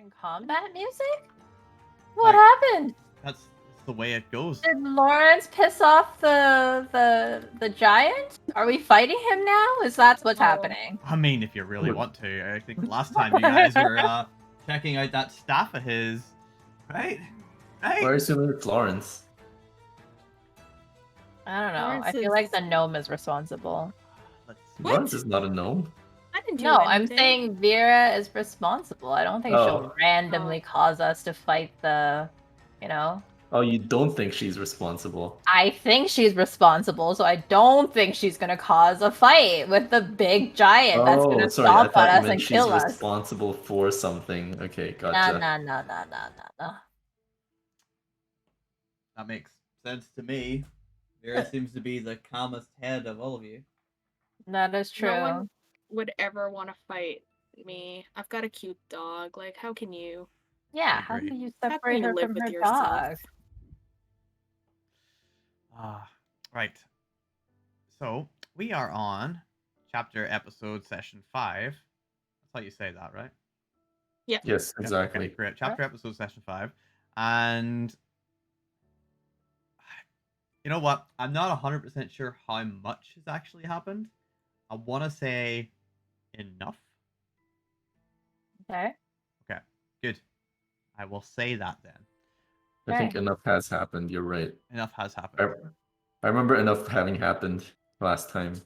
During combat music? What happened? That's the way it goes. Did Lawrence piss off the giant? Are we fighting him now? Is that what's happening? I mean, if you really want to. I think last time you guys were checking out that staff of his, right? Right? We're assuming it's Lawrence. I don't know. Lawrence I feel like the gnome is responsible. Lawrence is not a gnome. I didn't do No, anything. I'm saying Vera is responsible. I don't think she'll randomly cause us to fight the, Oh, you don't think she's responsible? I think she's responsible, so I don't think she's gonna cause a fight with the big giant that's gonna stomp on us and kill us. She's responsible for something. Okay, gotcha. No. That makes sense to me. Vera seems to be the calmest head of all of you. That is true. No one would ever want to fight me. I've got a cute dog. Like, how can you? Yeah, how can you How can separate you her live from with her yourself? dog? Right. So, we are on episode session 5. That's how you say that, right? Yeah. Yes, exactly. Okay, great. Chapter episode session 5. And you know what? I'm not 100% sure how much has actually happened. I want to say enough. Okay. Okay, good. I will say that then. I think enough has happened. You're right. Enough has happened. I remember enough having happened last time.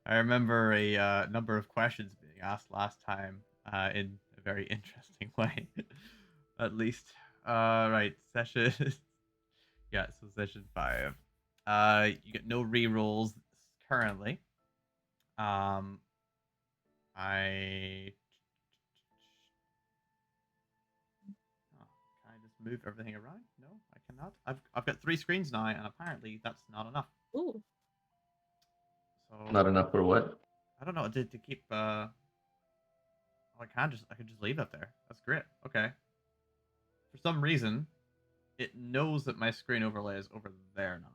I remember a number of questions being asked last time in a very interesting way. At least. Right, session... yeah, so session 5. You get no rerolls currently. Can I just move everything around? No, I cannot. I've got 3 screens now, and apparently that's not enough. Ooh. So Not enough for what? I don't know. To keep. Oh, I could just leave it there. That's great. Okay. For some reason, it knows that my screen overlay is over there now.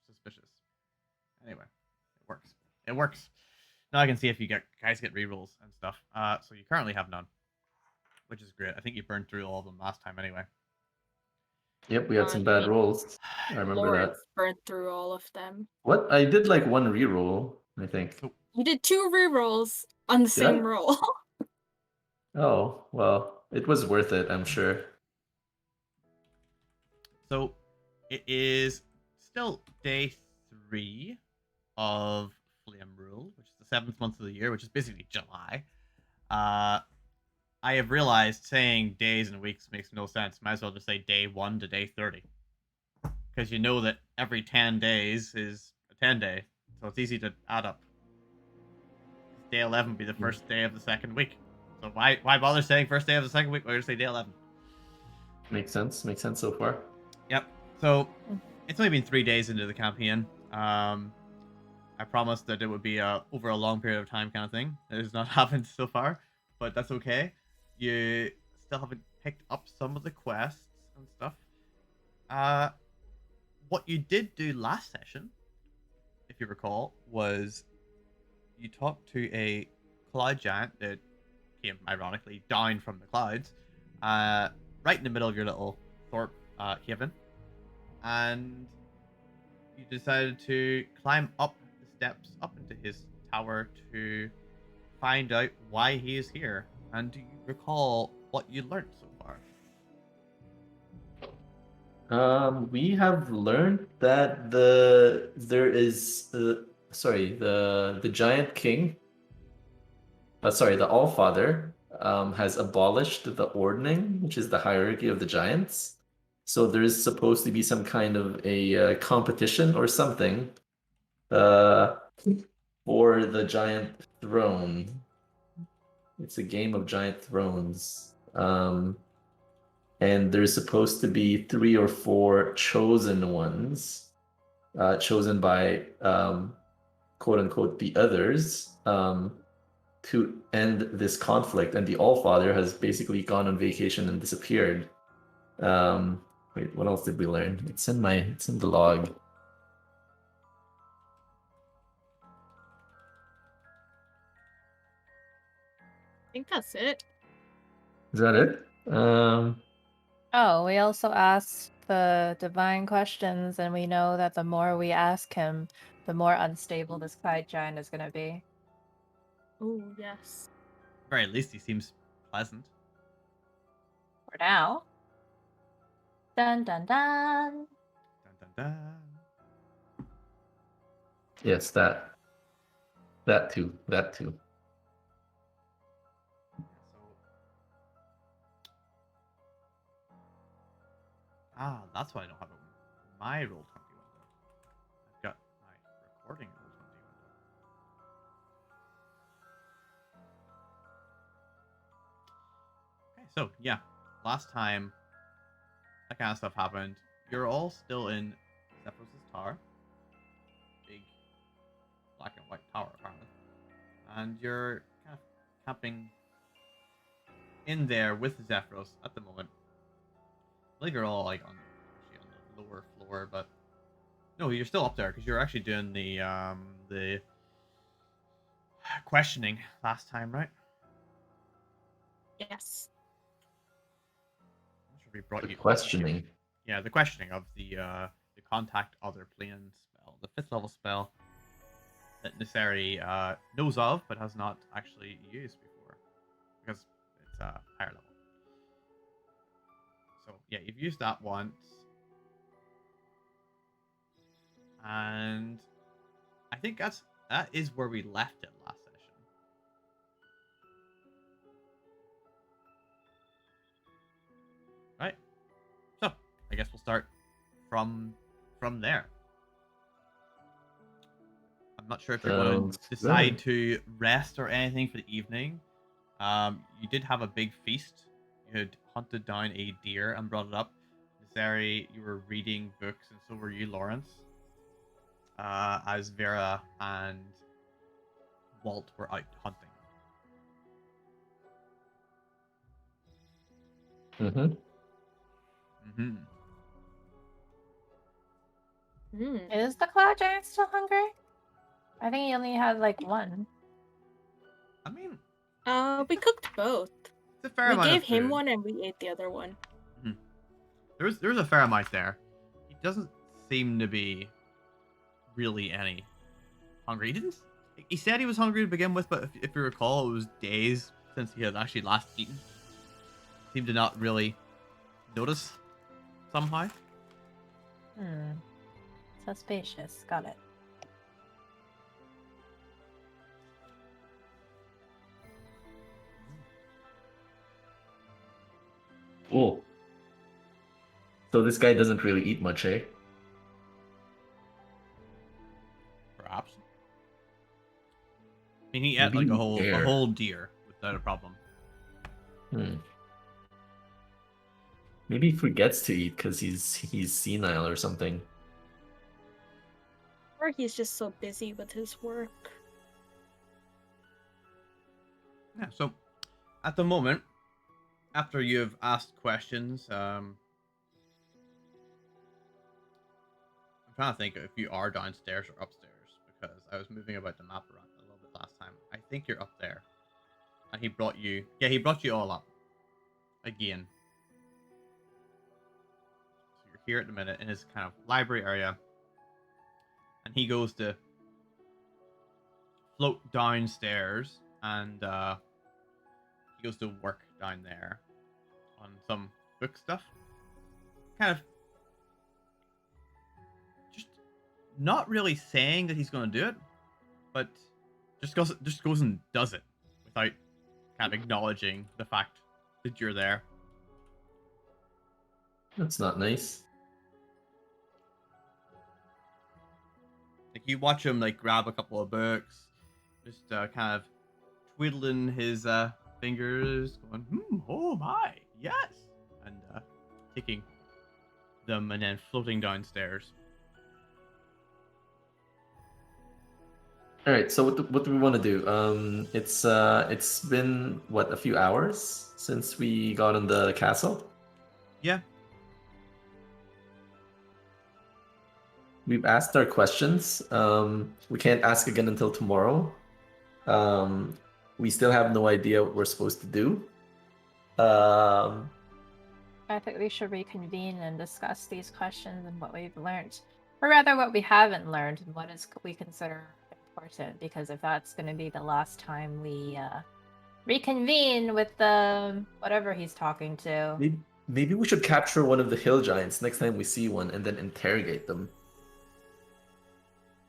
Suspicious. Anyway, it works. It works. Now I can see if you guys get rerolls and stuff. So you currently have none, which is great. I think you burned through all of them last time anyway. Yep, we had some bad rolls. I remember Lawrence that. burnt through all of them. What? I did like 1 reroll, I think. You did 2 rerolls on the same roll. Oh, well, it was worth it, I'm sure. So it is still day 3 of Flame Rule, which is the 7th month of the year, which is basically July. I have realized saying days and weeks makes no sense. Might as well just say day 1 to day 30. Because you know that every 10 days is a 10 day. So it's easy to add up. Day 11 would be the first day of the second week. So why bother saying first day of the second week? We're going to say day 11. Makes sense. Makes sense so far. Yep. So it's only been 3 days into the campaign. I promised that it would be over a long period of time kind of thing. It has not happened so far, but that's okay. You still haven't picked up some of the quests and stuff. What you did do last session, if you recall, was you talked to a cloud giant that came, ironically, down from the clouds, right in the middle of your little Thorpe haven, and you decided to climb up the steps up into his tower to find out why he is here. And do you recall what you learned so far? We have learned that the giant king, the Allfather, has abolished the ordning, which is the hierarchy of the giants. So there's supposed to be some kind of a competition or something for the giant throne. It's a game of giant thrones. And there's supposed to be 3 or 4 chosen ones, chosen by quote unquote the others, to end this conflict. And the Allfather has basically gone on vacation and disappeared. Wait, what else did we learn? It's in the log. think that's it. Is that it? Oh, we also asked the divine questions, and we know that the more we ask him, the more unstable this Clyde giant is going to be. Oh, yes. At the very least, he seems pleasant. For now. Dun dun dun. Dun, dun, dun. Yes, that too. That too. That's why I don't have my Roll20 window. I've got my recording Roll20 window. Okay, so yeah, last time that kind of stuff happened. You're all still in Zephyros' tower, big black and white tower apparently, and you're kind of camping in there with Zephyros at the moment. I believe you're all like on the lower floor, but no, you're still up there because you're actually doing the questioning last time, right? Yes. I'm sure we brought you Questioning. Yeah, the questioning of the contact other plane spell, the 5th level spell that Niserie knows of but has not actually used before because it's higher level. So yeah, you've used that once, and I think that is where we left it last session. Right? So I guess we'll start from there. I'm not sure if you're going to decide to rest or anything for the evening. You did have a big feast. You had hunted down a deer and brought it up. Niserie, you were reading books, and so were you, Lawrence. As Vera and Walt were out hunting. Is the Cloud Giant still hungry? I think he only had like one. I mean, we cooked both. It's a fair amount We gave of him food. one and we ate the other one. There's a fair amount there. He doesn't seem to be really any hungry. He said he was hungry to begin with, but if you recall, it was days since he had actually last eaten. Seemed to not really notice somehow. Suspicious. Got it. Oh. So this guy doesn't really eat much, eh? Perhaps. I mean, he ate like a whole deer without a problem. Maybe he forgets to eat because he's senile or something. Or he's just so busy with his work. Yeah, so at the moment, after you've asked questions, I'm trying to think if you are downstairs or upstairs, because I was moving about the map around a little bit last time. I think you're up there. And he brought you all up. Again. So you're here at the minute in his kind of library area. And he goes to float downstairs, and he goes to work down there on some book stuff. Kind of just not really saying that he's going to do it, but just goes and does it without kind of acknowledging the fact that you're there. That's not nice. Like, you watch him like grab a couple of books, just kind of twiddling his fingers, going, oh my, yes, and taking them and then floating downstairs. All right. So what do we want to do? It's been what, a few hours since we got in the castle. Yeah. We've asked our questions. We can't ask again until tomorrow. We still have no idea what we're supposed to do. I think we should reconvene and discuss these questions and what we've learned. Or rather, what we haven't learned and what is we consider important. Because if that's going to be the last time we reconvene with the whatever he's talking to. Maybe we should capture one of the hill giants next time we see one and then interrogate them.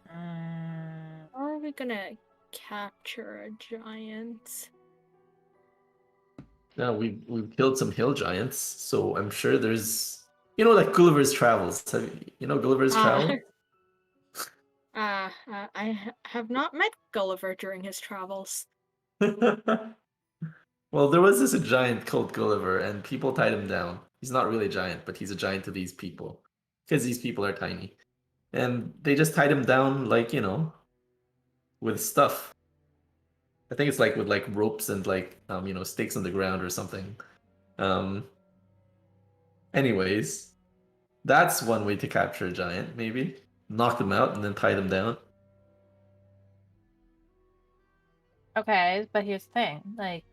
How are we gonna capture a giant? No, we've killed some hill giants, so I'm sure there's like Gulliver's Travels. Gulliver's Travels? I have not met Gulliver during his travels. Well, there was this giant called Gulliver, and people tied him down. He's not really a giant, but he's a giant to these people because these people are tiny, and they just tied him down with stuff. I think it's like with like ropes and like stakes on the ground or something. Anyways, that's one way to capture a giant. Maybe knock them out and then tie them down. Okay, but here's the thing. Like,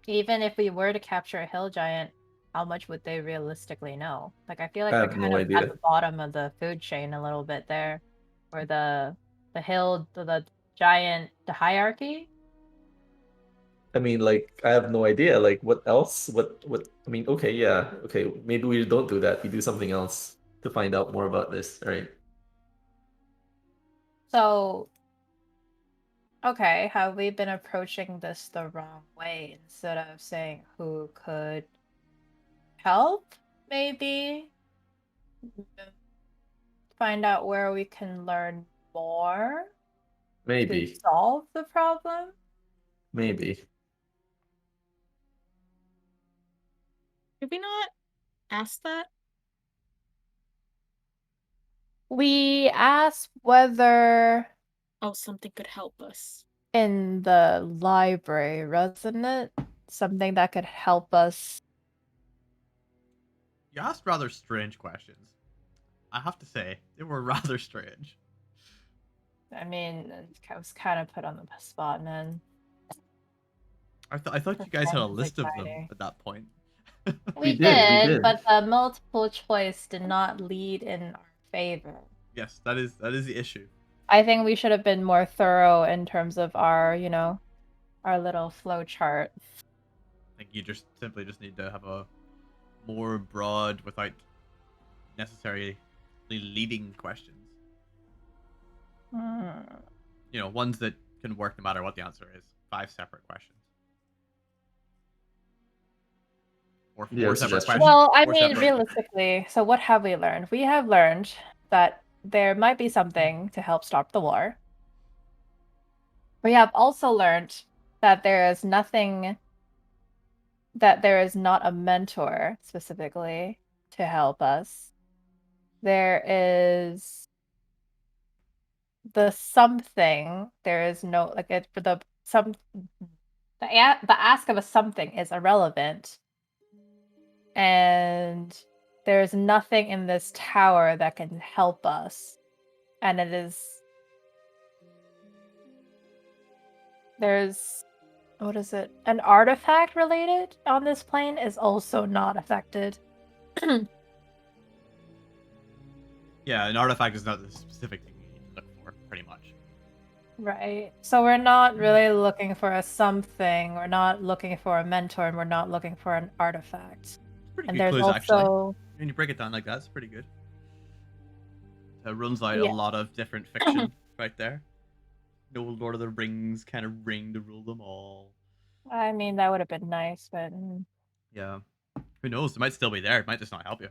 even if we were to capture a hill giant, how much would they realistically know? Like, I feel like I we're have kind no of idea. at the bottom of the food chain a little bit there, or the giant, the hierarchy. I mean, like, I have no idea. Like, what else? What? I mean, okay, yeah, okay. Maybe we don't do that. We do something else to find out more about this. All right. So, okay, have we been approaching this the wrong way instead of saying who could help? Maybe find out where we can learn more to Maybe. solve the problem. Maybe. Did we not ask that? We asked whether Oh, something could help us. in the library, wasn't it? Something that could help us. You asked rather strange questions. I have to say, they were rather strange. I mean, I was kind of put on the spot, man. I thought you guys had a list of them at that point. We did. did, but the multiple choice did not lead in our favor. Yes, that is the issue. I think we should have been more thorough in terms of our, our little flow chart. I think you simply need to have a more broad, without necessarily leading questions. Ones that can work no matter what the answer is. 5 separate questions. Or 4 separate questions. Well, I mean, realistically, so what have we learned? We have learned that there might be something to help stop the war. We have also learned that there is nothing, that there is not a mentor specifically to help us. There is the something, there is no, like, it for the ask of a something is irrelevant. And there's nothing in this tower that can help us. And there's, what is it? An artifact related on this plane is also not affected. Yeah, an artifact is not the specific thing you need to look for, pretty much. Right. So we're not really looking for a something, we're not looking for a mentor, and we're not looking for an artifact. Pretty and good there's clues, also actually. When you break it down like that, it's pretty good. It runs out a lot of different fiction right there. No Lord of the Rings kind of ring to rule them all. I mean, that would have been nice, but yeah, who knows? It might still be there. It might just not help you.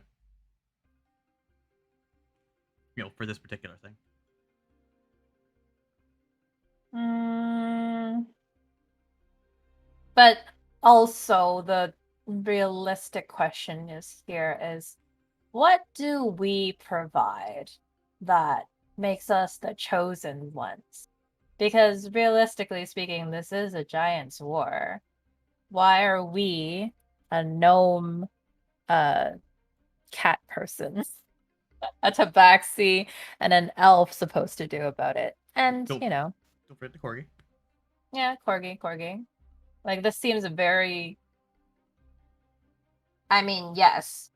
For this particular thing. But also the realistic question is what do we provide that makes us the chosen ones? Because realistically speaking, this is a giant's war. Why are we, a gnome cat person, a tabaxi, and an elf supposed to do about it? And don't forget the corgi. Yeah, corgi. Like, this seems very... I mean, yes.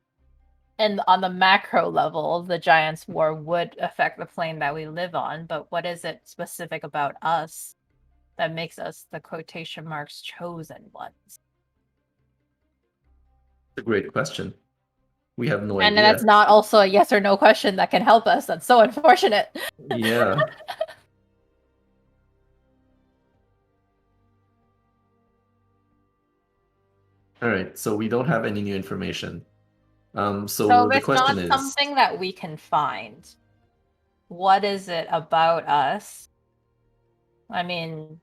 And on the macro level, the Giants' War would affect the plane that we live on, but what is it specific about us that makes us the quotation marks chosen ones? It's a great question. We have no And idea. that's not also a yes or no question that can help us. That's so unfortunate. Yeah. All right, so we don't have any new information. So So the it's question not is, something that we can find. What is it about us? I mean,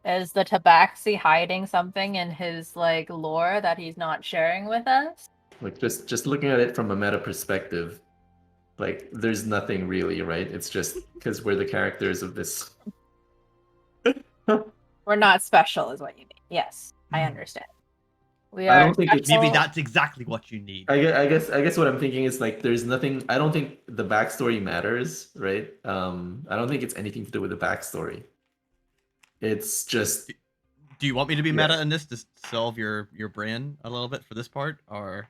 is the Tabaxi hiding something in his like lore that he's not sharing with us? like, just looking at it from a meta perspective, like, there's nothing really, right? It's just because we're the characters of this. We're not special, is what you mean. Yes, I understand. We I are don't think it's- Maybe special. that's exactly what you need. I guess what I'm thinking is like there's nothing. I don't think the backstory matters, right? I don't think it's anything to do with the backstory. It's just Do you want me to be Yeah. meta in this to solve your brain a little bit for this part, or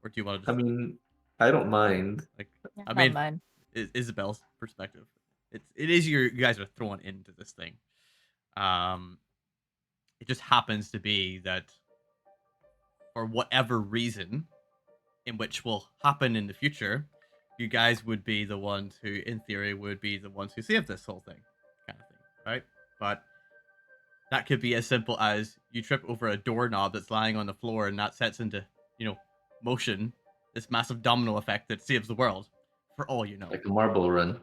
do you want to? I mean, I don't mind. Like, Yeah, I not mean, mine. Isabel's perspective. It is you guys are thrown into this thing. It just happens to be that for whatever reason, in which will happen in the future, you guys would be the ones who, in theory, would be the ones who save this whole thing, kind of thing, right? But that could be as simple as you trip over a doorknob that's lying on the floor, and that sets into, motion this massive domino effect that saves the world, for all you know. Like a marble run.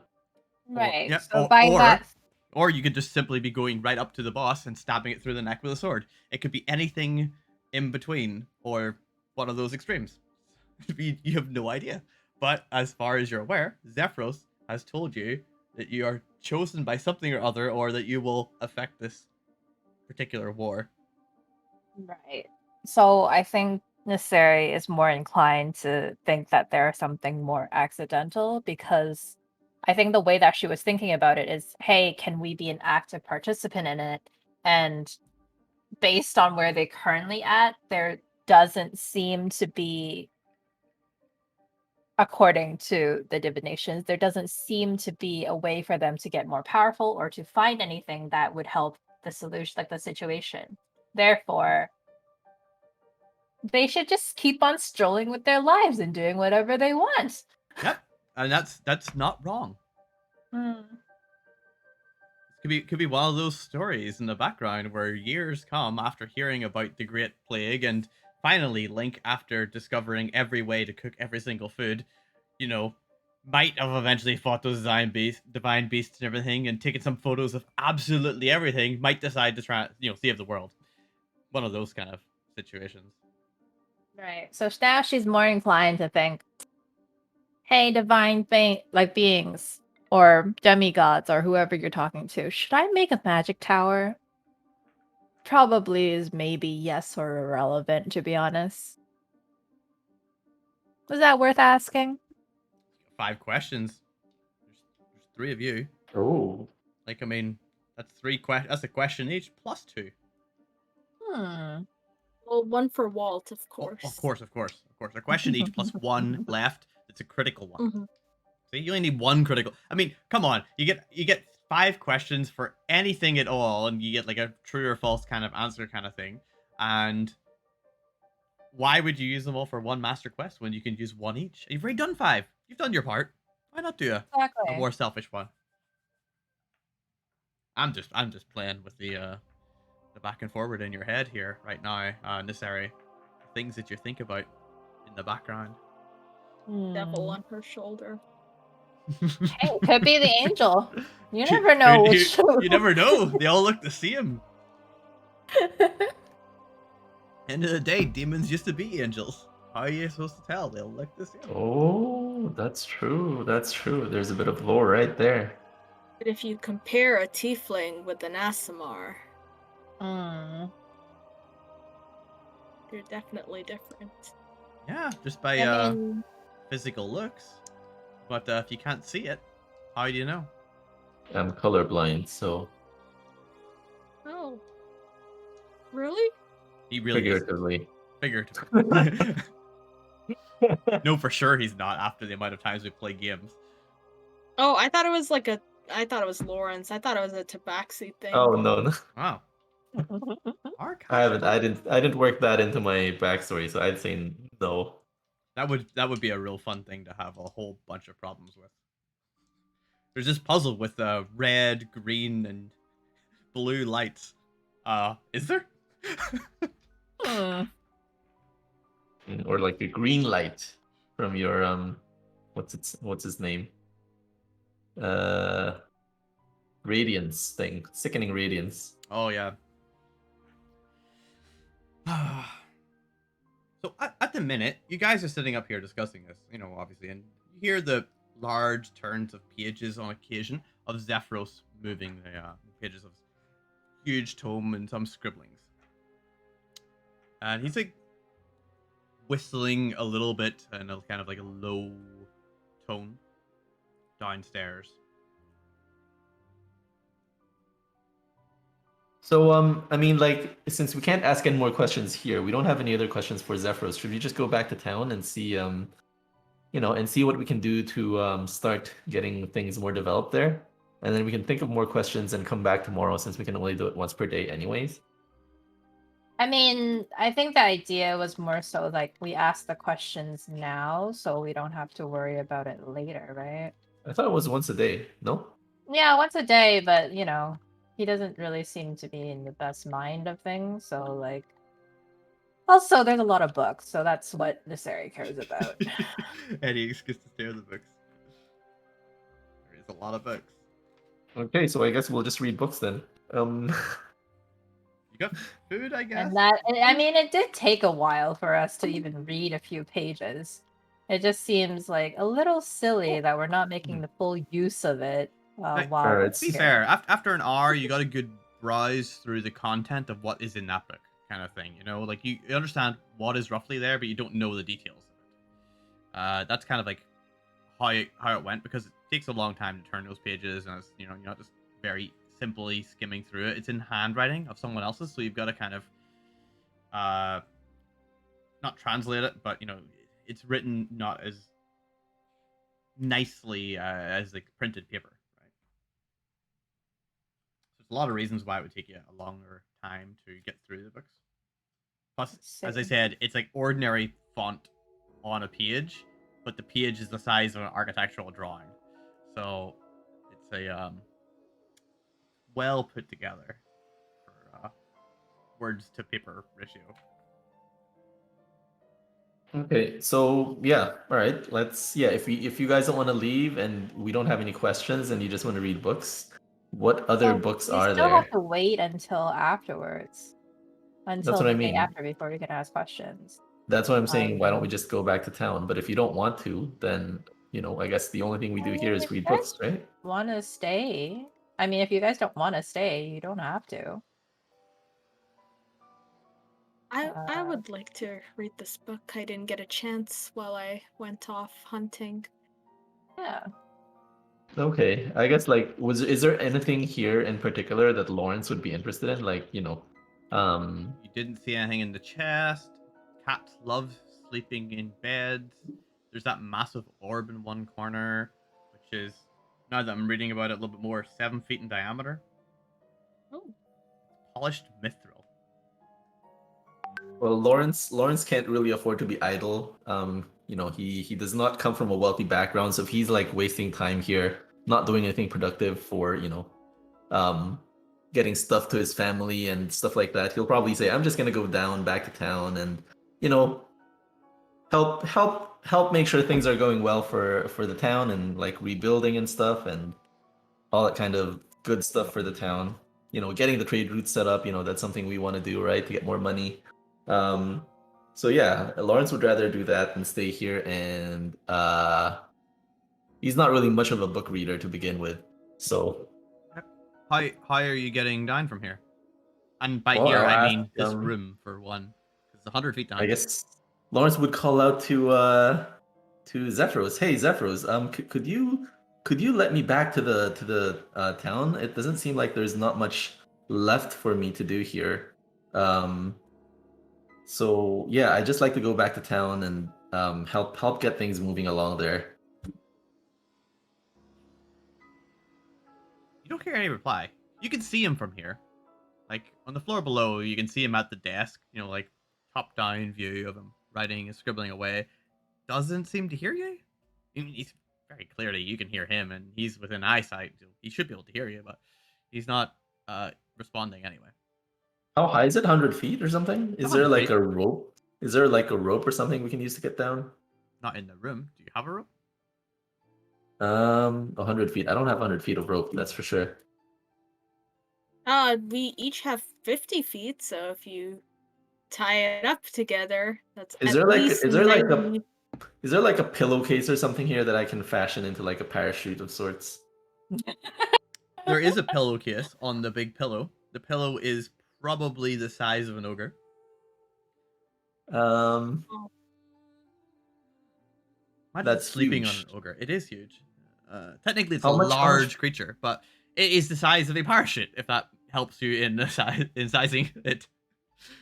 Right. Yeah, So by that, or you could just simply be going right up to the boss and stabbing it through the neck with a sword. It could be anything in between, or one of those extremes. You have no idea. But as far as you're aware, Zephyros has told you that you are chosen by something or other, or that you will affect this particular war. right. So I think Niserie is more inclined to think that there's something more accidental because I think the way that she was thinking about it is, hey, can we be an active participant in it? And based on where they currently at, there doesn't seem to be, according to the divinations, there doesn't seem to be a way for them to get more powerful or to find anything that would help the solution, like the situation. Therefore, they should just keep on strolling with their lives and doing whatever they want. Yep, and that's not wrong. Could be one of those stories in the background where years come after hearing about the Great Plague, and finally Link, after discovering every way to cook every single food, might have eventually fought those divine beasts and everything, and taken some photos of absolutely everything, might decide to try, save the world. One of those kind of situations. Right. So now she's more inclined to think, hey, divine beings or demigods or whoever you're talking to, should I make a magic tower? Probably is maybe yes or irrelevant, to be honest. Was that worth asking? 5 questions. There's 3 of you. Oh. Like, I mean, that's 3 questions. That's a question each plus 2. Well, one for Walt, of Oh, course. of course. A question each plus 1 left. It's a critical one. Mhm. So you only need 1 critical. I mean, come on. You get 5 questions for anything at all, and you get like a true or false kind of answer kind of thing. And why would you use them all for 1 master quest when you can use 1 each? You've already done 5. You've done your part. Why not do a Exactly. more selfish one? I'm just playing with the back and forward in your head here right now, Niserie. Things that you think about in the background. Devil on her shoulder. Hey, it could be the angel. You never know which. You never know. They all look the same. End of the day, demons used to be angels. How are you supposed to tell? They'll look the same. Oh, that's true. That's true. There's a bit of lore right there. But if you compare a tiefling with an Aasimar, they're definitely different. Yeah, just by I mean, physical looks. But if you can't see it, how do you know? I'm colorblind, so Oh. Really? He really is Figuratively. figuratively. No, for sure he's not. After the amount of times we play games. Oh, I thought it was like a. I thought it was Lawrence. I thought it was a Tabaxi thing. Oh no. Wow. I haven't. Archive. I didn't work that into my backstory, so I'd say no. That would be a real fun thing to have a whole bunch of problems with. There's this puzzle with red, green, and blue lights. Is there? Hmm. Or like a green light from your what's his name? Radiance thing. Sickening radiance. Oh yeah. So at the minute, you guys are sitting up here discussing this, obviously, and you hear the large turns of pages on occasion of Zephyro moving the pages of his huge tome and some scribblings. And he's like whistling a little bit in a kind of like a low tone downstairs. So I mean, like, since we can't ask any more questions here, we don't have any other questions for Zephyros. Should we just go back to town and see and see what we can do to start getting things more developed there? And then we can think of more questions and come back tomorrow, since we can only do it once per day anyways. I mean, I think the idea was more so like we ask the questions now so we don't have to worry about it later, right? I thought it was once a day, no? Yeah, once a day, but he doesn't really seem to be in the best mind of things, so like also there's a lot of books, so that's what Niserie cares about. Any excuse to stare at the books. There is a lot of books. Okay, so I guess we'll just read books then. You got food, I guess? And I mean, it did take a while for us to even read a few pages. It just seems like a little silly that we're not making the full use of it while Alright, To be fair, after an hour, you got a good browse through the content of what is in that book, kind of thing. Like you understand what is roughly there, but you don't know the details of it. That's kind of like how it went, because it takes a long time to turn those pages, and it's you're not just very simply skimming through it. It's in handwriting of someone else's, so you've got to kind of not translate it, but it's written not as nicely as like printed paper, right? So there's a lot of reasons why it would take you a longer time to get through the books. Plus, as I said, it's like ordinary font on a page, but the page is the size of an architectural drawing, so it's a well put together for words to paper ratio. Okay, so yeah, all right. If you guys don't want to leave and we don't have any questions and you just want to read books, what other books we are still there? have to wait until afterwards. Until That's what I the day mean. after before we can ask questions. That's what I'm saying. Why don't we just go back to town? But if you don't want to, then I guess the only thing we do here is if read you guys books, right? want to stay? I mean, if you guys don't want to stay, you don't have to. I would like to read this book. I didn't get a chance while I went off hunting. Yeah. Okay, I guess is there anything here in particular that Lawrence would be interested in? You didn't see anything in the chest. Cats love sleeping in beds. There's that massive orb in one corner, which is, now that I'm reading about it a little bit more, 7 feet in diameter. Oh. Polished mithril. Well, Lawrence can't really afford to be idle. He does not come from a wealthy background, so if he's like wasting time here, not doing anything productive for, getting stuff to his family and stuff like that, he'll probably say, I'm just gonna go down back to town and, help make sure things are going well for the town and like rebuilding and stuff and all that kind of good stuff for the town. Getting the trade route set up, that's something we want to do, right? To get more money. So yeah, Lawrence would rather do that than stay here, and he's not really much of a book reader to begin with. So How are you getting down from here? And by Well, here, I'll I ask, mean this room, for one. It's 100 feet down. I guess Lawrence would call out to Zephyros. Hey, Zephyros, could you let me back to the town? It doesn't seem like there's not much left for me to do here. So yeah, I just like to go back to town and help get things moving along there. You don't hear any reply. You can see him from here. Like, on the floor below, you can see him at the desk, like, top-down view of him writing and scribbling away. Doesn't seem to hear you. I mean, he's very clearly, you can hear him, and he's within eyesight, so he should be able to hear you, but he's not responding anyway. How high is it? 100 feet or something? Is there 100 like feet. a rope? Is there like a rope or something we can use to get down? Not in the room. Do you have a rope? 100 feet. I don't have 100 feet of rope, that's for sure. We each have 50 feet, so if you tie it up together, that's Is at there like least is there like 90. is there like a pillowcase or something here that I can fashion into like a parachute of sorts? There is a pillowcase on the big pillow. The pillow is probably the size of an ogre. Um, Imagine that's sleeping huge. on an ogre. It is huge. Technically, it's How a much- large creature, but it is the size of a parachute. If that helps you in sizing it.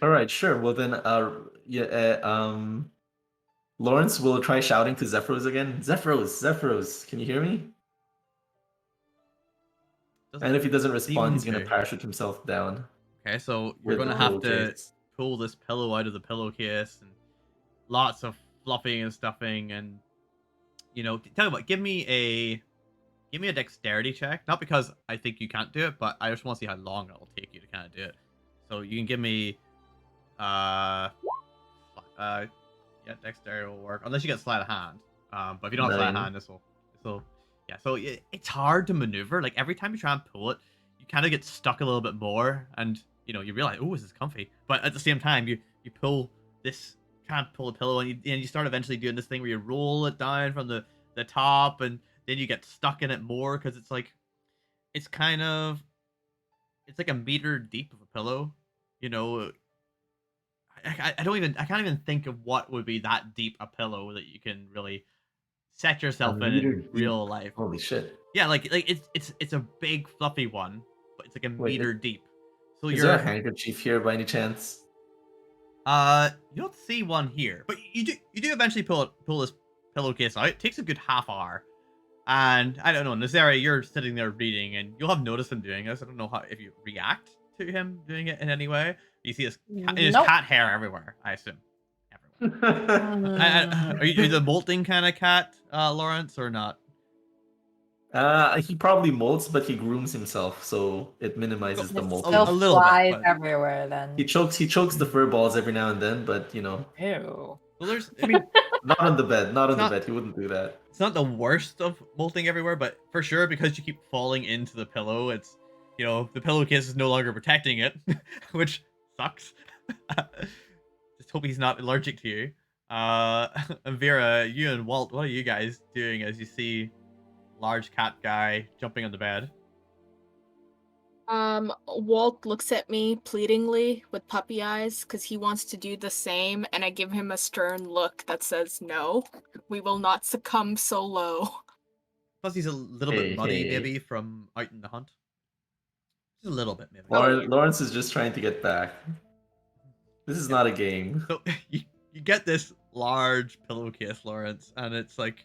All right, sure. Well then, Lawrence will try shouting to Zephyros again. Zephyros, can you hear me? And if he doesn't respond, he's gonna to. parachute himself down. Okay, so you're with gonna the have to pillowcase. pull this pillow out of the pillowcase and lots of fluffing and stuffing, and tell you what, give me a dexterity check. Not because I think you can't do it, but I just want to see how long it'll take you to kind of do it. So you can give me yeah, dexterity will work unless you get sleight of hand. But if you don't have sleight of 9. hand, this will yeah. So it's hard to maneuver. Like every time you try and pull it, you kind of get stuck a little bit more, and you realize, oh, this is comfy. But at the same time, you pull this, try and pull a pillow, and you start eventually doing this thing where you roll it down from the top, and then you get stuck in it more because it's like it's kind of it's like a meter deep of a pillow. You know, I can't even think of what would be that deep a pillow that you can really set yourself A meter in real deep. life. Holy shit! Yeah, like it's a big fluffy one, but it's like a Wait, meter deep. So is there a handkerchief here by any chance? you don't see one here, but you do eventually pull this pillowcase out. It takes a good half hour, and I don't know, Niserie, you're sitting there reading, and you'll have noticed him doing this. I don't know if you react to him doing it in any way. You see his cat hair everywhere, I assume. Everywhere. Are you the molting kind of cat, Lawrence, or not? He probably molts, but he grooms himself, so it minimizes the molting. A little flies bit, everywhere. Then He chokes the fur balls every now and then, but ew. Well, I mean, not on the bed. Not on the not- bed. He wouldn't do that. it's not the worst of molting everywhere, but for sure, because you keep falling into the pillow, it's the pillowcase is no longer protecting it, which sucks. Just hope he's not allergic to you. And Vera, you and Walt, what are you guys doing as you see large cat guy jumping on the bed? Walt looks at me pleadingly with puppy eyes because he wants to do the same, and I give him a stern look that says, no, we will not succumb so low. Plus, he's a little bit muddy, maybe, from out in the hunt. Just a little bit, maybe. Lawrence is just trying to get back. This is not a game. So you get this large pillowcase, Lawrence, and it's like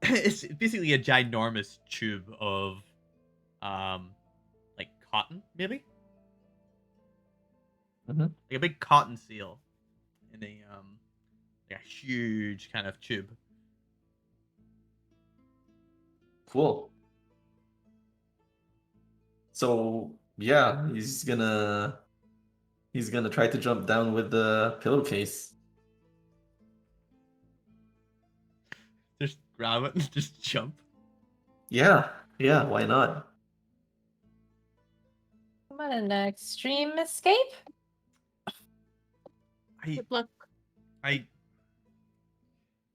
it's basically a ginormous tube of like cotton, maybe, like a big cotton seal in a like a huge kind of tube. Cool. So yeah, he's gonna try to jump down with the pillowcase. Just grab it and just jump. Yeah, why not? Come on, an extreme escape. Good luck.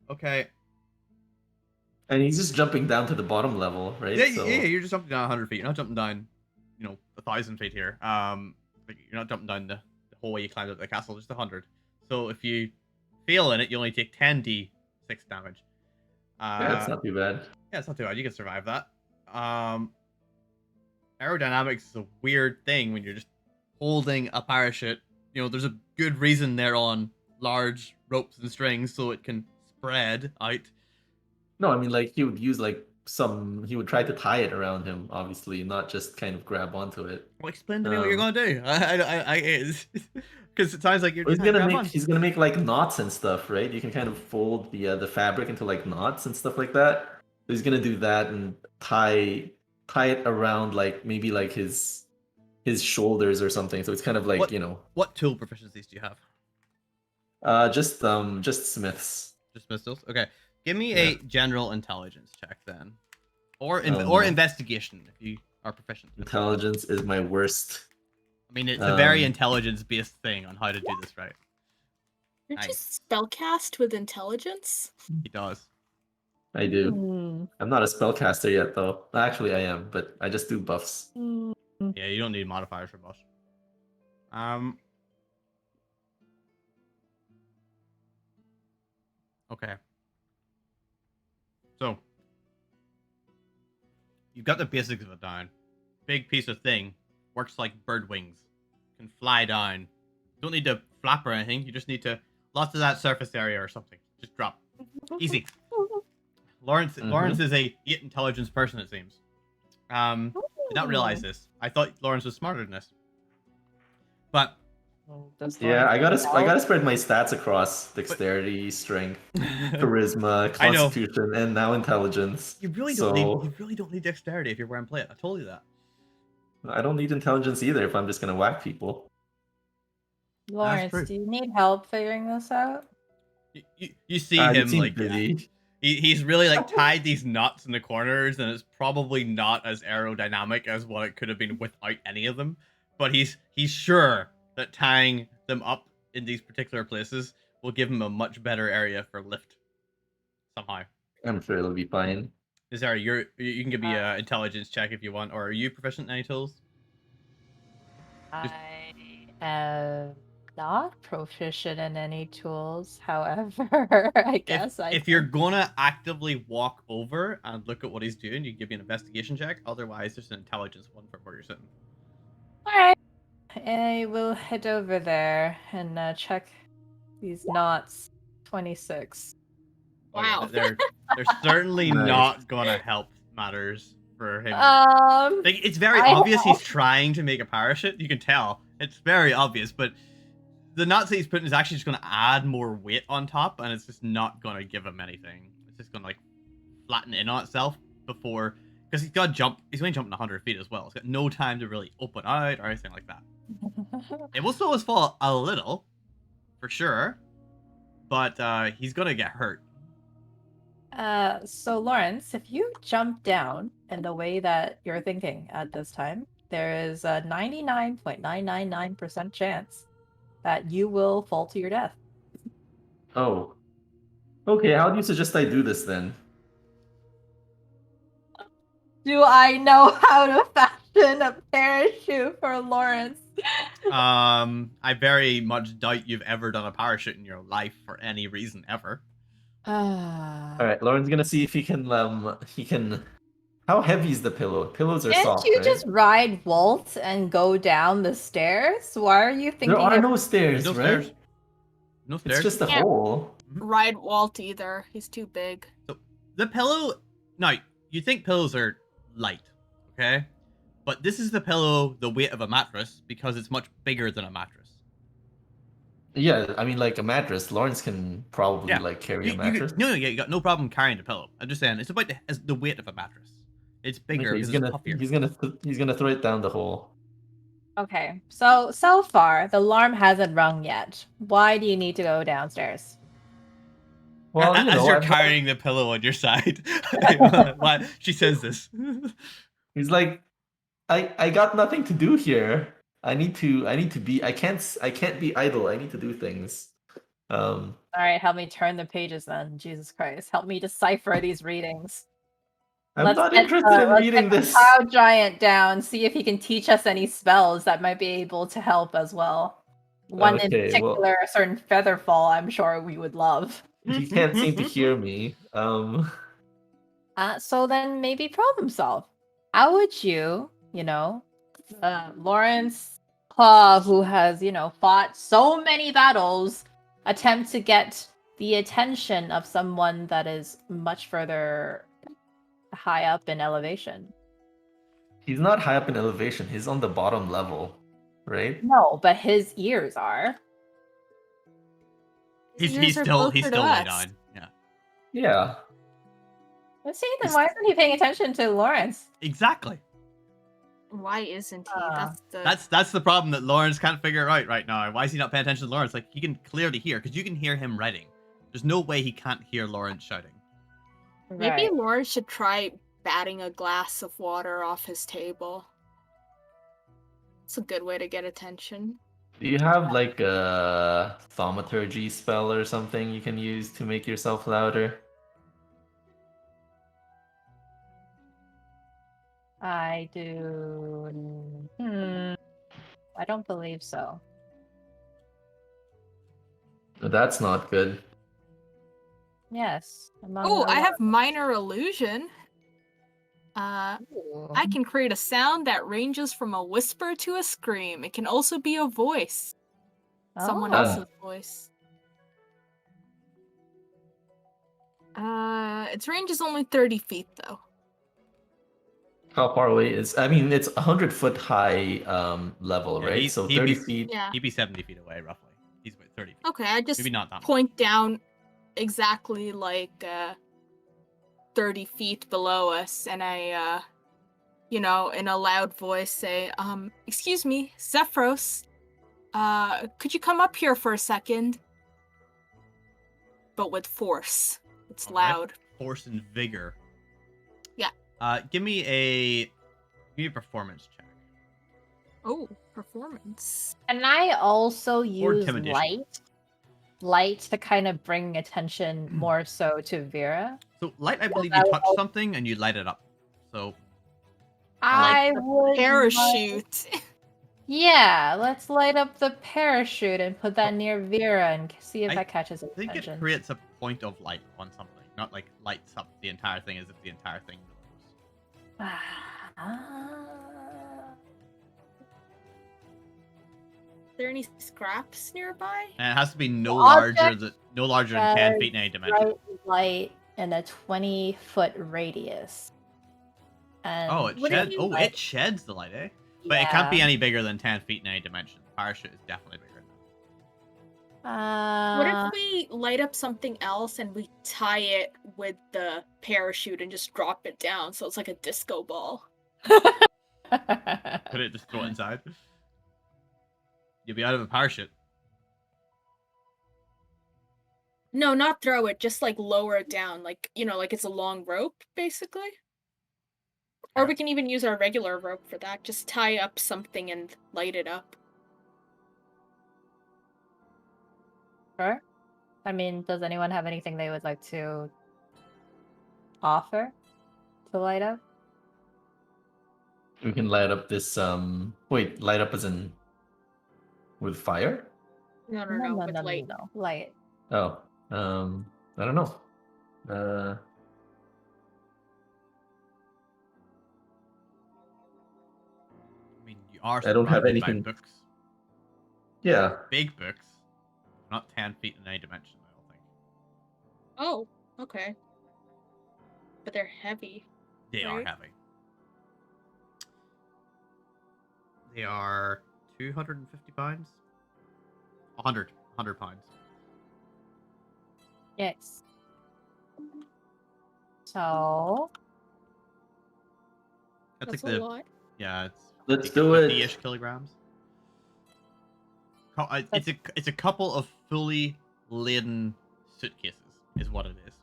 Okay. And he's just jumping down to the bottom level, right? Yeah, you're just jumping down 100 feet. You're not jumping down, 1,000 feet here. Like you're not jumping down the whole way you climbed up the castle, just 100. So if you fail in it, you only take 10d6 damage. Yeah, it's not too bad. Yeah, it's not too bad. You can survive that. Aerodynamics is a weird thing when you're just holding a parachute. You know, there's a good reason they're on large ropes and strings so it can spread out. No, I mean, like, he would use, like, he would try to tie it around him, obviously, not just kind of grab onto it. Well, explain to me what you're gonna do. Because it sounds like you're Well, just having fun. he's gonna make, like, knots and stuff, right? You can kind of fold the fabric into, like, knots and stuff like that. So he's gonna do that and tie it around, like, maybe, like, his shoulders or something. So it's kind of like, What- you know, What tool proficiencies do you have? just smiths. Just pistols? Okay. Give me Yeah. a general intelligence check then. Or no. investigation if you are proficient. Intelligence is my worst. I mean, it's a very Um, intelligence-based thing on how to do this right. You're Nice. just spellcast with intelligence? He does. I do. Hmm. I'm not a spellcaster yet, though. Actually, I am, but I just do buffs. Yeah, you don't need modifiers for boss. Okay. So you've got the basics of it down. Big piece of thing. Works like bird wings. Can fly down. Don't need to flap or anything. You just need to lots of that surface area or something. Just drop. Easy. Lawrence is a 8 intelligence person, it seems. Did not realize this. I thought Lawrence was smarter than this. But Yeah, I gotta spread my stats across dexterity, strength, charisma, I know. constitution, and now intelligence. you really don't need dexterity if you're wearing plate. I told you that. I don't need intelligence either if I'm just gonna whack people. Lawrence, true. do you need help figuring this out? You see You him seem like busy. he's really like tied these knots in the corners, and it's probably not as aerodynamic as what it could have been without any of them. But he's sure that tying them up in these particular places will give him a much better area for lift. Somehow. I'm sure it'll be fine. Niserie, you can give me an intelligence check if you want, or are you proficient in any tools? I am not proficient in any tools. However, I guess If you're gonna actively walk over and look at what he's doing, you can give me an investigation check. Otherwise, there's an intelligence one for where you're sitting. All right. I will head over there and check these knots. 26. Oh, yeah, Wow. they're certainly Nice. not gonna help matters for him. Like, it's very I obvious know. he's trying to make a parachute. You can tell. It's very obvious, but the knots that he's putting is actually just gonna add more weight on top, and it's just not gonna give him anything. It's just gonna like flatten in on itself before, because he's got to jump. He's only jumping 100 feet as well. He's got no time to really open out or anything like that. It will slow his fall a little, for sure, but he's gonna get hurt. So Lawrence, if you jump down in the way that you're thinking at this time, there is a 99.999% chance that you will fall to your death. Oh. Okay, how do you suggest I do this then? Do I know how to fashion a parachute for Lawrence? I very much doubt you've ever done a parachute in your life for any reason ever. Alright, Lauren's gonna see if he can how heavy is the pillow? Pillows are Can't soft, you right? just ride Walt and go down the stairs? Why are you thinking There are of... no stairs, No right? stairs. No stairs. It's just a Yeah. hole. Ride Walt either. He's too big. The pillow. Now, you think pillows are light, okay? But this is the pillow the weight of a mattress because it's much bigger than a mattress. Yeah, I mean, like a mattress. Lawrence can probably Yeah. like carry a mattress. You got no problem carrying the pillow. I'm just saying it's about the weight of a mattress. It's bigger Okay, because it's puffier. he's gonna throw it down the hole. Okay, so far, the alarm hasn't rung yet. Why do you need to go downstairs? Well, you As know, you're I've- carrying the pillow on your side. Why she says this? he's like, I got nothing to do here. I need to be. I can't be idle. I need to do things. All right, help me turn the pages then. Jesus Christ, help me decipher these readings. I'm not get, interested in let's reading get the this. Cloud Giant down, see if he can teach us any spells that might be able to help as well. One in Okay, well- particular, a certain Featherfall, I'm sure we would love. He can't seem to hear me. So then maybe problem solve. How would you, Lawrence grandpa who has, fought so many battles attempt to get the attention of someone that is much further high up in elevation? He's not high up in elevation. He's on the bottom level, right? No, but his ears are. His He's ears are still closer to way us. down. Yeah. Yeah. Let's see, then why isn't he paying attention to Lawrence? Exactly. Why isn't he? That's the problem that Lawrence can't figure out right now. Why is he not paying attention to Lawrence? Like, he can clearly hear, because you can hear him writing. There's no way he can't hear Lawrence shouting. Maybe Right. Lawrence should try batting a glass of water off his table. It's a good way to get attention. Do you have like a thaumaturgy spell or something you can use to make yourself louder? I do. I don't believe so. That's not good. Yes. Oh, I have minor illusion. I can create a sound that ranges from a whisper to a scream. It can also be a voice. Someone else's voice. Its range is only 30 feet, though. How far away is? I mean, it's 100-foot high level, Yeah, right? So 30 feet. Yeah. He'd be 70 feet away, roughly. He's about 30 feet. Okay, I just Maybe not that much. point down exactly like 30 feet below us, and I, in a loud voice say, excuse me, Zephyros, could you come up here for a second? But with force. It's All right. loud. Force and vigor. Yeah. Give me a performance check. Oh, performance. And I also use intimidation. light to kind of bring attention more so to Vera. So light, I believe that you will- touch something and you light it up. So I would Parachute. Yeah, let's light up the parachute and put that near Vera and see if I that catches his I think attention. it creates a point of light on something, not like lights up the entire thing as if the entire thing glows. Are there any scraps nearby? And it has to be no Object larger than 10 feet in any dimension. Bright light in a 20-foot radius. And Oh, it What if sheds. you Oh, light- it sheds the light, eh? But it can't be yeah. any bigger than 10 feet in any dimension. The parachute is definitely bigger than that. What if we light up something else and we tie it with the parachute and just drop it down so it's like a disco ball? Put it, just throw it inside. You'll be out of a parachute. No, not throw it, just like lower it down, like, like it's a long rope, basically. Or we can even use our regular rope for that. Just tie up something and light it up. Sure. I mean, does anyone have anything they would like to offer to light up? We can light up this. Wait, light up as in with fire? No, with light. No. Light. Oh, I don't know. I mean, you are I don't have surrounded by anything. books. Yeah. Big books. Not 10 feet in any dimension, I don't think. Oh, okay. But they're heavy. They are Right. heavy. They are 250 pounds? 100 pounds. Yes. So That's That's like a the lot. yeah, it's Let's do it. 50-ish kilograms. It's a couple of fully laden suitcases, is what it is.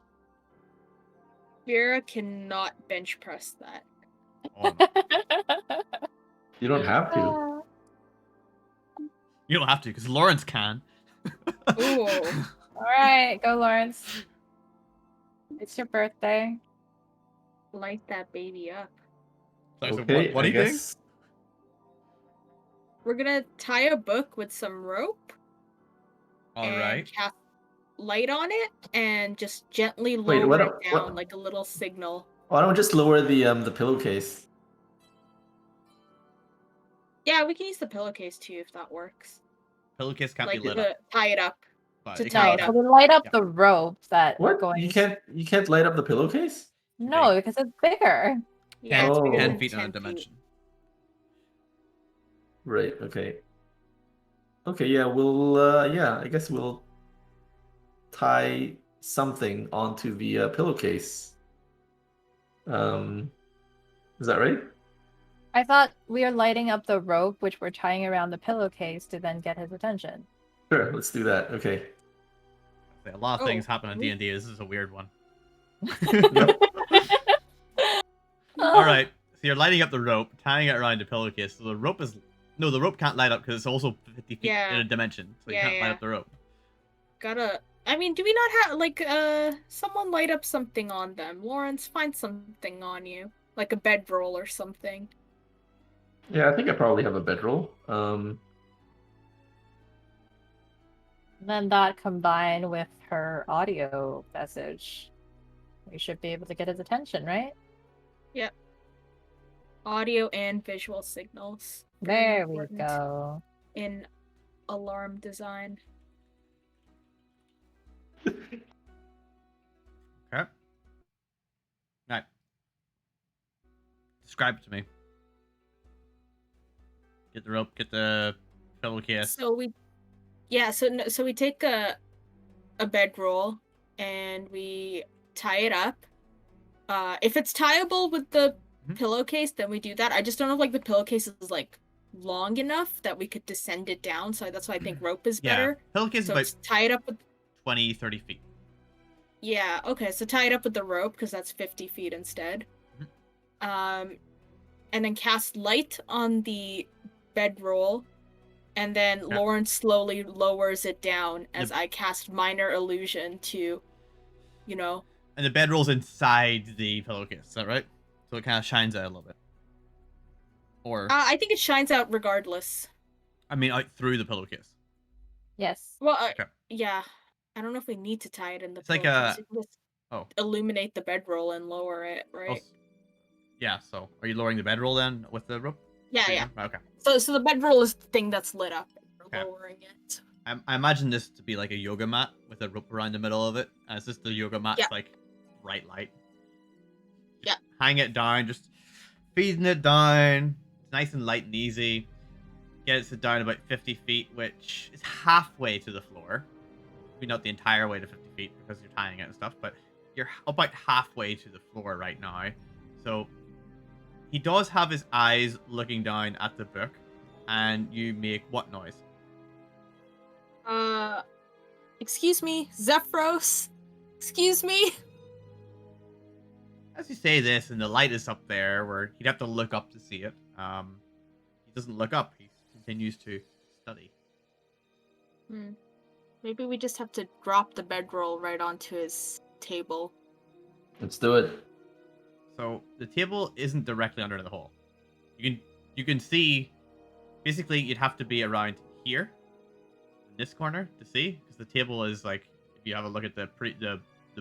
Vera cannot bench press that. Oh, You don't have to. you don't have to, because Lawrence can. Ooh. All right, go Lawrence. It's your birthday. Light that baby up. So Okay, what do I you think? guess. We're gonna tie a book with some rope All and right. cast light on it and just gently Wait, lower what- it down what- like a little signal. Why don't we just lower the pillowcase? Yeah, we can use the pillowcase too if that works. Pillowcase can't Like be lit up, tie it up. but to it tie can it be No, so up. lit. we light up Yeah. the rope that What? going. You can't light up the pillowcase? No, because it's bigger. Yeah, it's bigger 10 than feet in a 10 feet. dimension. Right, okay. Okay, yeah, I guess we'll tie something onto the pillowcase. Is that right? I thought we are lighting up the rope, which we're tying around the pillowcase to then get his attention. Sure, let's do that. Okay. A lot of things happen in really? D&D. This is a weird one. Yep. All right. So you're lighting up the rope, tying it around the pillowcase. So the rope is the rope can't light up because it's also 50 feet in a dimension. So you can't light up the rope. I mean, do we not have like someone light up something on them? Lawrence, find something on you, like a bedroll or something. Yeah, I think I probably have a bedroll. Then that combined with her audio message, we should be able to get his attention, right? Yep. Audio and visual signals. There we go. In alarm design. Okay. Right. Describe it to me. Get the rope. Get the pillowcase. So we take a bedroll and we tie it up. If it's tieable with the pillowcase, then we do that. I just don't know if like the pillowcase is like long enough that we could descend it down. So that's why I think rope is better. Pillowcase is about tie it up with 20, 30 feet. Yeah, okay, so tie it up with the rope because that's 50 feet instead. And then cast light on the bedroll, and then Lawrence slowly lowers it down as I cast minor illusion to, And the bedroll's inside the pillowcase, is that right? So it kind of shines out a little bit. Or I think it shines out regardless. I mean, out through the pillowcase. Yes. Well, yeah. I don't know if we need to tie it in the It's like pillowcase. a... You can just illuminate the bedroll and lower it, right? Yeah, so are you lowering the bedroll then with the rope? Yeah. Okay. So the bedroll is the thing that's lit up. We're lowering it. I imagine this to be like a yoga mat with a rope around the middle of it. And it's just the yoga mat's like bright light. Just hang it down, just feeding it down. It's nice and light and easy. Gets it down about 50 feet, which is halfway to the floor. Maybe not the entire way to 50 feet because you're tying it and stuff, but you're about halfway to the floor right now. So he does have his eyes looking down at the book, and you make what noise? Excuse me, Zephyros? Excuse me? As you say this, and the light is up there, where he'd have to look up to see it. He doesn't look up. He continues to study. Maybe we just have to drop the bedroll right onto his table. Let's do it. So the table isn't directly under the hole. You can see. Basically, you'd have to be around here, in this corner, to see, because the table is like. If you have a look at the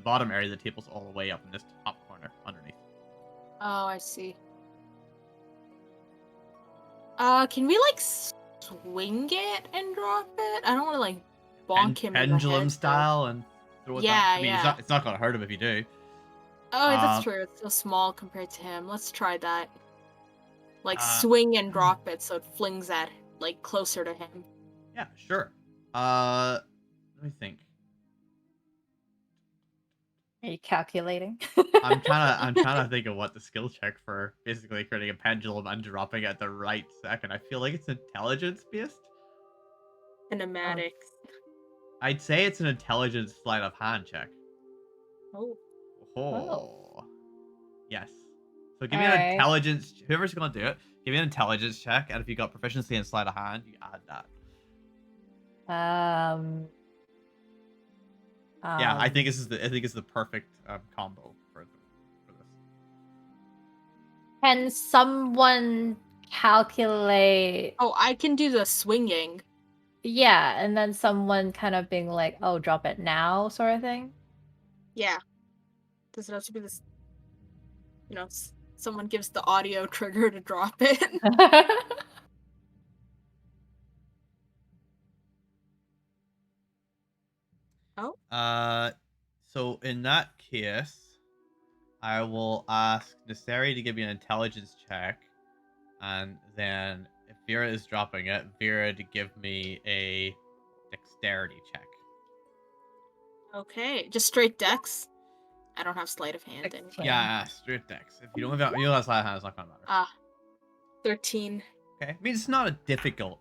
bottom area, the table's all the way up in this top corner underneath. Oh, I see. Can we like swing it and drop it? I don't want to like bonk him in the pendulum head, style and throw it down. I mean, it's not gonna hurt him if you do. Oh, that's true. It's so small compared to him. Let's try that. Like swing and drop it so it flings at like closer to him. Yeah, sure. Let me think. Are you calculating? I'm trying to think of what the skill check for basically creating a pendulum and dropping it at the right second. I feel like it's intelligence based. Kinematics. I'd say it's an intelligence sleight of hand check. Oh. Yes. So give me an intelligence. Whoever's gonna do it, give me an intelligence check, and if you got proficiency in sleight of hand, you add that. Yeah, I think it's the perfect combo for this. Can someone calculate? Oh, I can do the swinging. Yeah, and then someone kind of being like, "Oh, drop it now," sort of thing. Yeah. Does it have to be this? Someone gives the audio trigger to drop it. Oh. So in that case, I will ask Niserie to give me an intelligence check, and then if Vera is dropping it, Vera to give me a dexterity check. Okay, just straight dex. I don't have sleight of hand anymore. 16. Yeah, straight dex. If you don't have sleight of hand, it's not gonna matter. 13. Okay, I mean it's not a difficult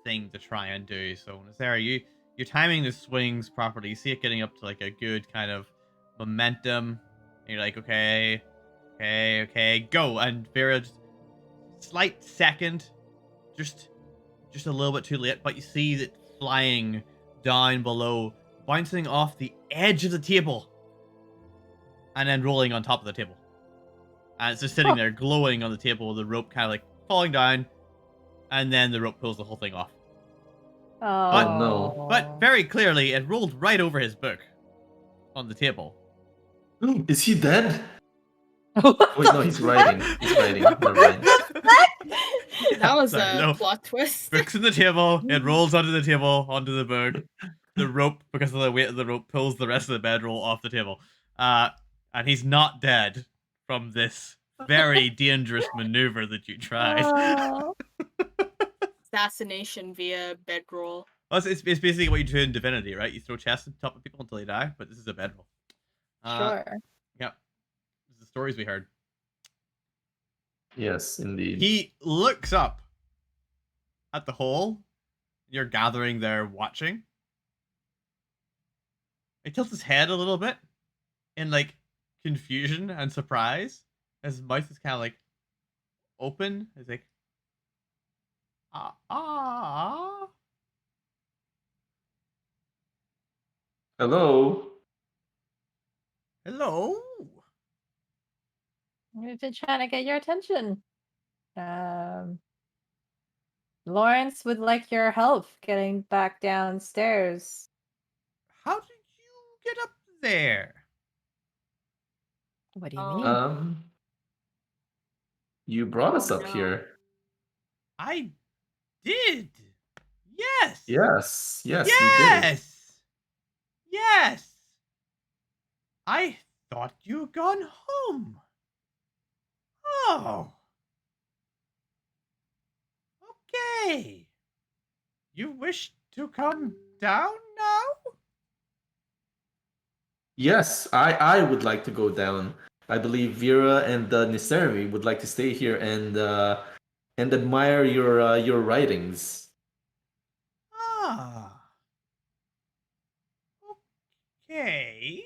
thing to try and do. So Niserie, you're timing the swings properly. You see it getting up to like a good kind of momentum. And you're like, okay, go. And Vera, just slight second, just a little bit too late, but you see that flying down below, bouncing off the edge of the table, and then rolling on top of the table. And it's just sitting there glowing on the table with the rope kind of like falling down, and then the rope pulls the whole thing off. Oh, no. But very clearly, it rolled right over his book on the table. Is he dead? Wait, no, he's writing. He's writing. Never mind. That was Sorry, a no. plot twist. Book's on the table. It rolls onto the table, onto the book. The rope, because of the weight of the rope, pulls the rest of the bedroll off the table. And he's not dead from this very dangerous maneuver that you tried. Oh. Assassination via bedroll. Well, it's basically what you do in Divinity, right? You throw chests on top of people until they die, but this is a bedroll. Sure. Yeah. This is the stories we heard. Yes, indeed. He looks up at the hole. You're gathering there watching. He tilts his head a little bit in like confusion and surprise. His mouth is kind of like open. He's like, Hello? hello. We've been trying to get your attention. Lawrence would like your help getting back downstairs. How did you get up there? What do you Oh. mean? You brought us up no. here. I did. Yes. Yes, you did. Yes. Yes. I thought you'd gone home. Oh. Okay. You wish to come down now? Yes, I would like to go down. I believe Vera and Niserie would like to stay here and admire your writings. Ah. Okay.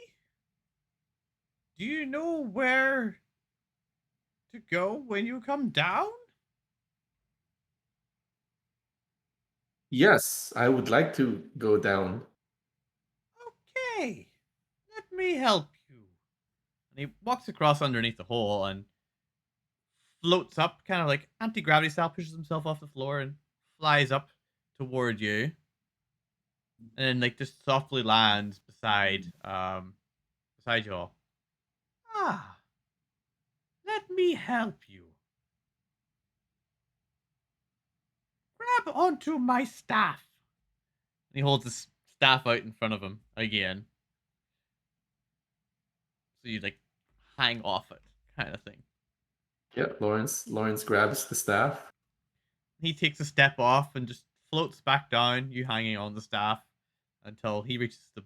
Do you know where to go when you come down? Yes, I would like to go down. Okay. Let me help you. And he walks across underneath the hole and floats up, kind of like anti-gravity style, pushes himself off the floor and flies up toward you. And then like just softly lands beside you all. Ah. Let me help you. Grab onto my staff. And he holds his staff out in front of him again. So you like hang off it, kind of thing. Yeah, Lawrence grabs the staff. He takes a step off and just floats back down, you hanging on the staff, until he reaches the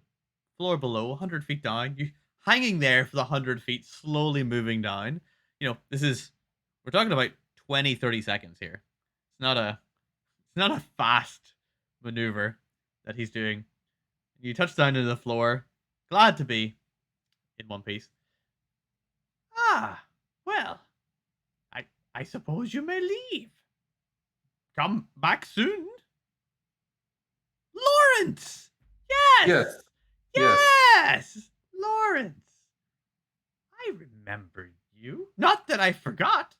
floor below, 100 feet down. You hanging there for the 100 feet, slowly moving down. You know, we're talking about 20, 30 seconds here. It's not a fast maneuver that he's doing. You touch down to the floor, glad to be in one piece. Ah, well, I suppose you may leave. Come back soon. Lawrence! Yes! Yes! Lawrence! I remember you. Not that I forgot.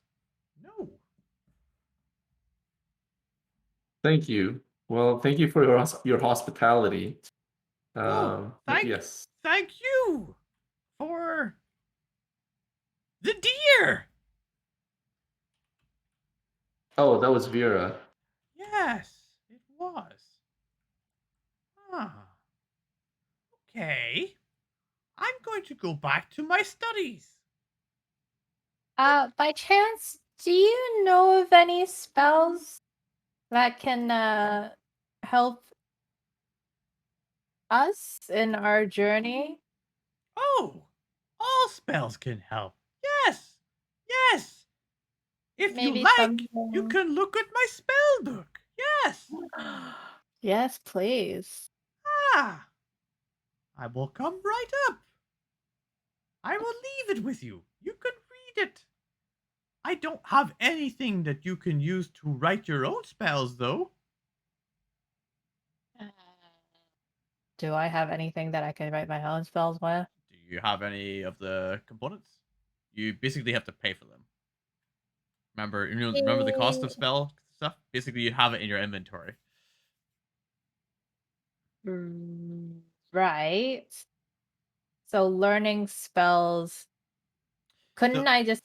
No. Thank you. Well, thank you for your hospitality. Yes. Thank you for the deer. Oh, that was Vera. Yes, it was. Ah. Okay. I'm going to go back to my studies. By chance, do you know of any spells that can help us in our journey? Oh, all spells can help. Yes, yes. If you Maybe like, you something. can look at my spell book. Yes. Yes, please. Ah, I will come right up. I will leave it with you. You can read it. I don't have anything that you can use to write your own spells, though. Do I have anything that I can write my own spells with? Do you have any of the components? You basically have to pay for them. Remember the cost of spell stuff? Basically, you have it in your inventory. Right. So learning spells, couldn't So, I just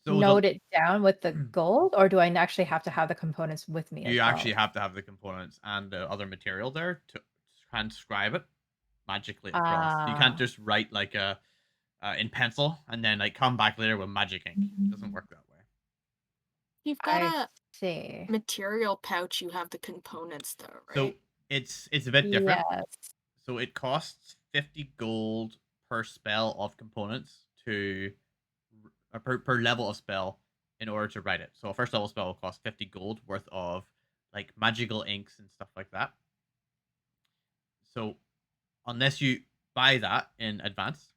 so note it down with the gold, or do I actually have to have the components with me as you well? actually have to have the components and the other material there to transcribe it magically across. You can't Ah, just write like a in pencil and then like come back later with magic ink. It doesn't work that way. You've got I a see. material pouch. You have the components, though, So right? it's a bit different. Yes. So it costs 50 gold per spell of components to per level of spell in order to write it. So a first level spell will cost 50 gold worth of like magical inks and stuff like that. So unless you buy that in advance,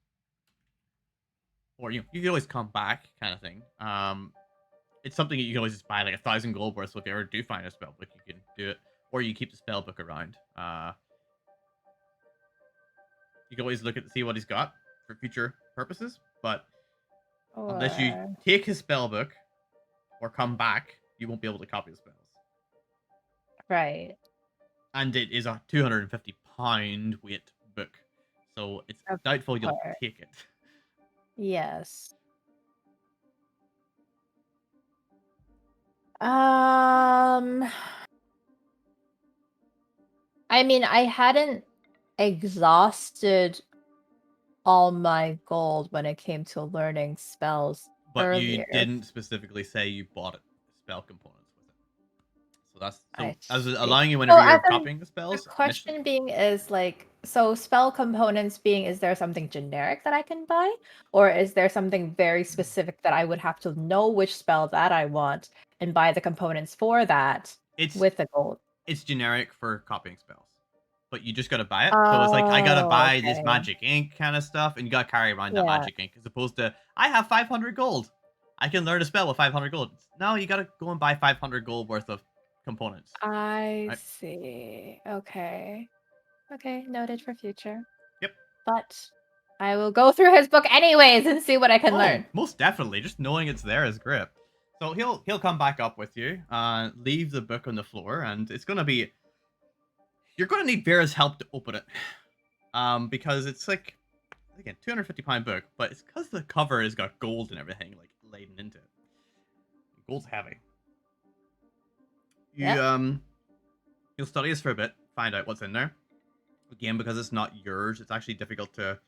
or you can always come back kind of thing. It's something that you can always just buy like 1,000 gold worth. So if you ever do find a spell book, you can do it, or you keep the spell book around. You can always look at see what he's got for future purposes, but unless you Or take his spell book or come back, you won't be able to copy the spells. right. And it is a 250-pound weight book, so it's Of doubtful you'll course. take it. Yes. Um, I mean, I hadn't exhausted all my gold when it came to learning spells But you earlier. didn't specifically say you bought spell components with it. So that's I as see. allowing you So whenever as you're in, copying the the spells initially. question being is like, so spell components being, is there something generic that I can buy? Or is there something very specific that I would have to know which spell that I want and buy the components for that It's with the gold? it's generic for copying spells, but you just gotta buy it. So it's like I gotta Oh, buy this okay. magic ink kind of stuff, and you gotta carry around that Yeah, magic ink, as opposed to I have 500 gold. I can learn a spell with 500 gold. No, you gotta go and buy 500 gold worth of components. I Right? see. Okay. Okay, noted for future. Yep. But I will go through his book anyways and see what I can Oh, learn. most definitely. Just knowing it's there is great. So he'll come back up with you, leave the book on the floor, and it's gonna be you're gonna need Vera's help to open it. Because it's like again, 250-pound book, but it's because the cover has got gold and everything like laden into it. Gold's heavy. You Yep. you'll study this for a bit, find out what's in there. Again, because it's not yours, it's actually difficult to.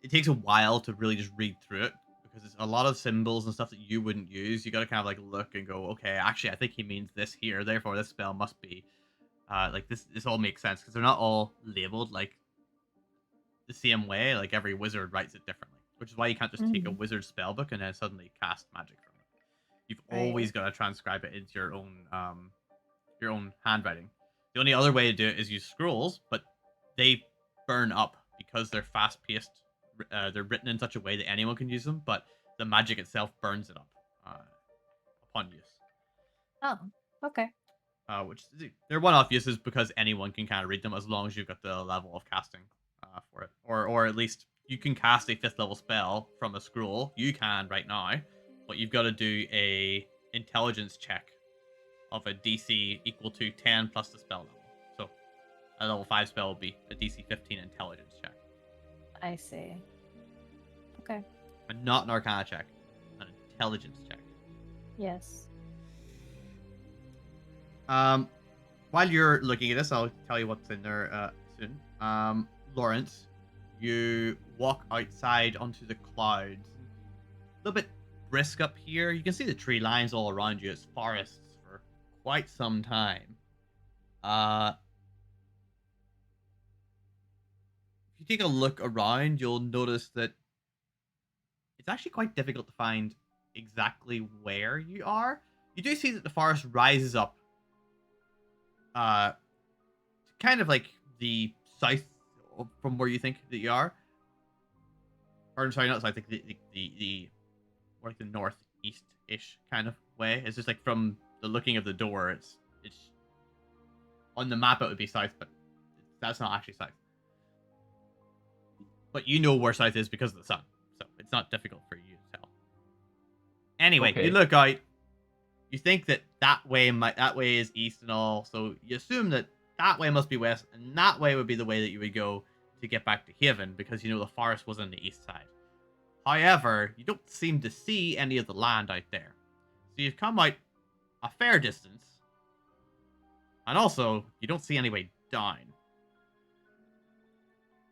It takes a while to really just read through it because it's a lot of symbols and stuff that you wouldn't use. You got to kind of like look and go, okay, actually, I think he means this here. Therefore, this spell must be like this. This all makes sense because they're not all labeled like the same way. Like every wizard writes it differently, which is why you can't just take a Mhm. wizard spell book and then suddenly cast magic from it. You've Right. always got to transcribe it into your own handwriting. The only other way to do it is use scrolls, but they burn up because they're fast paced. They're written in such a way that anyone can use them, but the magic itself burns it up upon use. Oh, okay. Which they're one-off uses because anyone can kind of read them as long as you've got the level of casting for it, or at least you can cast a 5th level spell from a scroll. You can right now, but you've got to do a intelligence check of a DC equal to 10 plus the spell level. So a level 5 spell will be a DC 15 intelligence check, I see. Okay. and not an Arcana check, an intelligence check. Yes. While you're looking at this, I'll tell you what's in there soon. Lawrence, you walk outside onto the clouds. A little bit brisk up here. You can see the tree lines all around you. It's forests for quite some time. If you take a look around, you'll notice that it's actually quite difficult to find exactly where you are. You do see that the forest rises up, kind of like the south from where you think that you are. Or I'm sorry, not south, like the more like the northeast-ish kind of way. It's just like from the looking of the door, it's on the map it would be south, but that's not actually south. But you know where south is because of the sun, so it's not difficult for you to tell. Anyway, Okay. you look out. You think that way is east and all, so you assume that way must be west, and that way would be the way that you would go to get back to Haven, because you know the forest was on the east side. However, you don't seem to see any of the land out there. So you've come out a fair distance, and also, you don't see any way down.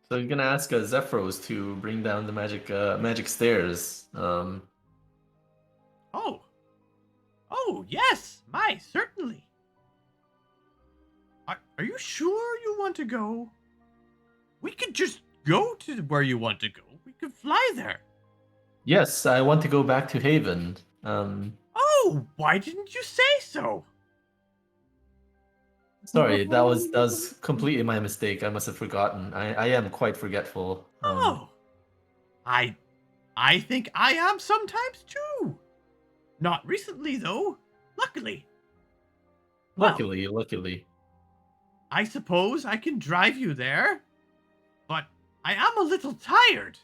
So I'm gonna ask Zephyros to bring down the magic stairs. Oh, yes, certainly. Are you sure you want to go? We could just go to where you want to go. We could fly there. Yes, I want to go back to Haven. Oh, why didn't you say so? Sorry, that was completely my mistake. I must have forgotten. I am quite forgetful. I think I am sometimes too. Not recently though, luckily. Luckily. I suppose I can drive you there, but I am a little tired.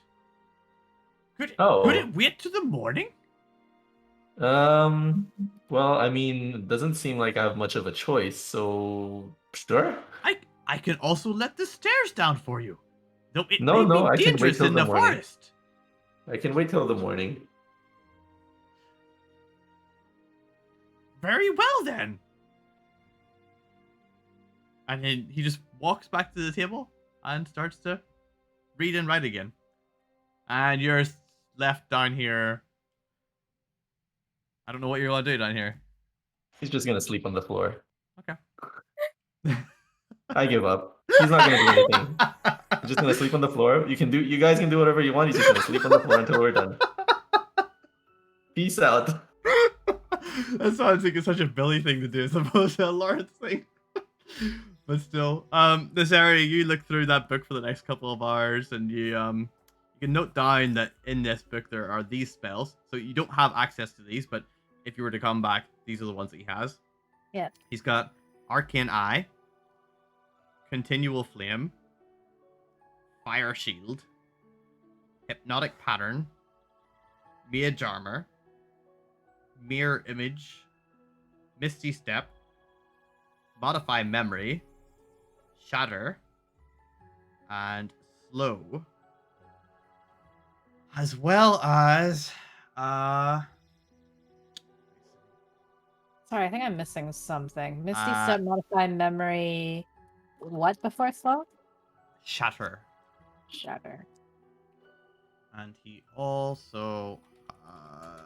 Could it wait to the morning? Well, I mean, it doesn't seem like I have much of a choice, so sure. I can also let the stairs down for you, though it No, may I be can wait dangerous till in the the morning. forest. I can wait till the morning. Very well then. And then he just walks back to the table and starts to read and write again. And you're left down here. I don't know what you're going to do down here. He's just gonna sleep on the floor. Okay. I give up. He's not gonna do anything. He's just gonna sleep on the floor. You guys can do whatever you want. He's just gonna sleep on the floor until we're done. Peace out. That sounds like it's such a Billy thing to do as opposed to a Lawrence thing. But still, Niserie, you look through that book for the next couple of hours, and you can note down that in this book there are these spells. So you don't have access to these, but if you were to come back, these are the ones that he has. Yeah. He's got Arcane Eye, Continual Flame, Fire Shield, Hypnotic Pattern, Mage Armor, Mirror Image, Misty Step, Modify Memory, Shatter, and Slow. As well as Sorry, I think I'm missing something. Misty Step, Modify Memory. What before slow? Shatter. Shatter. And he also has...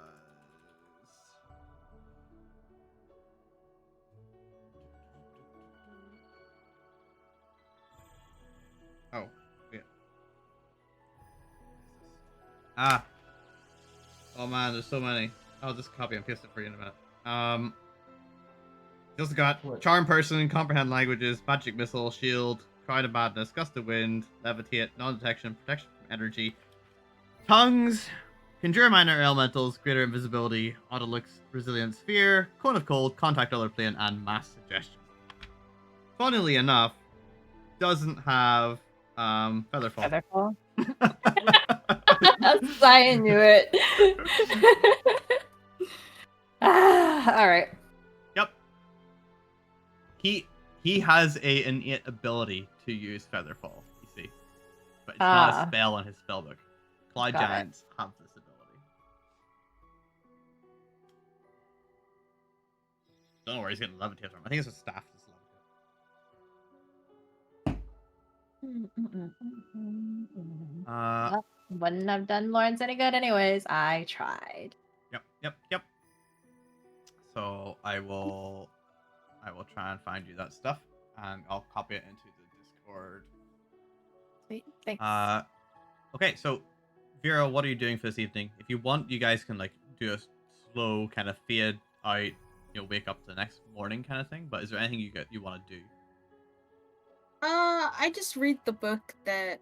Oh, yeah. Oh man, there's so many. I'll just copy and paste it for you in a minute. He's also got What? Charm Person, Comprehend Languages, Magic Missile, Shield, Crown of Madness, Gust of Wind, Levitate, Non-Detection, Protection from Energy, Tongues, Conjure Minor Elementals, Greater Invisibility, Autolux, Resilience, Fear, Cone of Cold, Contact Other Plane, and Mass Suggestion. Funnily enough, doesn't have Featherfall. Featherfall. I knew it. All right. Yep. He has an innate ability to use Featherfall, you see. But it's not a spell on his spellbook. Cloud Got it. Giants have this ability. Don't know where he's getting Levitate from. I think it's a staff that's Levitate. Well, wouldn't have done Lawrence any good anyways. I tried. Yep. So I will try and find you that stuff, and I'll copy it into the Discord. Sweet. Thanks. Okay, so Vera, what are you doing for this evening? If you want, you guys can like do a slow kind of fade out, wake up the next morning kind of thing. But is there anything you want to do? I just read the book that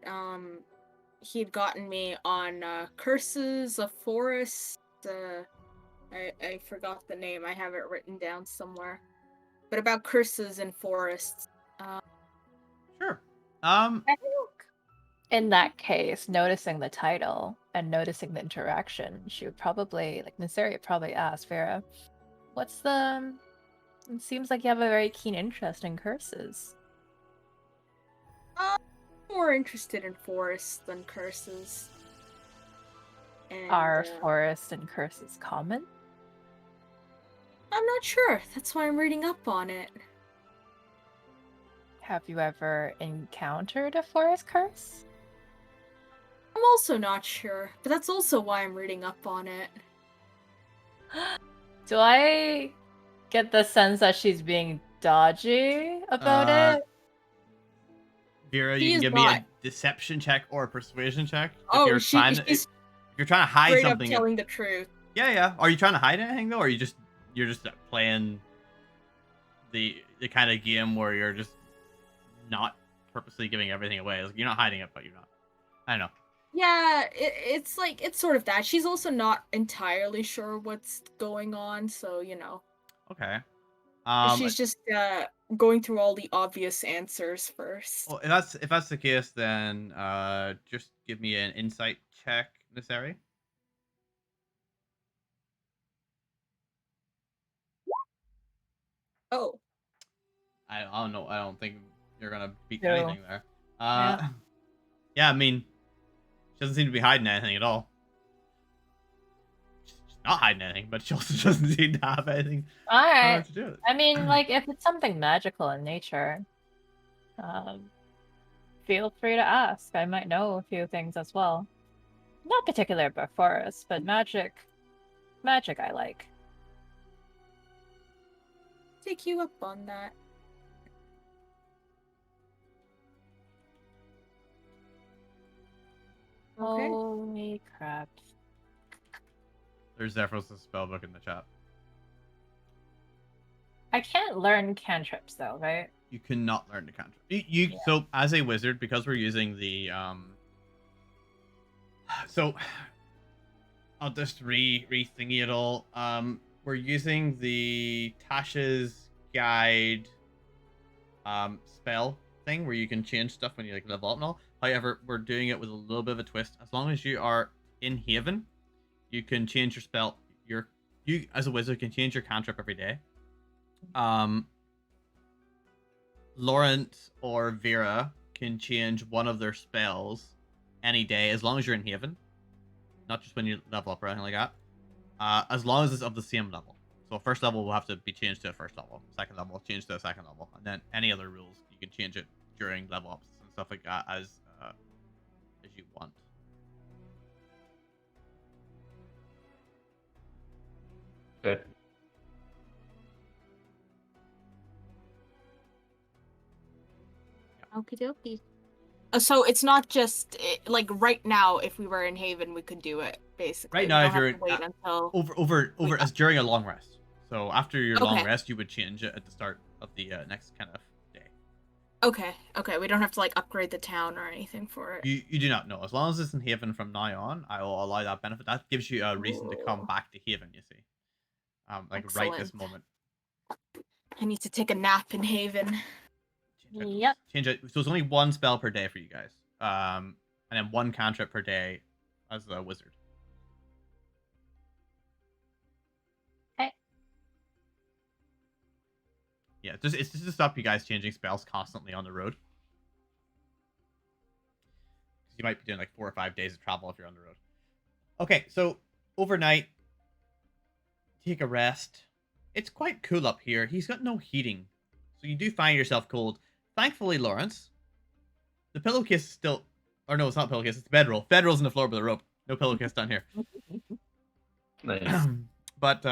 he'd gotten me on Curses of Forest. I forgot the name. I have it written down somewhere. But about curses and forests. Sure. I think in that case, noticing the title and noticing the interaction, she would probably, like Niserie probably ask Vera, what's the... It seems like you have a very keen interest in curses. I'm more interested in forests than curses. And, Are forests and curses common? I'm not sure. That's why I'm reading up on it. Have you ever encountered a forest curse? I'm also not sure, but that's also why I'm reading up on it. Do I get the sense that she's being dodgy about it? Vera, She you can is give me not. a deception check or a persuasion check Oh, if she's if you're trying to hide straight something. up telling the truth. Yeah. Are you trying to hide anything though, or you're just playing the kind of game where you're just not purposely giving everything away? Like, you're not hiding it, but you're not. I don't know. Yeah, it's like, it's sort of that. She's also not entirely sure what's going on, so, Okay. she's just going through all the obvious answers first. Well, if that's the case, then just give me an insight check, Niserie. Oh. I don't know. I don't think you're gonna beat No. anything there. Yeah. I mean, she doesn't seem to be hiding anything at all. She's not hiding anything, but she also doesn't seem to have anything Alright. to do with it. I mean, like, if it's something magical in nature, feel free to ask. I might know a few things as well. Not particular about forests, but magic I like. Take you up on that. Okay. Holy crap. There's Zephyro's spellbook in the chat. I can't learn cantrips though, right? You cannot learn the cantrip. So as a wizard, because we're using the so I'll just re-thingy it all. We're using the Tasha's Guide spell thing where you can change stuff when you like level up and all. However, we're doing it with a little bit of a twist. As long as you are in Haven, you can change your spell. You as a wizard can change your cantrip every day. Lawrence or Vera can change one of their spells any day as long as you're in Haven. Not just when you level up or anything like that. As long as it's of the same level. So first level will have to be changed to a first level. Second level will change to a second level. And then any other rules, you can change it during level ups and stuff like that as you want. Okay. Okie dokie. So it's not just like right now. If we were in Haven, we could do it basically. Right now, we if don't you're have to wait until over as during a long rest. So after your long Okay. rest, you would change it at the start of the next kind of day. Okay. We don't have to like upgrade the town or anything for it. You do not know. As long as it's in Haven from now on, I will allow that benefit. That gives you a reason to come Ooh. back to Haven. You see, right this Excellent. moment. I need to take a nap in Haven. Yep. Change it. So it's only one spell per day for you guys. And then one cantrip per day as a wizard. Okay. Yeah, it's just to stop you guys changing spells constantly on the road. Because you might be doing like 4 or 5 days of travel if you're on the road. Okay, so overnight, take a rest. It's quite cool up here. He's got no heating, so you do find yourself cold. Thankfully, Lawrence, the pillowcase is still Or no, it's not pillowcase. It's bedroll. Bedroll's in the floor with a rope. No pillowcase down here. Nice. But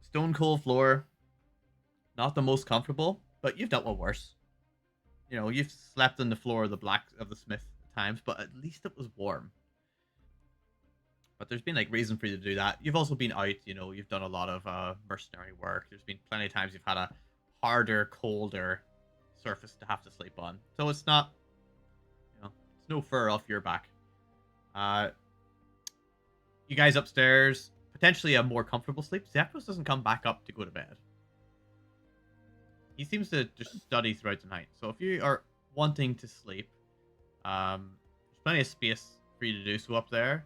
stone cold floor, not the most comfortable, but you've dealt with worse. You know, you've slept on the floor of the smith at times, but at least it was warm. But there's been like reason for you to do that. You've also been out, you know, you've done a lot of mercenary work. There's been plenty of times you've had a harder, colder surface to have to sleep on. So it's not, you know, it's no fur off your back. You guys upstairs, potentially a more comfortable sleep. Zephyro doesn't come back up to go to bed. He seems to just study throughout the night. So if you are wanting to sleep, there's plenty of space for you to do so up there.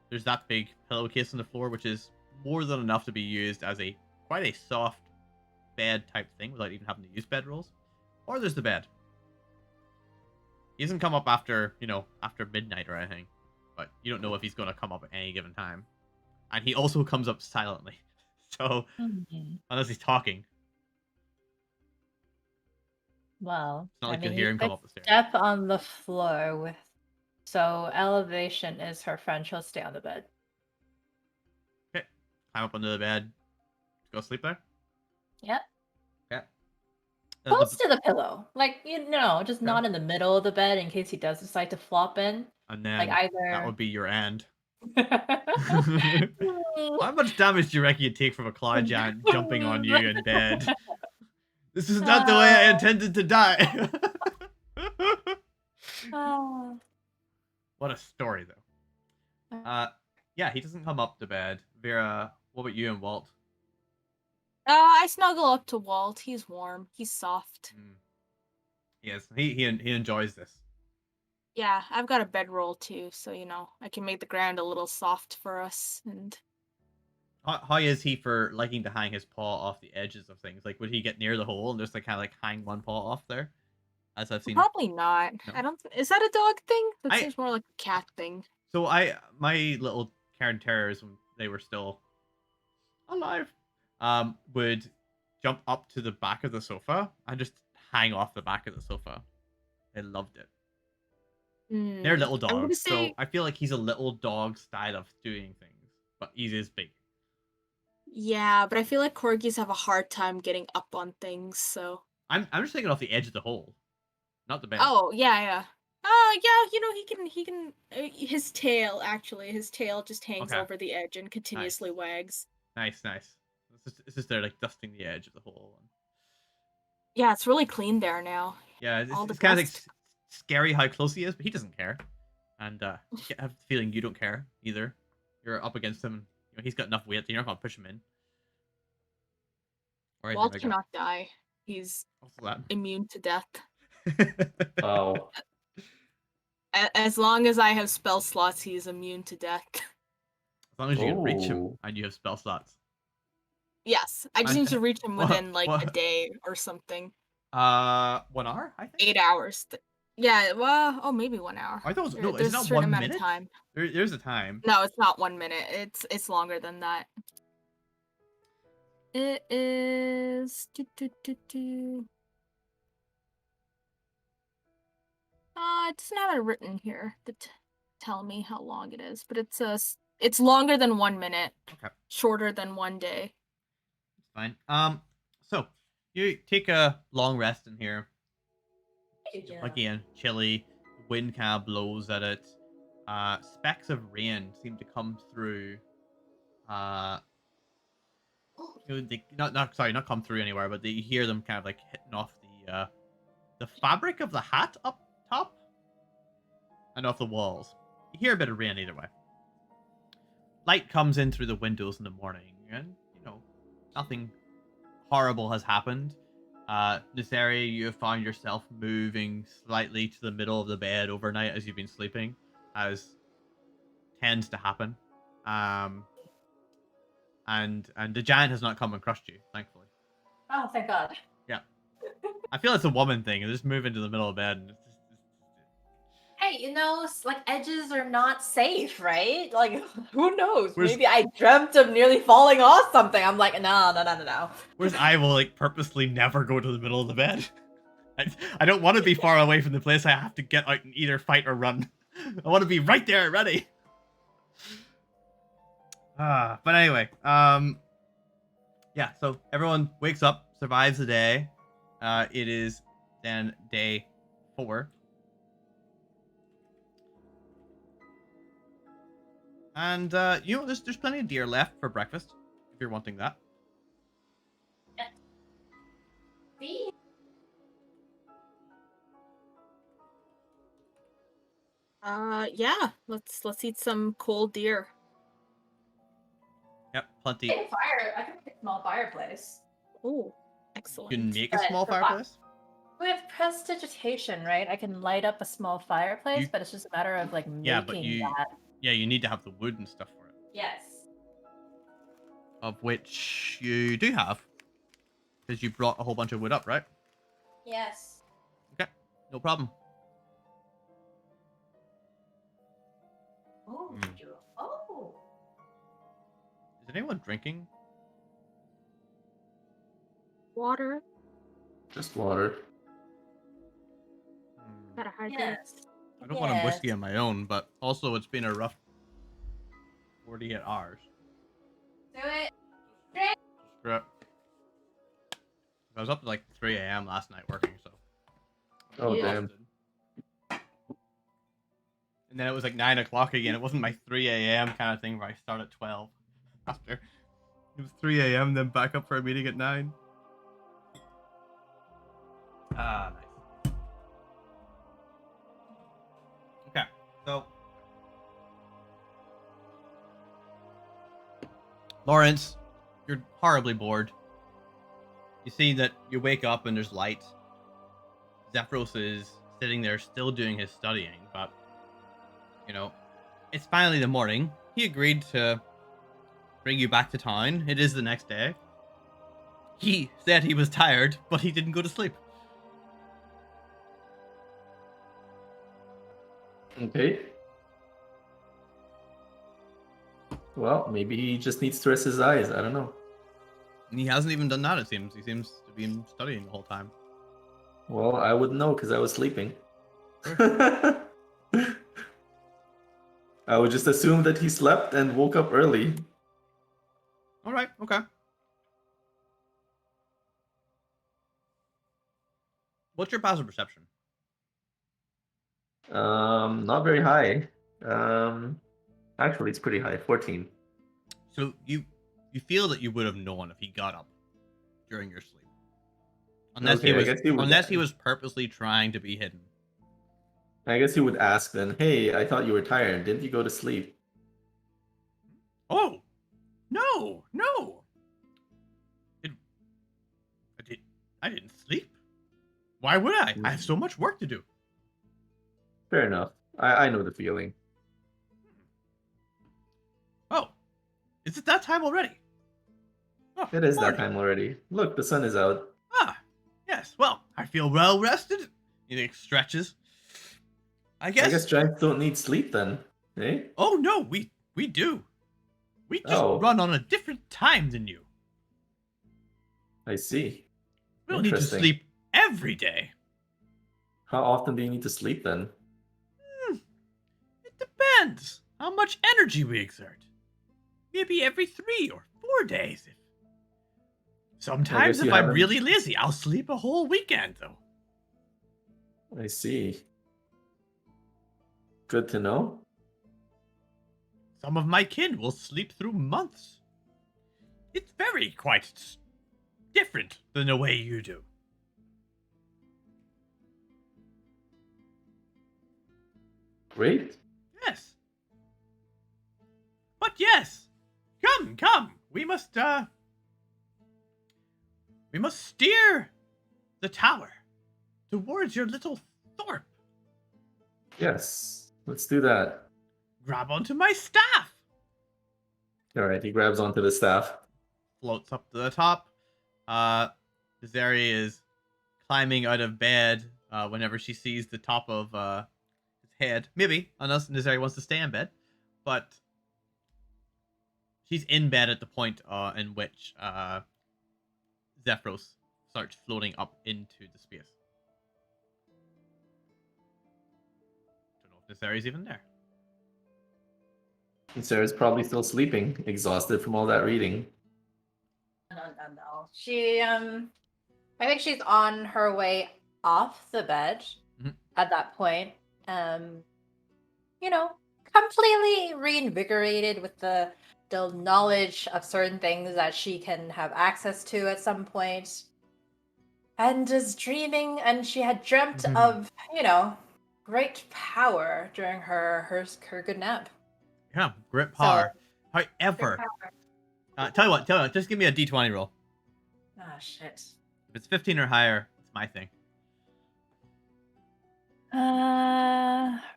There's that big pillowcase on the floor, which is more than enough to be used as quite a soft bed type thing without even having to use bedrolls. Or there's the bed. He doesn't come up after midnight or anything, but you don't know if he's going to come up at any given time. And he also comes up silently, so unless he's talking. Well, It's not like I you'll mean, hear you him come could up the stairs. step on the floor with. So elevation is her friend. She'll stay on the bed. Okay, climb up under the bed. Go sleep there. Yep. Yeah. Close to the pillow, like just Okay. not in the middle of the bed in case he does decide to flop in. And then Like either that would be your end. Mm. How much damage do you reckon you'd take from a cloud giant jumping on you in bed? This is not the way I intended to die. What a story, though. Yeah, he doesn't come up to bed. Vera, what about you and Walt? I snuggle up to Walt. He's warm. He's soft. Yes, he enjoys this. Yeah, I've got a bedroll too, so I can make the ground a little soft for us. And How is he for liking to hang his paw off the edges of things? Like, would he get near the hole and just like kind of like hang one paw off there? As I've seen. probably not. No. I don't. Is that a dog thing? That seems more like a cat thing. So my little Cairn Terriers, when they were still alive, would jump up to the back of the sofa and just hang off the back of the sofa. They loved it. They're little dogs, so I feel like he's a little dog style of doing things, but he is big. Yeah, but I feel like corgis have a hard time getting up on things, so. I'm just thinking off the edge of the hole, not the bed. Oh yeah. He can. His tail just hangs over the edge and continuously wags. Nice. It's just there, like dusting the edge of the hole. Yeah, it's really clean there now. Yeah, it's kind of like scary how close he is, but he doesn't care. And I have the feeling you don't care either. You're up against him. He's got enough weight that you're not gonna push him in. Walt cannot die. He's immune to death. Oh. As long as I have spell slots, he is immune to death. As long as you can reach him and you have spell slots. Yes, I just need to reach him within a day or something. 1 hour, I think. 8 hours. Yeah, well, maybe 1 hour. I thought There's it's not 1 minute. Time. There's a time. No, it's not 1 minute. It's longer than that. It is. It doesn't have it written here to tell me how long it is, but it's longer than 1 minute. Okay. Shorter than 1 day. It's fine. So you take a long rest in here. Again, chilly. Wind kind of blows at it. Specks of rain seem to come through. Not come through anywhere, but you hear them kind of like hitting off the fabric of the hat up top and off the walls. You hear a bit of rain either way. Light comes in through the windows in the morning, and nothing horrible has happened. Niserie, you have found yourself moving slightly to the middle of the bed overnight as you've been sleeping, as tends to happen. And the giant has not come and crushed you, thankfully. Oh, thank God. Yeah. I feel it's a woman thing. They just move into the middle of bed. And Hey, like edges are not safe, right? Like, who knows? Maybe I dreamt of nearly falling off something. I'm like, no. Whereas I will like purposely never go to the middle of the bed. I don't want to be far away from the place I have to get out and either fight or run. I want to be right there, ready. But anyway, yeah. So everyone wakes up, survives the day. It is then day 4. And you know, there's plenty of deer left for breakfast if you're wanting that. Yeah. Let's eat some cold deer. Yep, plenty. Make a fire. I can make a small fireplace. Oh, You excellent. can make a But small the fireplace. With prestidigitation, right? I can light up a small fireplace, but it's just a matter of like Yeah, but making that. Yeah, you need to have the wood and stuff for it. Yes. Of which you do have. Because you brought a whole bunch of wood up, right? Yes. Okay, no problem. Oh. Oh. Is anyone drinking? Water. Just water. Gotta hydrate. Yes. I don't want a whiskey on my own, but also it's been a rough 48 hours. Do it. Screw it. I was up to like 3 a.m. last night working, so. Oh, Yeah. damn. And then it was like 9 o'clock again. It wasn't my 3 a.m. kind of thing where I start at 12 after. It was 3 a.m. then back up for a meeting at 9. Ah, nice. Okay, so. Lawrence, you're horribly bored. You see that you wake up and there's light. Zephyro is sitting there still doing his studying, but, you know, it's finally the morning. He agreed to bring you back to town. It is the next day. He said he was tired, but he didn't go to sleep. Okay. Well, maybe he just needs to rest his eyes. I don't know. And he hasn't even done that, it seems. He seems to be studying the whole time. Well, I wouldn't know because I was sleeping. I would just assume that he slept and woke up early. Alright, okay. What's your passive perception? Not very high. Actually, it's pretty high. 14. So you feel that you would have known if he got up during your sleep. Unless Okay, I guess he would- unless he was purposely trying to be hidden. I guess he would ask then, "Hey, I thought you were tired. Didn't you go to sleep?" Oh, no. I didn't sleep. Why would I? I have so much work to do. Fair enough. I know the feeling. Oh, is it that time already? Oh, It is that morning. time already. Look, the sun is out. Ah, yes. Well, I feel well rested. He stretches. I I guess guess. giants don't need sleep then, eh? Oh no, we do. We just Oh. run on a different time than you. I see. We don't need to Interesting. sleep every day. How often do you need to sleep then? It depends how much energy we exert. Maybe every 3 or 4 days. Sometimes you if I'm haven't- really lazy, I'll sleep a whole weekend though. I see. Good to know. Some of my kin will sleep through months. It's very quite different than the way you do. Great. Yes. But yes. Come. We must steer the tower towards your little thorp. Yes. Let's do that. Grab onto my staff. Alright, he grabs onto the staff. Floats up to the top. Niserie is climbing out of bed whenever she sees the top of his head. Maybe, unless Niserie wants to stay in bed. But she's in bed at the point in which Zephyro starts floating up into the space. Niserie's even there. Sarah's probably still sleeping, exhausted from all that reading. No. She I think she's on her way off the bed at that point. You know, completely reinvigorated with the knowledge of certain things that she can have access to at some point. And is dreaming, and she had dreamt of, great power during her good nap. Yeah, great power. However, tell you what, just give me a d20 roll. Ah, shit. If it's 15 or higher, it's my thing.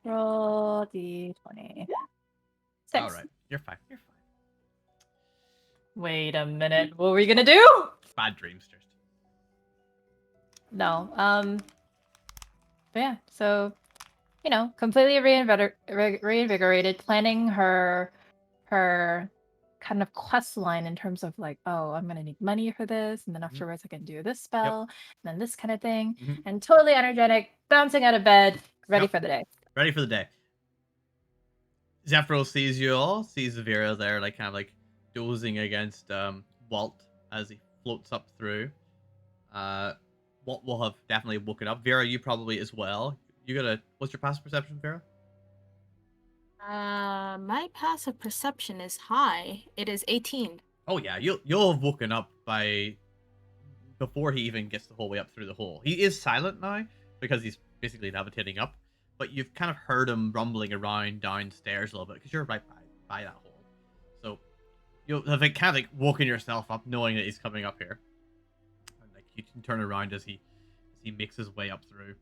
Roll d20. 6. All right, you're fine. You're fine. Wait a minute. What were we gonna do? Bad dreams, just. No. But yeah. So, completely reinvigorated, planning her kind of quest line in terms of like, oh, I'm gonna need money for this, and then afterwards I can do this spell, and then this kind of thing, and totally energetic, bouncing out of bed, ready for the day. Ready for the day. Zephyro sees you all, sees Vera there, like kind of like dozing against Walt as he floats up through. Walt will have definitely woken up. Vera, you probably as well. What's your passive perception, Vera? My passive perception is high. It is 18. Oh yeah, you'll have woken up before he even gets the whole way up through the hole. He is silent now because he's basically levitating up, but you've kind of heard him rumbling around downstairs a little bit because you're right by that hole. So you'll have kind of like woken yourself up knowing that he's coming up here, and like you can turn around as he makes his way up through.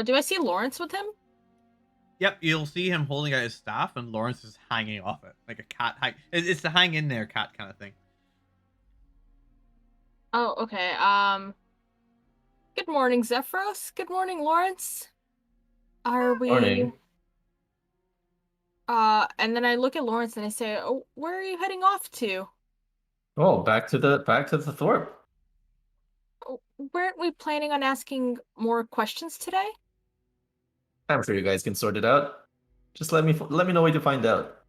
Do I see Lawrence with him? Yep, you'll see him holding out his staff, and Lawrence is hanging off it like a cat. It's the hang in there cat kind of thing. Oh, okay. Good morning, Zephyros. Good morning, Lawrence. Are we? Morning. And then I look at Lawrence and I say, "Oh, where are you heading off to?" Oh, back to the Thorpe. Oh, weren't we planning on asking more questions today? I'm sure you guys can sort it out. Just let me know where to find out.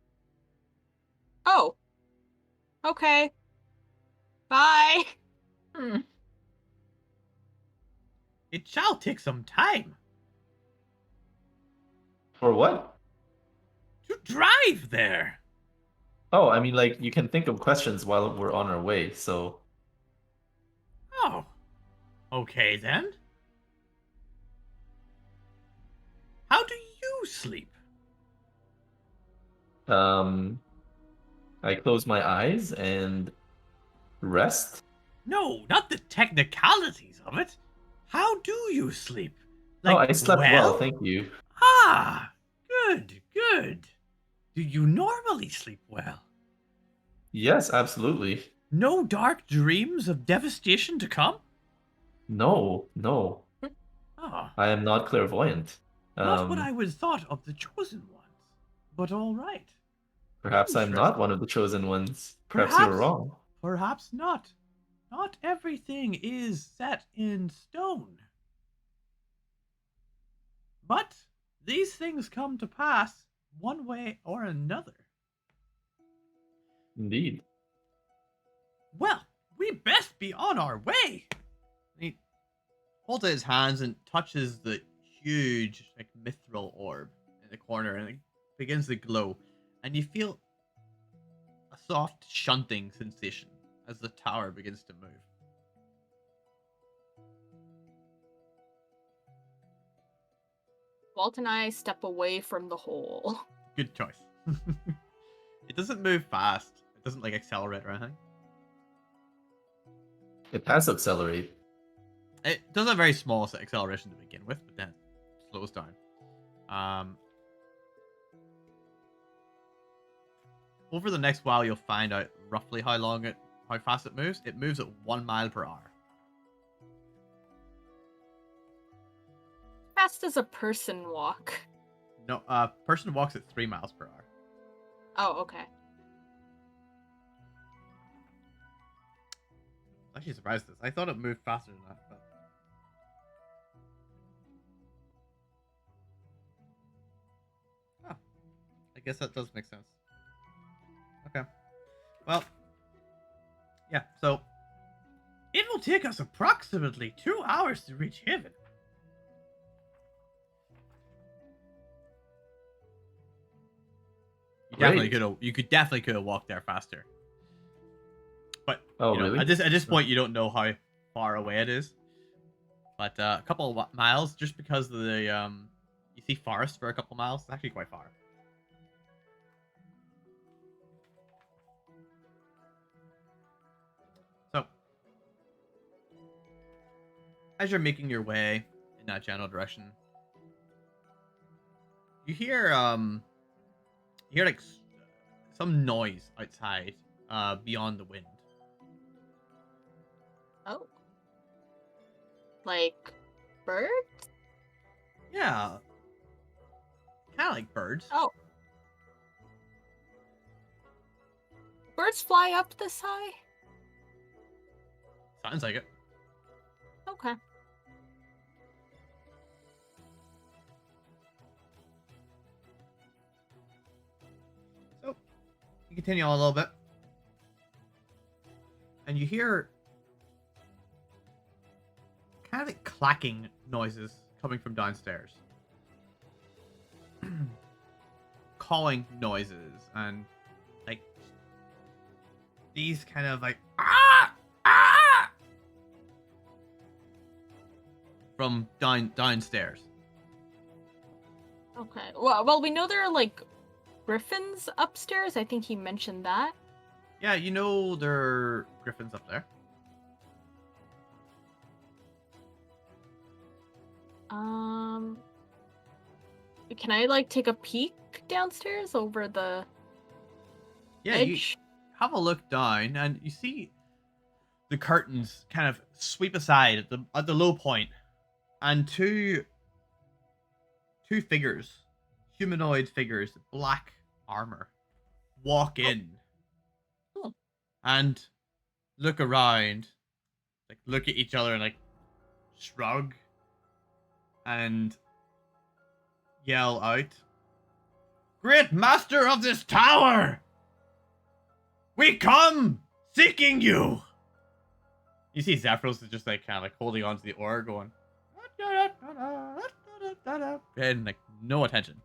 Oh. Okay. Bye. It shall take some time For what? to drive there. Oh, I mean, like, you can think of questions while we're on our way, so... Oh. Okay, then. How do you sleep? I close my eyes and rest. No, not the technicalities of it. How do you sleep? Oh, I slept well, thank you. Ah, good. Do you normally sleep well? Yes, absolutely. No dark dreams of devastation to come? No. Ah, I am not clairvoyant. not what I would have thought of the chosen ones. But all right. Perhaps I'm not one of the chosen ones. Perhaps you're wrong. Perhaps not. Not everything is set in stone. But these things come to pass one way or another. Indeed. Well, we best be on our way. He holds out his hands and touches the huge, like, mithril orb in the corner, and it begins to glow. And you feel a soft shunting sensation as the tower begins to move. Walt and I step away from the hole. Good choice. It doesn't move fast. It doesn't like accelerate or anything. It has to accelerate. It does a very small acceleration to begin with, but then it slows down. Over the next while, you'll find out roughly how fast it moves. It moves at 1 mile per hour. Fast as a person walk. No, person walks at 3 miles per hour. Oh, okay. I'm actually surprised at this. I thought it moved faster than that, but guess that does make sense. Okay. Well, yeah, so it will take us approximately 2 hours to reach heaven. You definitely could have walked there faster. But really? at this point you don't know how far away it is. But a couple of miles, just because of the you see forest for a couple miles, it's actually quite far. So, as you're making your way in that general direction, you hear like some noise outside, beyond the wind. Oh. Like birds? Yeah, kind of like birds. Oh. Birds fly up this high? Sounds like it. Okay. So, you continue on a little bit, and you hear kind of like clacking noises coming from downstairs. Calling noises, and like these kind of like from downstairs. Okay. Well, we know there are like griffins upstairs. I think he mentioned that. Yeah, there are griffins up there. Can I like take a peek downstairs over the edge? You have a look down, and you see the curtains kind of sweep aside at the low point, and two figures, humanoid figures, black armor, walk in and look around, like look at each other and like shrug and yell out, "Great master of this tower! We come seeking you!" You see Zephyros is just like kind of like holding onto the oar going, and like no attention.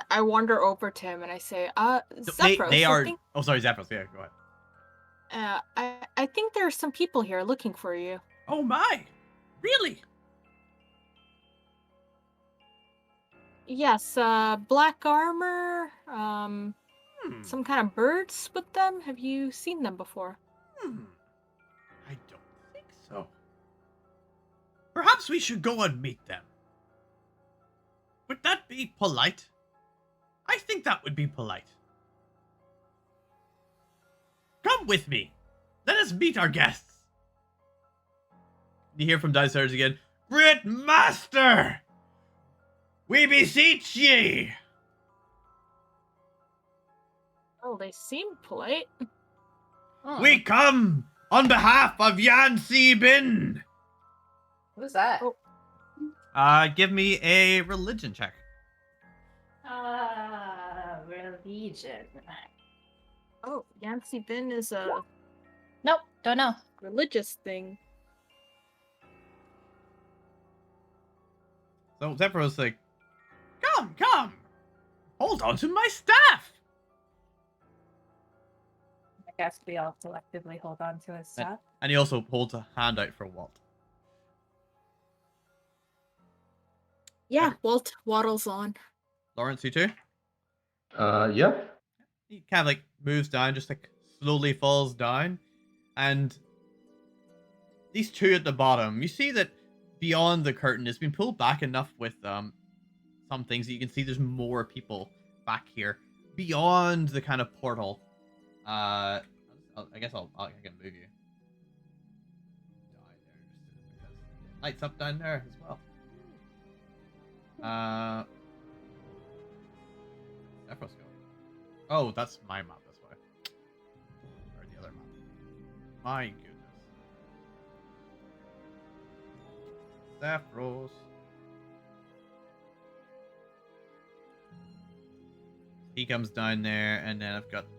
I wander over to him and I say, Zephyros, they are. Oh, sorry, Zephyros. Yeah, go ahead. I think there are some people here looking for you. Oh my! Really? Yes, black armor, some kind of birds with them. Have you seen them before? I don't think so. Perhaps we should go and meet them. Would that be polite? I think that would be polite. Come with me. Let us meet our guests. You hear from downstairs again, "Great master! We beseech ye!" Oh, they seem polite. Hmm. "We come on behalf of Yansi Bin." Who's that? Give me a religion check. Religion. Oh, Yancy Bin is a Nope, don't know. religious thing. So Zephyro's like, Come! Hold on to my staff!" I guess we all collectively hold on to his stuff. And he also holds a hand out for Walt. Yeah, Walt waddles on. Lawrence, you too? Yeah. He kind of like moves down, just like slowly falls down. And these two at the bottom, you see that beyond the curtain, it's been pulled back enough with some things that you can see there's more people back here. Beyond the kind of portal. I guess I can move you down there just because it lights up down there as well. Zephyros go. Oh, that's my map this way. Or the other map. My goodness. Zephyros. He comes down there, and then I've got these.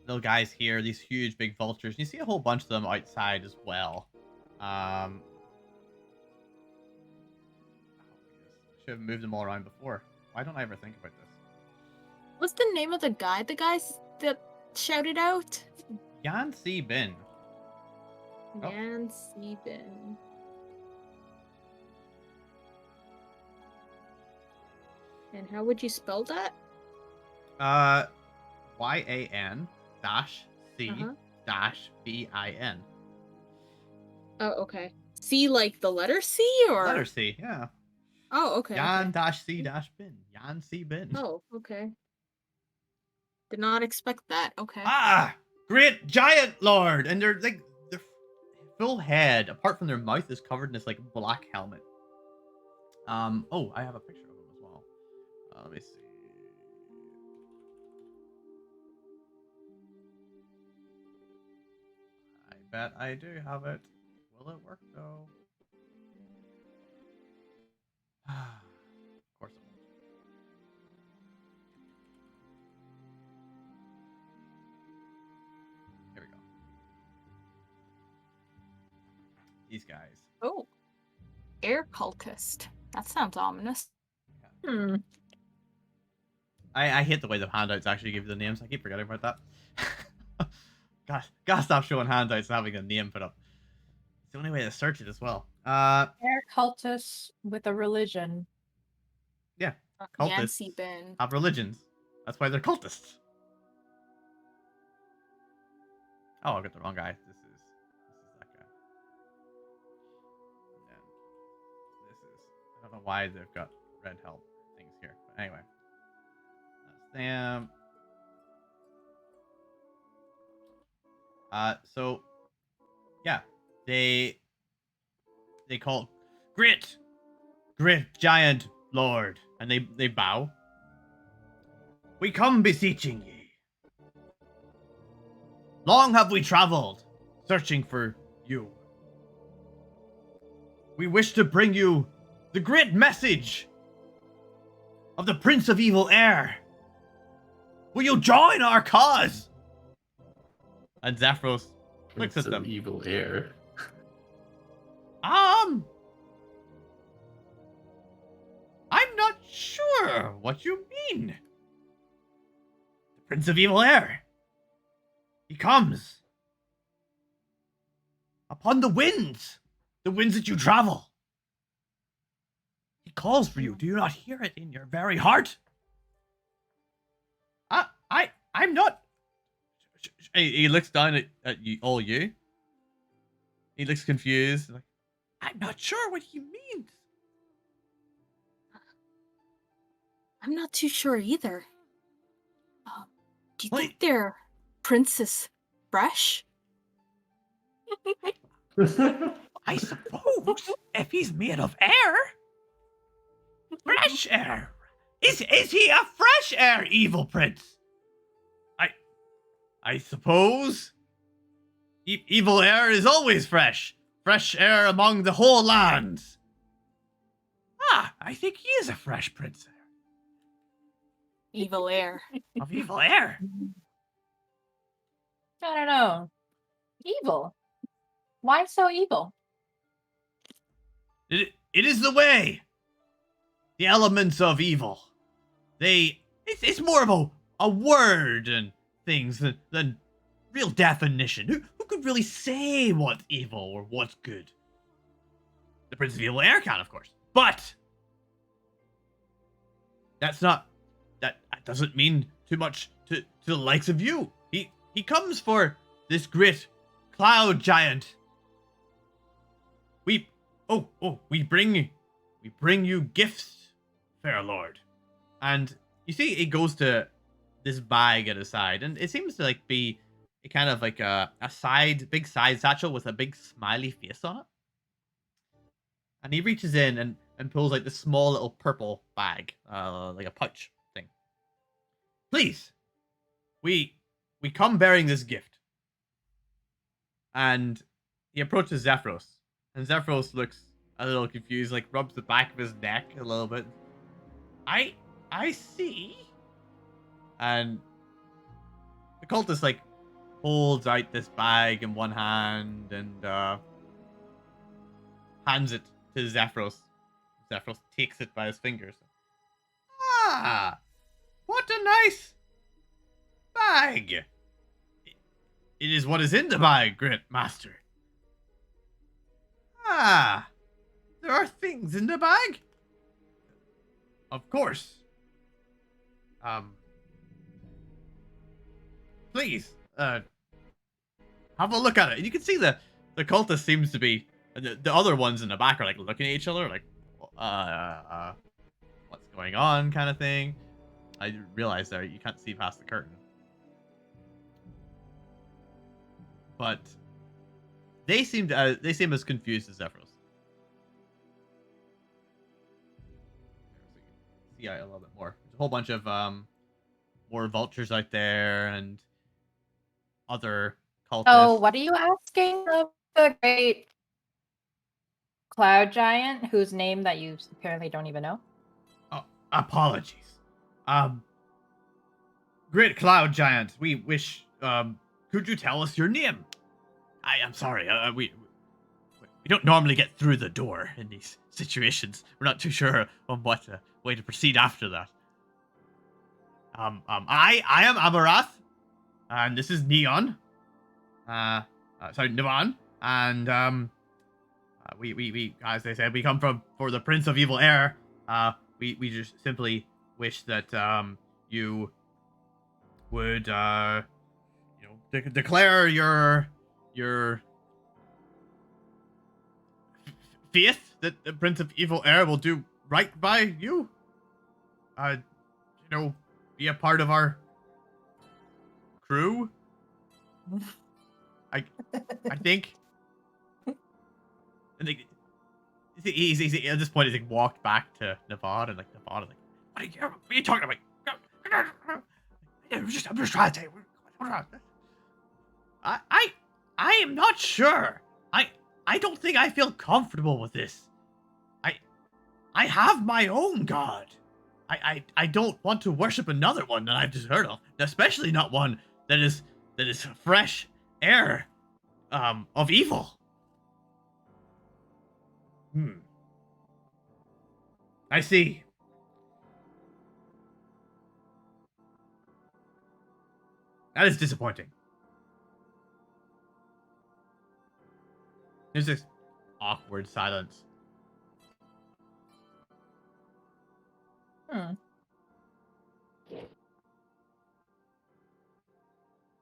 Little guys here, these huge big vultures. You see a whole bunch of them outside as well. Should have moved them all around before. Why don't I ever think about this? What's the name of the guy? The guys that shouted out? Yan Si Bin. Oh. Yan Si Bin. And how would you spell that? YAN C BIN. Oh, okay. C like the letter C or Letter C, yeah. Oh, okay. Yan C bin. Yan Si Bin. Oh, okay. Did not expect that. Okay. Ah, great giant lord, and they're like their full head, apart from their mouth, is covered in this like black helmet. Oh, I have a picture of him as well. Let me see. I bet I do have it. Will it work though? Of course it won't. Here we go. These guys. Oh. Air cultist. That sounds ominous. Hmm. I hate the way the handouts actually give you the names. I keep forgetting about that. Gotta stop showing handouts and having a name put up. It's the only way to search it as well. They're cultists with a religion. Yeah. Yan Cultists Si Bin. have religions. That's why they're cultists. Oh, I got the wrong guy. This is that guy. And this is, I don't know why they've got red help things here. But anyway. That's them. So yeah, they call great giant lord, and they bow. We come beseeching ye. Long have we traveled, searching for you. We wish to bring you the great message of the Prince of Evil Air. Will you join our cause? And Zephyro looks at them. Evil air. I'm not sure what you mean. The Prince of Evil Air. He comes upon the winds that you travel. He calls for you. Do you not hear it in your very heart? I'm not. He looks down at you, all you. He looks confused. Like, I'm not sure what he means. I'm not too sure either. Do you think they're Princess Fresh? I suppose if he's made of air, fresh air. Is he a fresh air evil prince? I suppose. Evil air is always fresh. Fresh air among the whole lands. I think he is a fresh prince. Evil air. Of evil air. I don't know. Evil. Why so evil? It is the way. The elements of evil. It's more of a word and things than real definition. Who could really say what's evil or what's good? The Prince of Evil Air can, of course. But that doesn't mean too much to the likes of you. He comes for this great cloud giant. We bring you gifts, fair lord. And you see, it goes to this bag at his side, and it seems to be a kind of like a big side satchel with a big smiley face on it. And he reaches in and and pulls like this small little purple bag, like a pouch thing. Please, we come bearing this gift. And he approaches Zephyros, and Zephyros looks a little confused, like rubs the back of his neck a little bit. I see. And the cultist like holds out this bag in one hand and hands it to Zephyros. Zephyros takes it by his fingers. Ah, what a nice bag! It is what is in the bag, great master. Ah, there are things in the bag? Of course. Please, have a look at it. And you can see the cultist seems to be, the other ones in the back are like looking at each other like, what's going on kind of thing. I realize that you can't see past the curtain. But they seem as confused as Zephyros. See a little bit more. There's a whole bunch of more vultures out there and other cultists. Oh, what are you asking of the great cloud giant, whose name that you apparently don't even know? Oh, apologies. Great cloud giant, we wish. Could you tell us your name? I'm sorry. We don't normally get through the door in these situations. We're not too sure on what way to proceed after that. I am Amarath, and this is Neon. Nivan, and we as they said, we come for the Prince of Evil Air. We just simply wish that you would declare your faith that the Prince of Evil Air will do right by you. Be a part of our crew. I think. And he's at this point he's like walked back to Nevada and like Nevada like, what are you talking about? I'm just trying to tell you. I am not sure. I don't think I feel comfortable with this. I have my own god. I don't want to worship another one that I've just heard of, especially not one that is fresh air of evil. I see. That is disappointing. There's this awkward silence.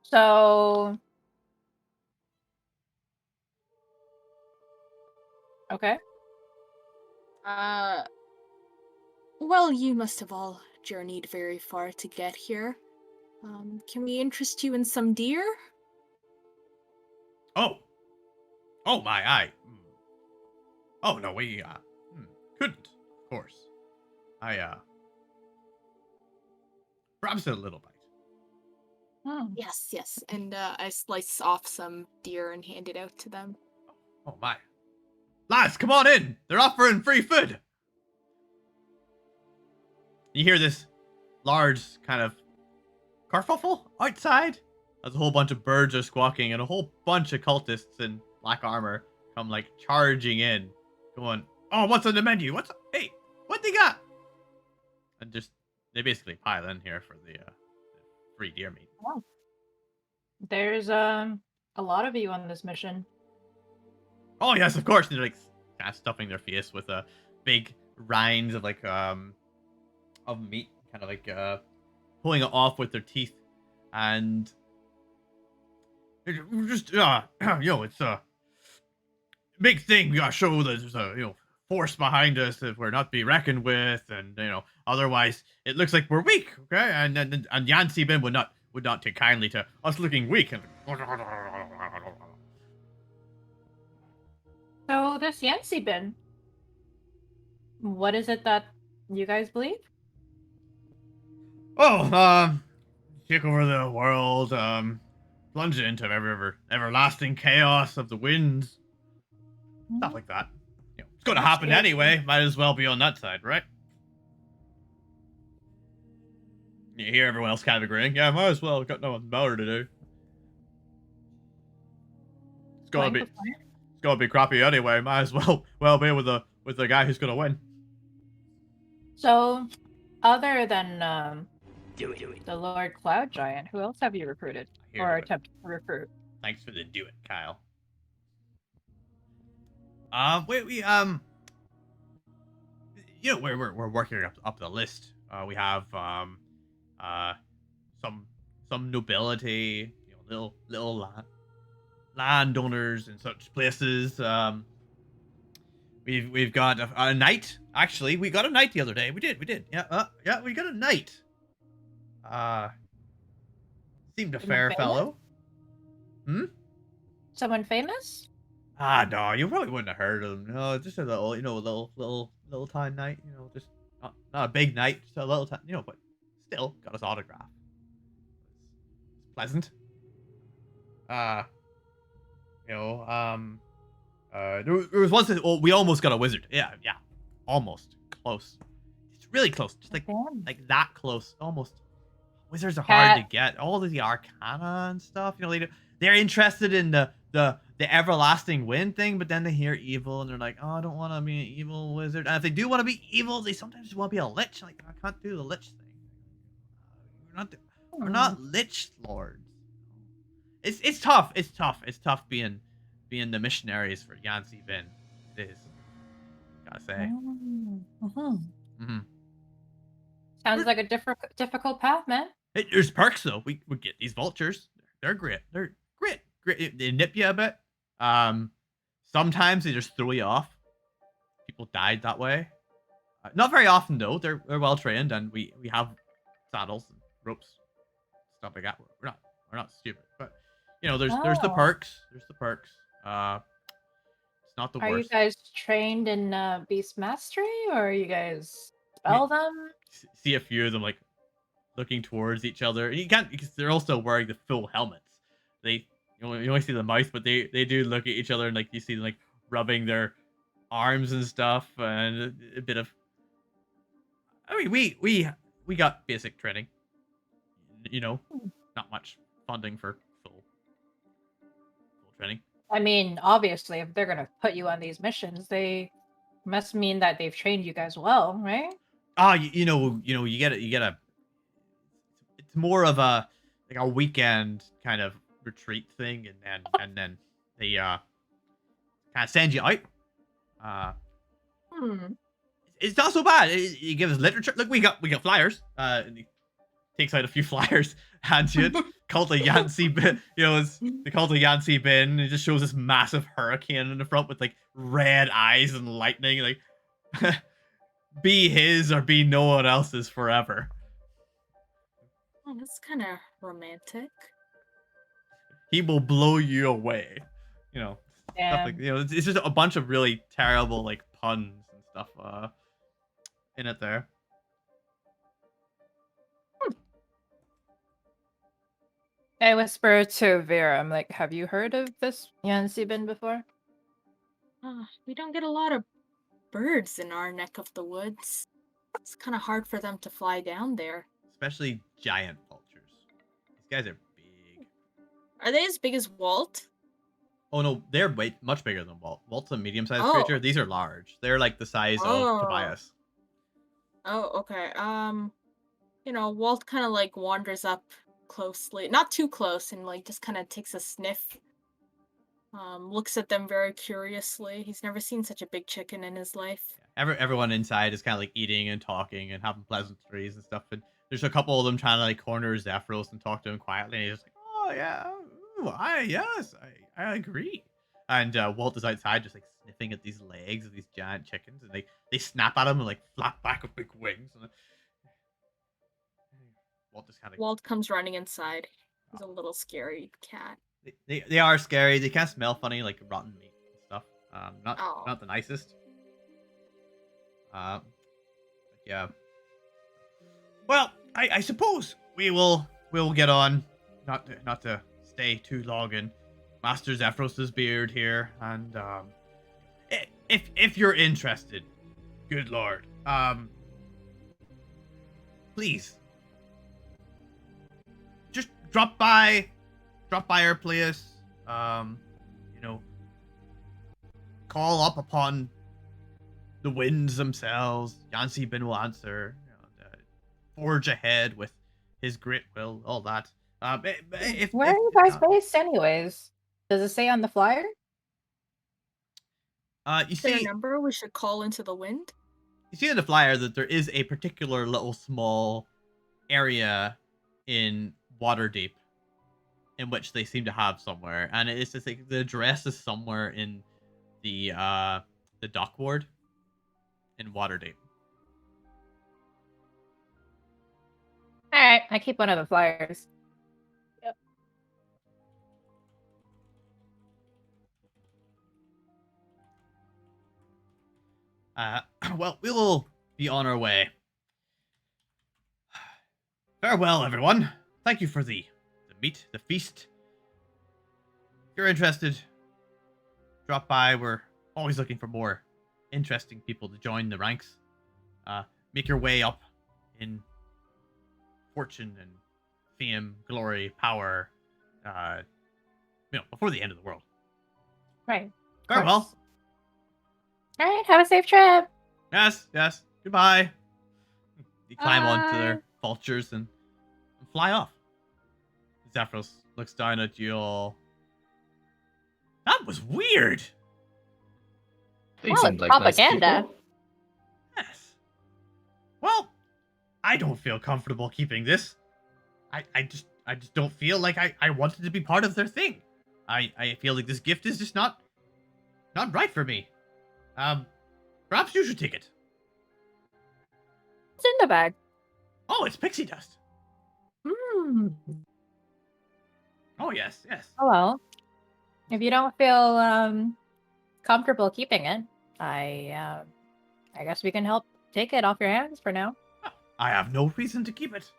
So, okay. Well, you must have all journeyed very far to get here. Can we interest you in some deer? Oh my, Oh no, we couldn't, of course. Perhaps a little bite. Yes. And I slice off some deer and hand it out to them. Oh my. Lads, come on in! They're offering free food! You hear this large kind of kerfuffle outside as a whole bunch of birds are squawking and a whole bunch of cultists in black armor come like charging in, going, "Oh, what's on the menu? Hey, what they got?" And just they basically pile in here for the free deer meat. Oh. There's a lot of you on this mission. Oh yes, of course. And they're like kind of stuffing their face with big rinds of like of meat, kind of like pulling it off with their teeth, and just it's a big thing. We gotta show that there's a force behind us that we're not to be reckoned with, and otherwise it looks like we're weak. Okay, and Yancy Bin would not take kindly to us looking weak. And So this Yancy Bin, What is it that you guys believe? Oh, take over the world, plunge it into everlasting chaos of the winds, stuff like that. You know, it's going to happen Seriously? anyway. Might as well be on that side, right? You hear everyone else kind of agreeing. Yeah, might as well. We've got nothing better to do. It's gonna be, it's gonna be crappy anyway. Might as well be with the guy who's gonna win. So, other than the Lord Cloud Giant, who else have you recruited or attempted to recruit? Thanks for the do it, Kyle. We you know, we're working up the list. We have some nobility, you know, little landowners in such places. We've got a knight. Actually, we got a knight the other day. We did. Yeah, yeah, we got a knight. Seemed a fair fellow. Someone famous? Ah, no, you probably wouldn't have heard of him. No, just a little, you know, little tiny knight. You know, just not a big knight, just a little tiny, you know, but still got his autograph. It's pleasant. You know, there was once we almost got a wizard. Yeah, almost close. It's really close, just like that close, almost. Wizards are hard to get. All of the arcana and stuff, you know, they're interested in the everlasting wind thing, but then they hear evil and they're like, oh, I don't want to be an evil wizard. And if they do want to be evil, they sometimes just want to be a lich. Like, I can't do the lich thing. We're not lich lords. It's tough. It's tough being the missionaries for Yancy Vin. It is. Gotta say. Sounds like a difficult path, man. There's perks though. We get these vultures. They're great. They're great. They nip you a bit. Sometimes they just throw you off. People died that way. Not very often though. They're well trained, and we have saddles and ropes, stuff like that. We're not stupid, but you know, there's the perks. There's the perks. It's not the worst. Are you guys trained in beast mastery, or are you guys spell them? See a few of them like looking towards each other. You can't, because they're also wearing the full helmets. They you only see the mouth, but they do look at each other, and like you see them like rubbing their arms and stuff, and a bit of. I mean, we got basic training. You know, not much funding for full training. I mean, obviously, if they're gonna put you on these missions, they must mean that they've trained you guys well, right? You know, you get a. It's more of a like a weekend kind of retreat thing, and then they kind of send you out. It's not so bad. It gives us literature. Look, we got flyers. And he takes out a few flyers, hands you it. Cult of Yancy, you know, it's the Cult of Yancy bin. It just shows this massive hurricane in the front with like red eyes and lightning. Like, be his or be no one else's forever. Oh, that's kind of romantic. He will blow you away. You know, stuff like, you know, it's just a bunch of really terrible like puns and stuff in it there. I whisper to Vera, I'm like, have you heard of this Yancy bin before? We don't get a lot of birds in our neck of the woods. It's kind of hard for them to fly down there. Especially giant vultures. These guys are big. Are they as big as Walt? Oh no, they're much bigger than Walt. Walt's a medium-sized creature. These are large. They're like the size of Tobias. Oh, okay. You know, Walt kind of like wanders up closely, not too close, and like just kind of takes a sniff. Looks at them very curiously. He's never seen such a big chicken in his life. Yeah, everyone inside is kind of like eating and talking and having pleasantries and stuff. And there's a couple of them trying to like corner Zephyros and talk to him quietly. And he's just like, "Oh yeah, I agree." And Walt is outside just like sniffing at these legs of these giant chickens, and they snap at him and like flap back with big wings. And Walt comes running inside. He's a little scary cat. They are scary. They kind of smell funny, like rotten meat and stuff. Not the nicest. Yeah. Well, I suppose we'll get on. Not to stay too long in Master Zephyros's beard here, and if you're interested, good lord, please just drop by our place. You know, call up upon the winds themselves. Yancy Bin will answer. Forge ahead with his great will, all that. Where are you guys based, anyways? Does it say on the flyer? You Is there a see, number we should call into the wind? you see in the flyer that there is a particular little small area in Waterdeep in which they seem to have somewhere, and it's just like the address is somewhere in the dock ward in Waterdeep. All right, I keep one of the flyers. Yep. Well, we will be on our way. Farewell, everyone. Thank you for the meat, the feast. If you're interested, drop by. We're always looking for more interesting people to join the ranks. Make your way up in fortune and fame, glory, power, before the end of the world. Right. Farewell. All right, have a safe trip. Yes. Goodbye. You climb onto Bye. their vultures and fly off. Zephyros looks down at you all. That was weird. They Well, seemed it's like nice propaganda. people. Yes. Well, I don't feel comfortable keeping this. I just don't feel like I wanted to be part of their thing. I feel like this gift is just not right for me. Perhaps you should take it. What's in the bag? Oh, it's pixie dust. Oh yes. Oh well. If you don't feel comfortable keeping it, I guess we can help take it off your hands for now. I have no reason to keep it.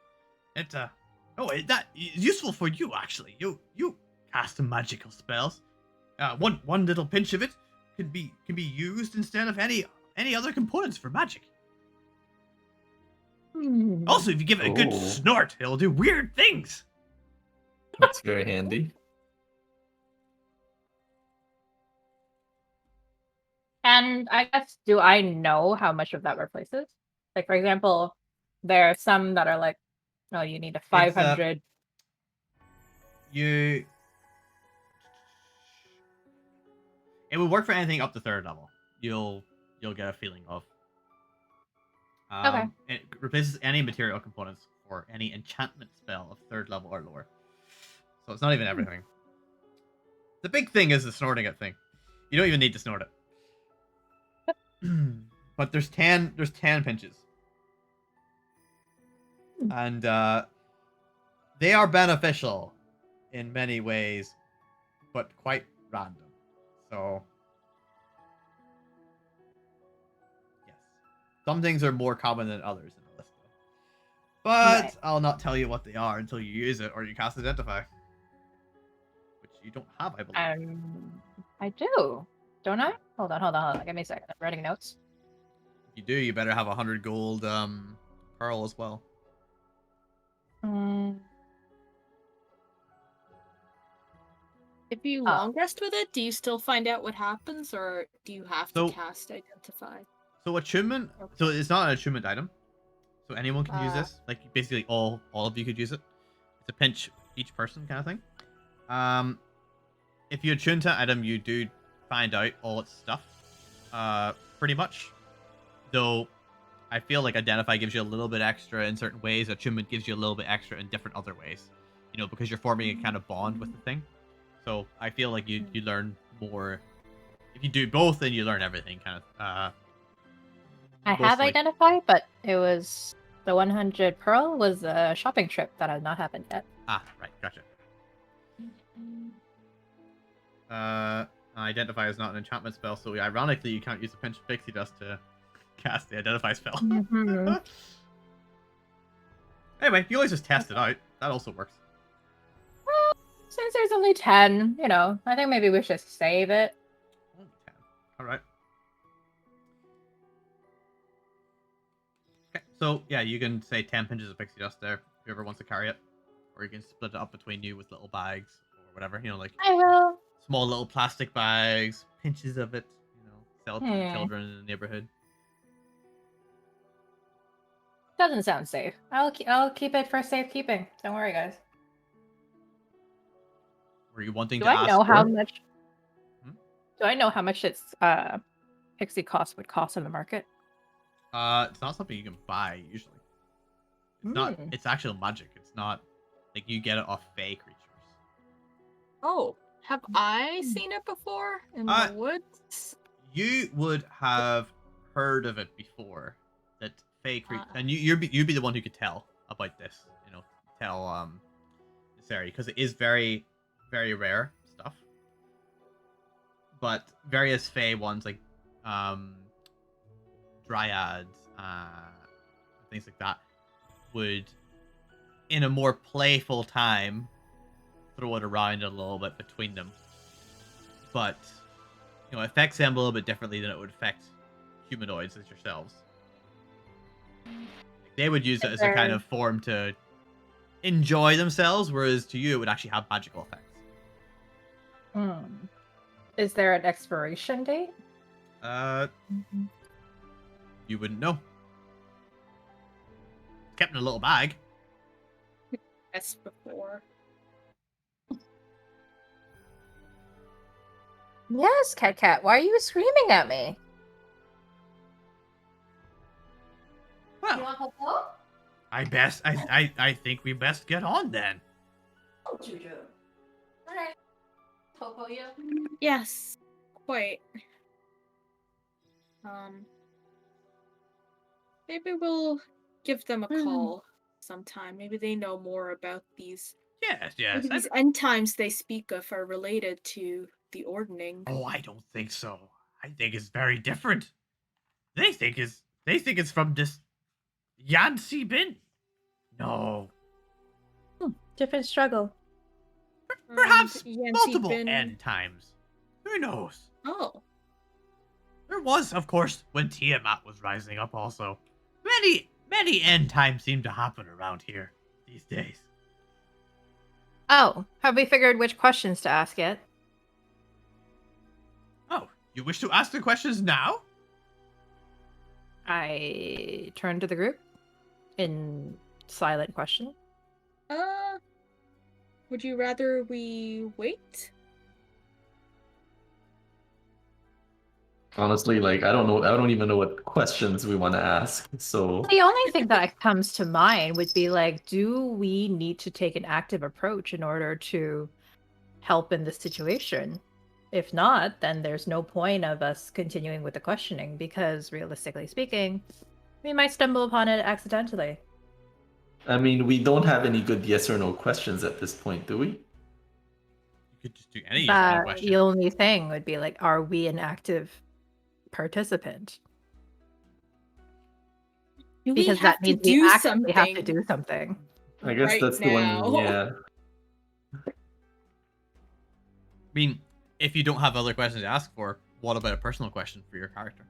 That is useful for you actually. You cast some magical spells. One little pinch of it can be used instead of any other components for magic. Also, if you give it a good Oh. snort, it'll do weird things. That's very handy. And I guess, do I know how much of that replaces? Like, for example, there are some that are like, oh, you need a 500. It would work for anything up to 3rd level. You'll get a feeling of. Okay. It replaces any material components for any enchantment spell of 3rd level or lower. So it's not even everything. The big thing is the snorting it thing. You don't even need to snort it. But there's 10 pinches. And they are beneficial in many ways, but quite random. So yes. Some things are more common than others in the list though. But Right. I'll not tell you what they are until you use it or you cast Identify. Which you don't have, I believe. I do. Don't I? Hold on. Give me a second. I'm writing notes. If you do, you better have 100 gold pearl as well. If you long rest with it, do you still find out what happens, or do you have to cast Identify? So attunement. Okay. So it's not an attunement item. So anyone can use this. Like basically all of you could use it. It's a pinch each person kind of thing. If you attune to an item, you do find out all its stuff. Pretty much. Though I feel like Identify gives you a little bit extra in certain ways. Attunement gives you a little bit extra in different other ways. Because you're forming a kind of bond with the thing. So I feel like you learn more. If you do both, then you learn everything kind of. I have mostly. Identify, but it was the 100 pearl was a shopping trip that has not happened yet. Ah, right, gotcha. Identify is not an enchantment spell, so ironically you can't use a pinch of pixie dust to cast the identify spell. Mhm. Anyway, you can always just test it out. That also works. Well, since there's only 10, I think maybe we should save it. Only 10. Alright. Okay, so yeah, you can say 10 pinches of pixie dust there, whoever wants to carry it. Or you can split it up between you with little bags or whatever, like I will. small little plastic bags, pinches of it, sell it to the Hmm. children in the neighborhood. Doesn't sound safe. I'll keep it for safekeeping. Don't worry, guys. Were you wanting Do to I ask know how for- much? Hmm? Do I know how much its pixie cost would cost in the market? It's not something you can buy usually. It's not. Hmm. It's actual magic. It's not like you get it off fey creatures. Oh, have I seen it before in the woods? You would have heard of it before. That fey creature, and you'd be the one who could tell about this. Tell Niserie, because it is very, very rare stuff. But various fey ones like dryads, things like that, would, in a more playful time, throw it around a little bit between them. But it affects them a little bit differently than it would affect humanoids as yourselves. They would use it as a kind of form to enjoy themselves, whereas to you it would actually have magical effects. Is there an expiration date? You wouldn't know. Kept in a little bag. Yes, before. Yes, Cat. Why are you screaming at me? Well, You want help? I think we best get on then. Oh, Juju. Alright. Popo you. Yes, quite. Maybe we'll give them a call sometime. Maybe they know more about these. Yes. Maybe these end times they speak of are related to the ordning. Oh, I don't think so. I think it's very different. They think it's from this Yancy bin. No. Different struggle. Perhaps Yancy multiple bin- end times. Who knows? Oh. There was, of course, when Tiamat was rising up also. Many end times seem to happen around here these days. Oh, have we figured which questions to ask yet? Oh, you wish to ask the questions now? I turn to the group in silent question. Would you rather we wait? Honestly, I don't know. I don't even know what questions we want to ask. So The only thing that comes to mind would be do we need to take an active approach in order to help in this situation? If not, then there's no point of us continuing with the questioning because realistically speaking, we might stumble upon it accidentally. I mean, we don't have any good yes or no questions at this point, do we? You could just do any yes or no question. The only thing would be are we an active participant? Because that means we actively have to do something. I guess right that's now. the one. Yeah. I mean, if you don't have other questions to ask for, what about a personal question for your character?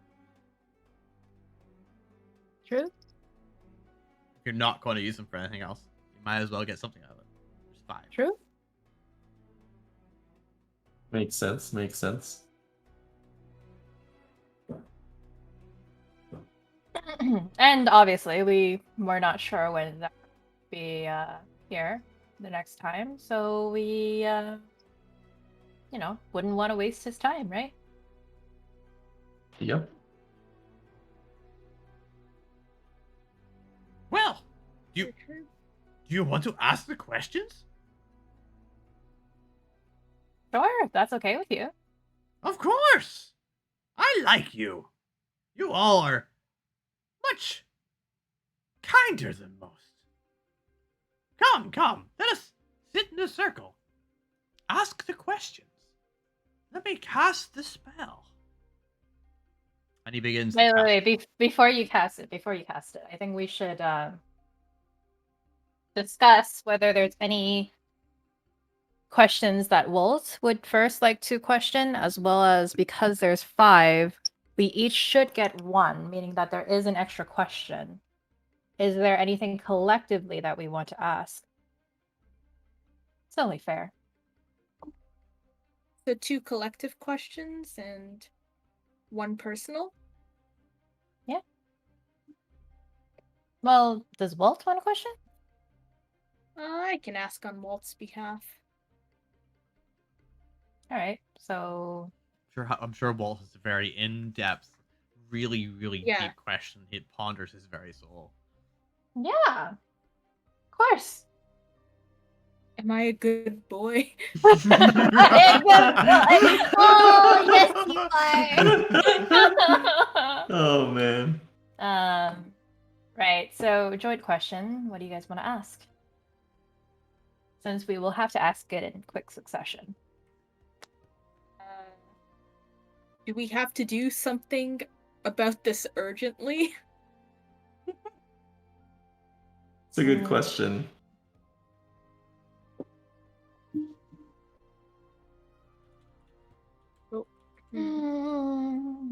True. If you're not going to use them for anything else, you might as well get something out of it. There's 5. True. Makes sense. Makes sense. And obviously, we're not sure when that will be here the next time, so we, wouldn't want to waste his time, right? Yep. Well, do you want to ask the questions? Sure, if that's okay with you. Of course! I like you. You all are much kinder than most. Come, let us sit in a circle. Ask the questions. Let me cast the spell. And he begins to Wait, cast. wait, wait. Before you cast it, I think we should discuss whether there's any questions that Walt would first like to question, as well as because there's 5, we each should get 1, meaning that there is an extra question. Is there anything collectively that we want to ask? It's only fair. So 2 collective questions and 1 personal? Well, does Walt want a question? I can ask on Walt's behalf. All right, so I'm sure Walt has a very in-depth, really, really Yeah. deep question. It ponders his very soul. yeah, of course. Am I a good boy? Oh, yes, you are. Oh man. Right. So, joint question. What do you guys want to ask? Since we will have to ask it in quick succession. Do we have to do something about this urgently? It's a good question.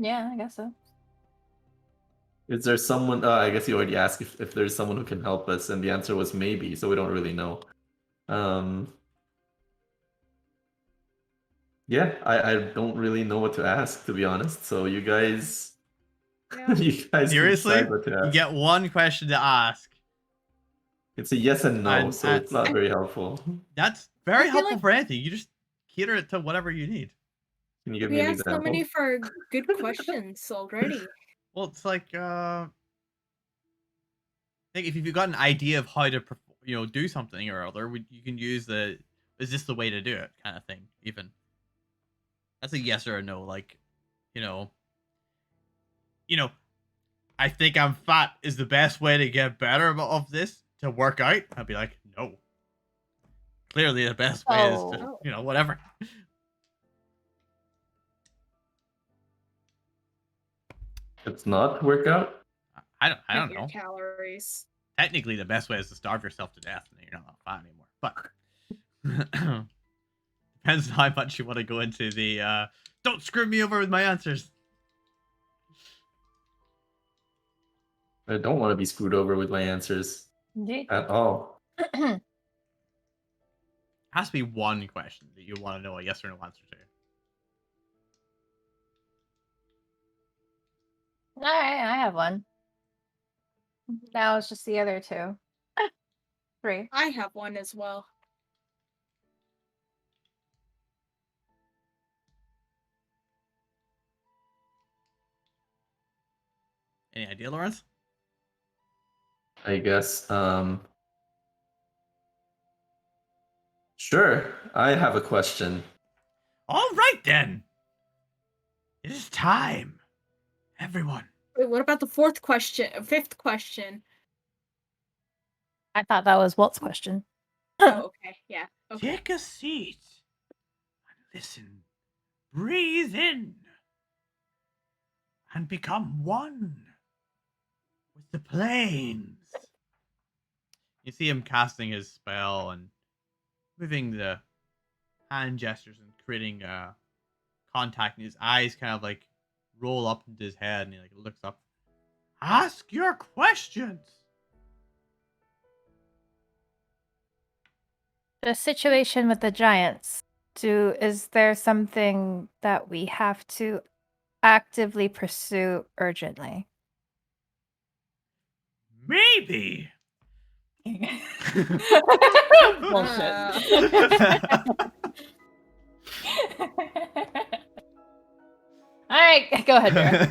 Yeah, I guess so. Is there someone? I guess you already asked if there's someone who can help us, and the answer was maybe. So we don't really know. Yeah, I don't really know what to ask, to be honest. So you guys, Yeah. you guys Seriously? can decide what to ask. You get 1 question to ask. It's a yes and no, And- so it's not very helpful. That's very feel helpful like- for anything. You just cater it to whatever you need. Can you give We me an asked so example? many for good questions already. Well, it's like, I think if you've got an idea of how to, do something or other, you can use the, is this the way to do it kind of thing, even. That's a yes or a no, like, I think I'm fat is the best way to get better of this, to work out. I'd be like, no. Clearly the best way is to, whatever. It's not workout. I don't Count know. your calories. Technically, the best way is to starve yourself to death, and then you're not fat anymore. But depends on how much you want to go into the. Don't screw me over with my answers. I don't want to be screwed over with my answers Indeed. at all. Has to be 1 question that you want to know a yes or no answer to. All right, I have 1. Now it's just the other 2. 3. I have 1 as well. Any idea, Lawrence? I guess. Sure. I have a question. All right then. It is time, everyone. Wait, what about the 5th question? I thought that was Walt's question. Oh, okay, yeah. Okay. Take a seat and listen. Breathe in and become one with the plains. You see him casting his spell and moving the hand gestures and creating contact, and his eyes kind of like roll up into his head, and he like looks up. Ask your questions. The situation with the giants. Is there something that we have to actively pursue urgently? Maybe. All right, go ahead, Vera.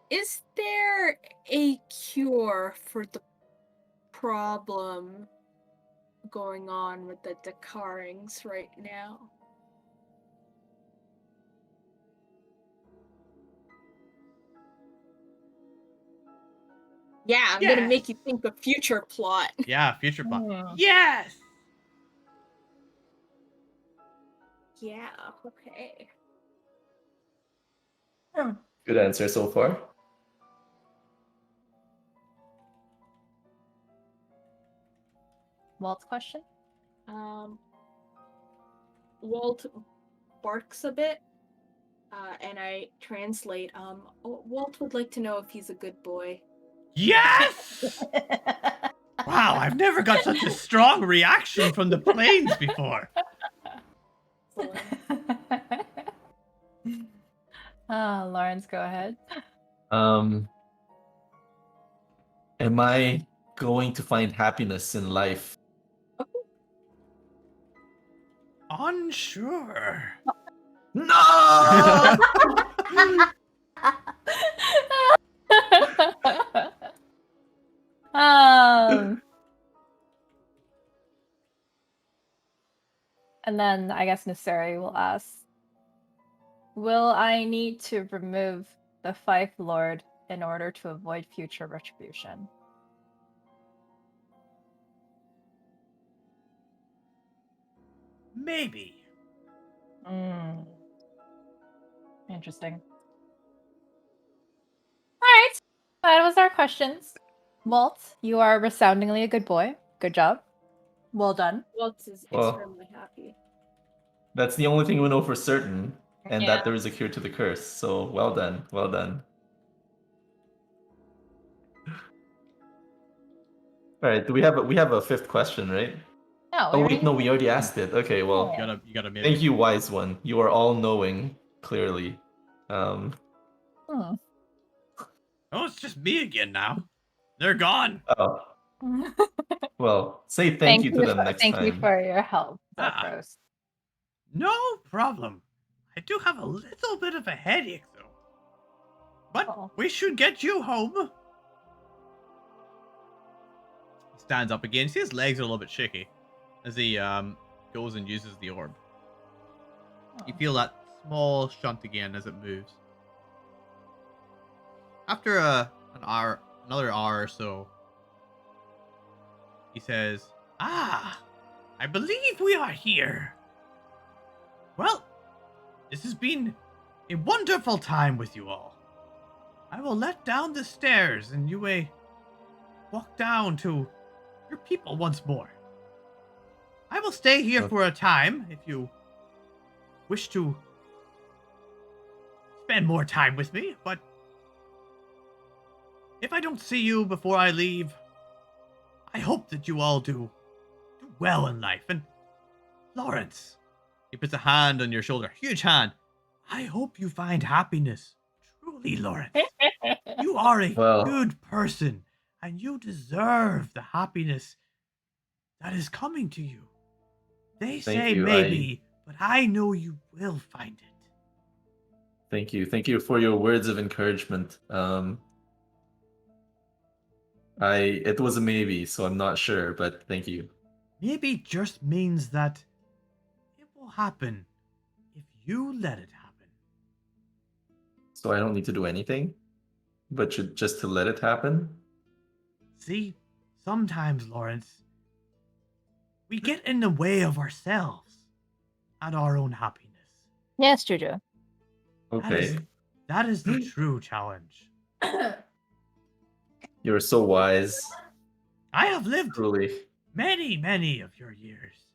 Is there a cure for the problem going on with the Dakarings right now? Yeah, I'm gonna Yes. make you think of future plot. Yeah, future plot. Hmm. Yes. Yeah, okay. Good answer so far. Walt's question? Walt barks a bit, and I translate. Walt would like to know if he's a good boy. Yes! Wow, I've never got such a strong reaction from the planes before. Lawrence, go ahead. Am I going to find happiness in life? Unsure. No! And then I guess Niserie will ask, will I need to remove the Fife Lord in order to avoid future retribution? Maybe. Interesting. Alright, that was our questions. Walt, you are resoundingly a good boy. Good job. Well done. Walt is Well, extremely happy. That's the only thing we know for certain, and Yeah. that there is a cure to the curse. So well done, well done. All right, do we have a fifth question, right? No, Oh wait, no, we already asked it. Okay, well, You gotta maybe. thank you, wise one. You are all knowing clearly. Hmm. Oh, it's just me again now. They're gone. Oh, well, say thank you to them next Thank time. you for your help, Ah. Zephyro. No problem. I do have a little bit of a headache, though. But Oh. we should get you home. He stands up again. See, his legs are a little bit shaky as he goes and uses the orb. You feel that small shunt again as it moves. After another hour or so, he says, "Ah, I believe we are here. Well, this has been a wonderful time with you all. I will let down the stairs and you may walk down to your people once more. I will stay here Okay. for a time if you wish to spend more time with me, but if I don't see you before I leave, I hope that you all do well in life. And Lawrence," he puts a hand on your shoulder, huge hand, "I hope you find happiness. Truly, Lawrence. You are a Well- good person, and you deserve the happiness that is coming to you. They Thank say you, maybe, but I know you will find it." Thank you for your words of encouragement. It was a maybe, so I'm not sure, but thank you. Maybe just means that it will happen if you let it happen. So I don't need to do anything, but just to let it happen. See, sometimes, Lawrence, we get in the way of ourselves and our own happiness. Yes, Juju. Okay, That is the true challenge. you're so wise. I have lived Truly. many, many of your years,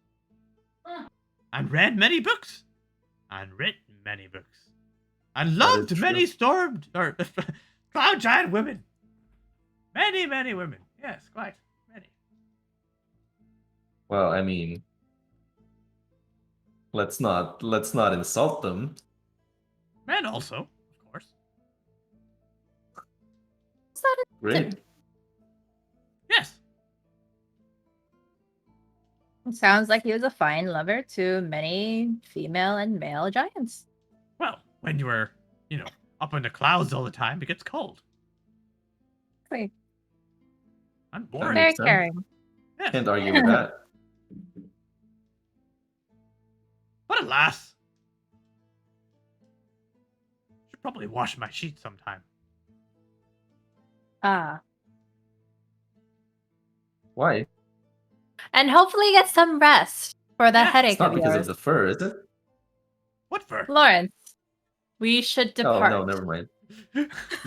and read many books, and written many books, and That is loved true. many cloud giant women. Many, many women. Yes, quite many. Well, I mean, let's not insult them. Men also, of course. Great. Yes. It sounds like he was a fine lover to many female and male giants. Well, when you were, up in the clouds all the time, it gets cold. Wait, I'm That bored. very makes sense. caring. Yes. Can't argue with that. But alas, should probably wash my sheets sometime. Ah. Why? And hopefully get some rest for that Yeah, headache It's not of because yours. of the fur, is it? What for? Lawrence, we should Oh depart. no, never mind.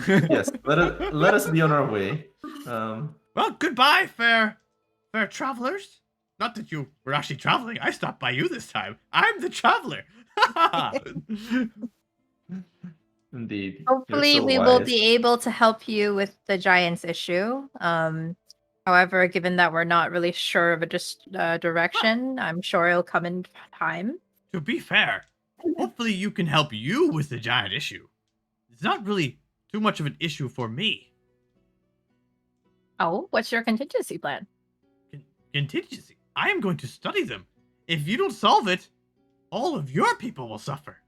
Yes, let us be on our way. Well, goodbye, fair travelers. Not that you were actually traveling. I stopped by you this time. I'm the traveler. Indeed. You're Hopefully, so we will wise. be able to help you with the Giants issue. However, given that we're not really sure of a direction, I'm sure it'll come in time. To be fair, hopefully you can help you with the giant issue. It's not really too much of an issue for me. Oh, what's your contingency plan? Contingency. I am going to study them. If you don't solve it, all of your people will suffer.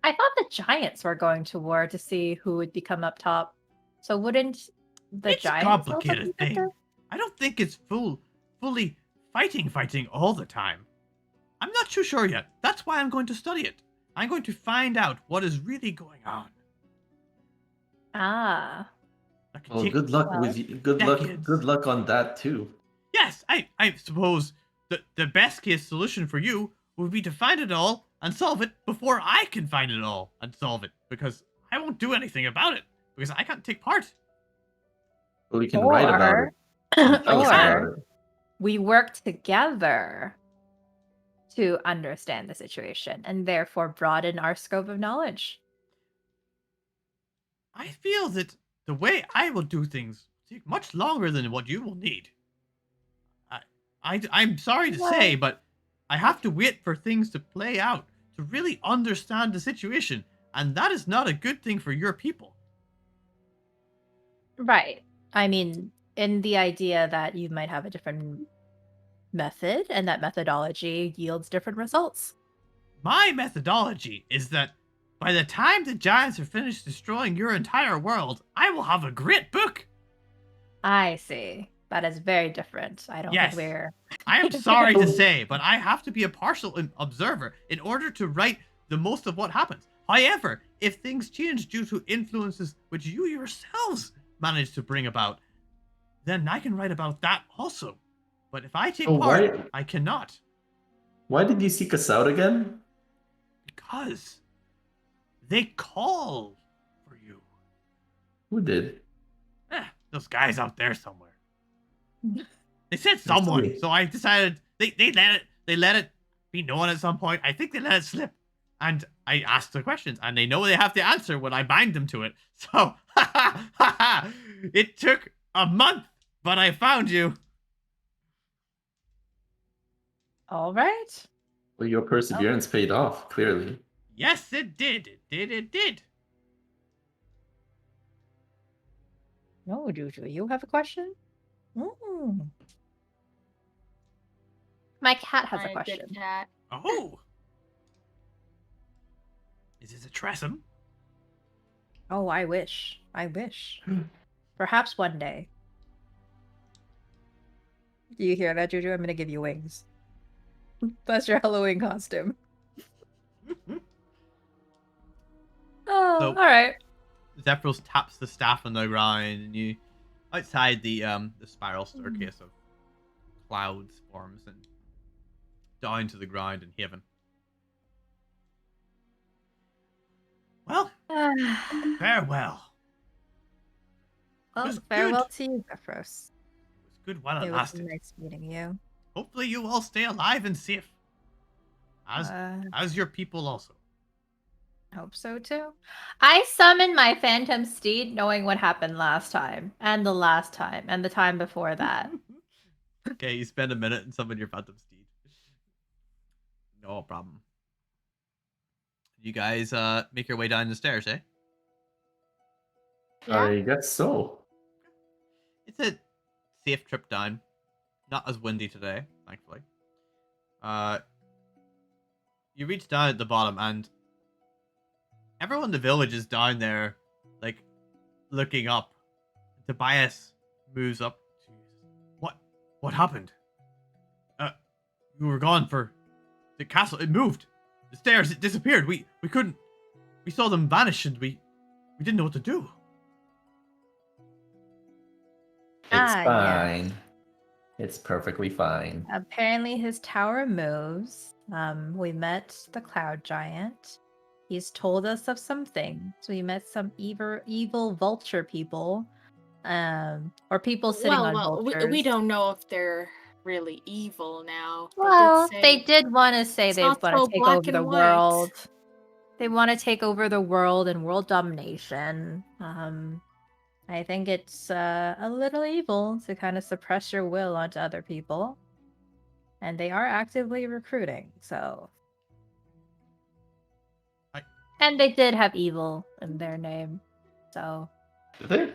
I thought the Giants were going to war to see who would become up top. So wouldn't the It's a Giants also complicated be thing. better? I don't think it's fully fighting all the time. I'm not too sure yet. That's why I'm going to study it. I'm going to find out what is really going on. Ah, That could Well, take good luck well, with you. Good decades. luck on that too. Yes, I suppose the best case solution for you would be to find it all and solve it before I can find it all and solve it, because I won't do anything about it, because I can't take part. Well, we can write about it. And tell us about or it. we work together to understand the situation and therefore broaden our scope of knowledge. I feel that the way I will do things will take much longer than what you will need. I'm sorry to say, but I have to wait for things to play out to really understand the situation, and that is not a good thing for your people. Right. I mean, in the idea that you might have a different method and that methodology yields different results. My methodology is that by the time the giants are finished destroying your entire world, I will have a great book. I see. That is very different. I don't Yes. think we're. I am sorry to say, but I have to be a partial observer in order to write the most of what happens. However, if things change due to influences which you yourselves manage to bring about, then I can write about that also. But if I take Oh, part, I cannot. Why did you seek us out again? Because they call for you. Who did? Those guys out there somewhere. They said That's someone, me. so I decided they let it be known at some point. I think they let it slip. And I asked the questions, and they know they have to answer when I bind them to it. So, it took a month, but I found you. All right. Well, your perseverance paid off, clearly. Yes, it did. It did. No, Juju, you have a question? My cat has a My question. good cat. Oh. Is this a Tressum? Oh, I wish. I wish. Perhaps one day. Do you hear that, Juju? I'm gonna give you wings. That's your Halloween costume. Oh, So- all right. Zephyro taps the staff on the ground, and you outside the spiral staircase of clouds forms and down to the ground in heaven. Well, farewell. Well, was farewell good. to you, Zephyros. It was good while it It was lasted. nice meeting you. Hopefully you all stay alive and safe. As your people also. Hope so too. I summoned my phantom steed knowing what happened last time, and the last time, and the time before that. Okay, you spend a minute and summon your phantom steed. No problem. You guys make your way down the stairs, eh? Yeah. I guess so. It's a safe trip down. Not as windy today, thankfully. You reach down at the bottom, and everyone in the village is down there, like, looking up. Tobias moves up. What happened? You were gone for the castle. It moved. The stairs, it disappeared. We couldn't. We saw them vanish, and we didn't know what to do. It's Yeah. fine. It's perfectly fine. Apparently his tower moves, We met the cloud giant. He's told us of some things. We met some evil vulture people, or people sitting on we vultures. don't know if they're really evil now. Well, say they did want to say it's they not want so to take black over and the white. world. They want to take over the world and world domination. I think it's a little evil to kind of suppress your will onto other people. And they are actively recruiting, so. And they did have evil in their name, so. Did they?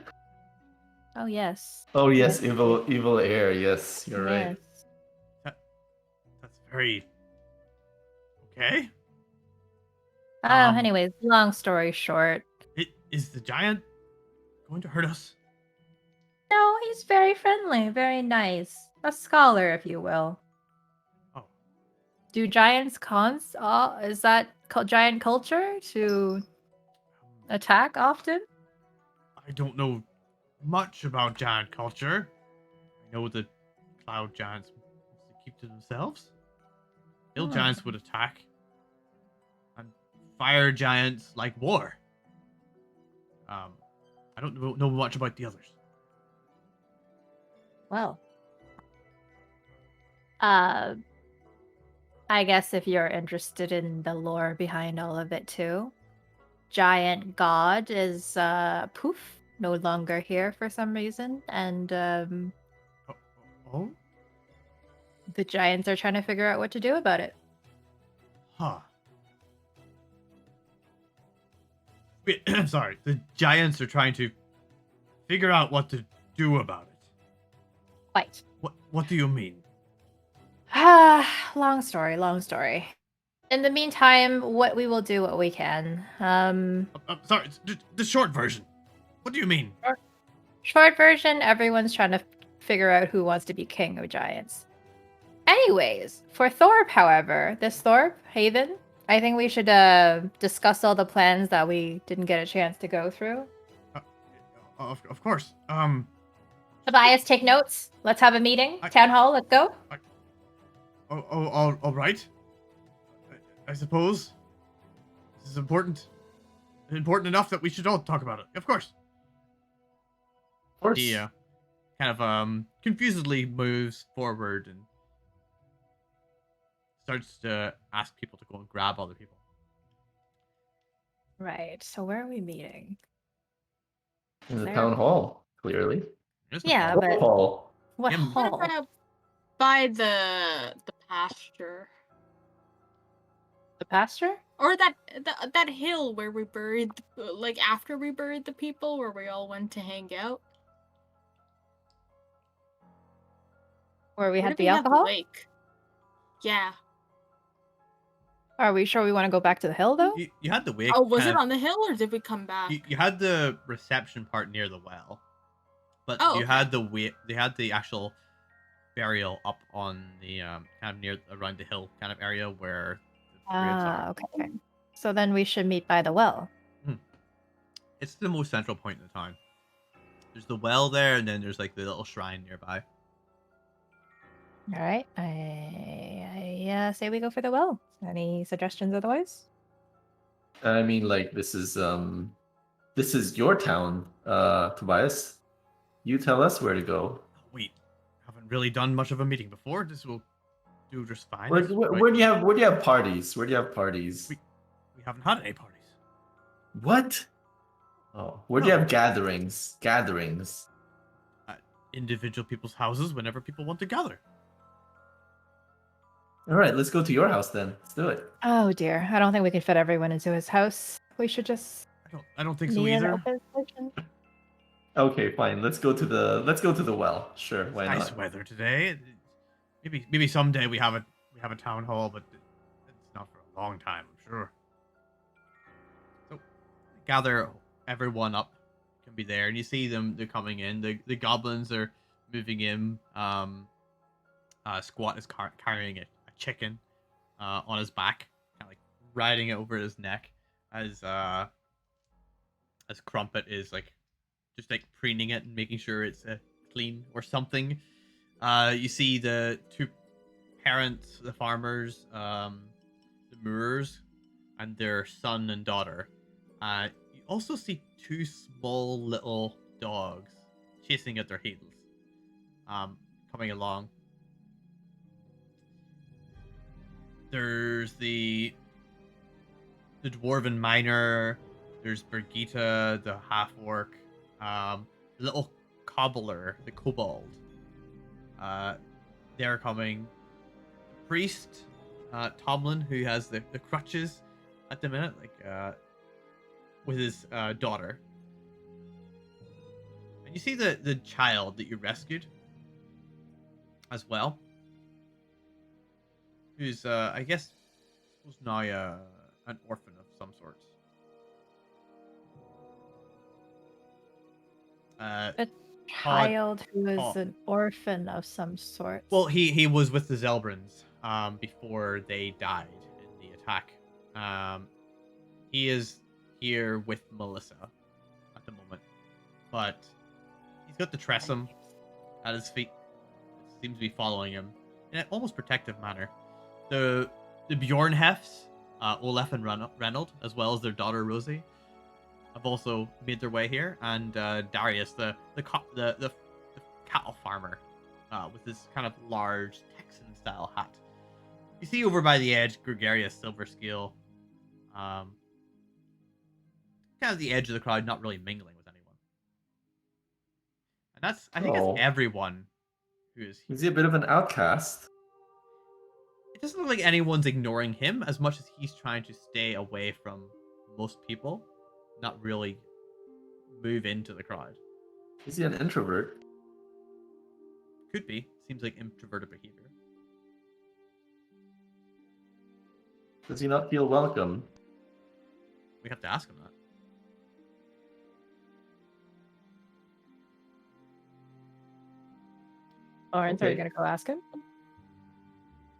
Oh, yes. Oh yes, Yes. evil air. Yes, you're right. Yes. That's very okay. Anyways, long story short. Is the giant going to hurt us? No, he's very friendly, very nice. A scholar, if you will. Oh. Do giants is that giant culture to attack often? I don't know much about giant culture. I know the cloud giants mostly keep to themselves. Hill giants would attack. And fire giants like war. I don't know much about the others. Well. I guess if you're interested in the lore behind all of it too. Giant God is poof, no longer here for some reason, and Oh? the giants are trying to figure out what to do about it. Huh. Wait, I'm sorry. The giants are trying to figure out what to do about it. Quite. What do you mean? Long story. In the meantime, what we can. I'm sorry, the short version. What do you mean? Short version, everyone's trying to figure out who wants to be king of giants. Anyways, for Thorpe, however, this Thorpe Haven, I think we should discuss all the plans that we didn't get a chance to go through. Of course. Tobias, take notes. Let's have a meeting. Town hall, let's go. All right. I suppose this is important. Important enough that we should all talk about it. Of course. Of course. He kind of confusedly moves forward and starts to ask people to go and grab other people. Right. So where are we meeting? In the town hall, clearly. Yeah, What but hall? what Yeah, hall? What about by the pasture? The pasture? Or that hill where we buried, like after we buried the people, where we all went to hang out. Where we Where had did we the have alcohol? lake? Yeah. Are we sure we want to go back to the hill though? You had the wake. Oh, was it on the hill or did we come back? You had the reception part near the well, but Oh, you okay. had the wake. They had the actual burial up on the kind of near around the hill kind of area where the graves are. Okay. So then we should meet by the well. It's the most central point in the town. There's the well there, and then there's like the little shrine nearby. All right. I say we go for the well. Any suggestions otherwise? I mean, like this is your town, Tobias. You tell us where to go. We haven't really done much of a meeting before. This will do just fine. Where do you have parties? Where do you have parties? We haven't had any parties. What? Oh, where do you have gatherings? Gatherings. At individual people's houses whenever people want to gather. All right, let's go to your house then. Let's do it. Oh dear, I don't think we can fit everyone into his house. We should just. I don't think so meet an either. open session. Okay, fine. Let's go to the well. Sure, why not? Nice weather today. Maybe someday we have a town hall, but it's not for a long time, I'm sure. So gather everyone up, can be there, and you see they're coming in. The goblins are moving in. Squat is carrying a chicken on his back, kind of like riding it over his neck, as Crumpet is like just like preening it and making sure it's clean or something. You see the two parents, the farmers, the Moors, and their son and daughter. You also see two small little dogs chasing at their heels, coming along. There's the dwarven miner. There's Birgitta, the half-orc, the little cobbler, the kobold. They're coming. The priest, Tomlin, who has the crutches at the minute, with his daughter. And you see the child that you rescued as well, who's I guess now an orphan of some sort. A child who is an orphan of some sort. Well, he was with the Zelbrins before they died in the attack. He is here with Melissa at the moment, but he's got the Tressum at his feet. It seems to be following him in an almost protective manner. The Bjornhefs, Olaf and Reynold, as well as their daughter Rosie, have also made their way here, and Darius, the cattle farmer, with this kind of large Texan-style hat. You see over by the edge Gregarious Silvertwix, kind of the edge of the crowd, not really mingling with anyone. And I think that's everyone who is here. Is he a bit of an outcast? It doesn't look like anyone's ignoring him as much as he's trying to stay away from most people, not really move into the crowd. Is he an introvert? Could be. Seems like introverted behavior. Does he not feel welcome? We have to ask him that. Lawrence, are you gonna go ask him?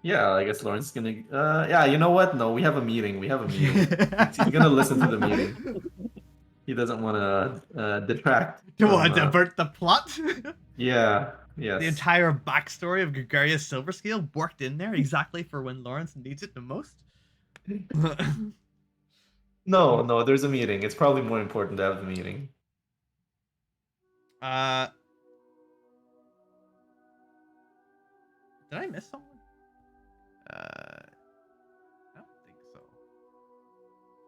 Yeah, I guess Lawrence is gonna. Yeah, you know what? No, we have a meeting. He's gonna listen to the meeting. He doesn't want to detract. You want to divert the plot? Yeah. Yes. The entire backstory of Gregarious Silvertwix worked in there exactly for when Lawrence needs it the most. No, there's a meeting. It's probably more important to have the meeting. Did I miss someone? I don't think so.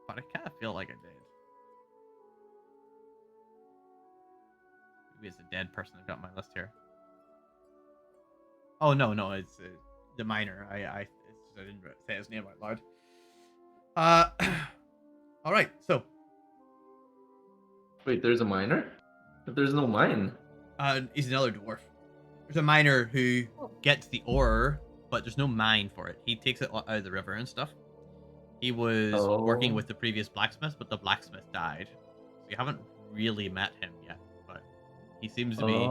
But I kind of feel like I did. Maybe it's a dead person I've got on my list here. Oh no, it's the miner. I didn't say his name out loud. All right, so. Wait, there's a miner? But there's no mine. He's another dwarf. There's a miner who gets the ore, but there's no mine for it. He takes it out of the river and stuff. He was working with the previous blacksmith, but the blacksmith died. So you haven't really met him yet, but he seems to be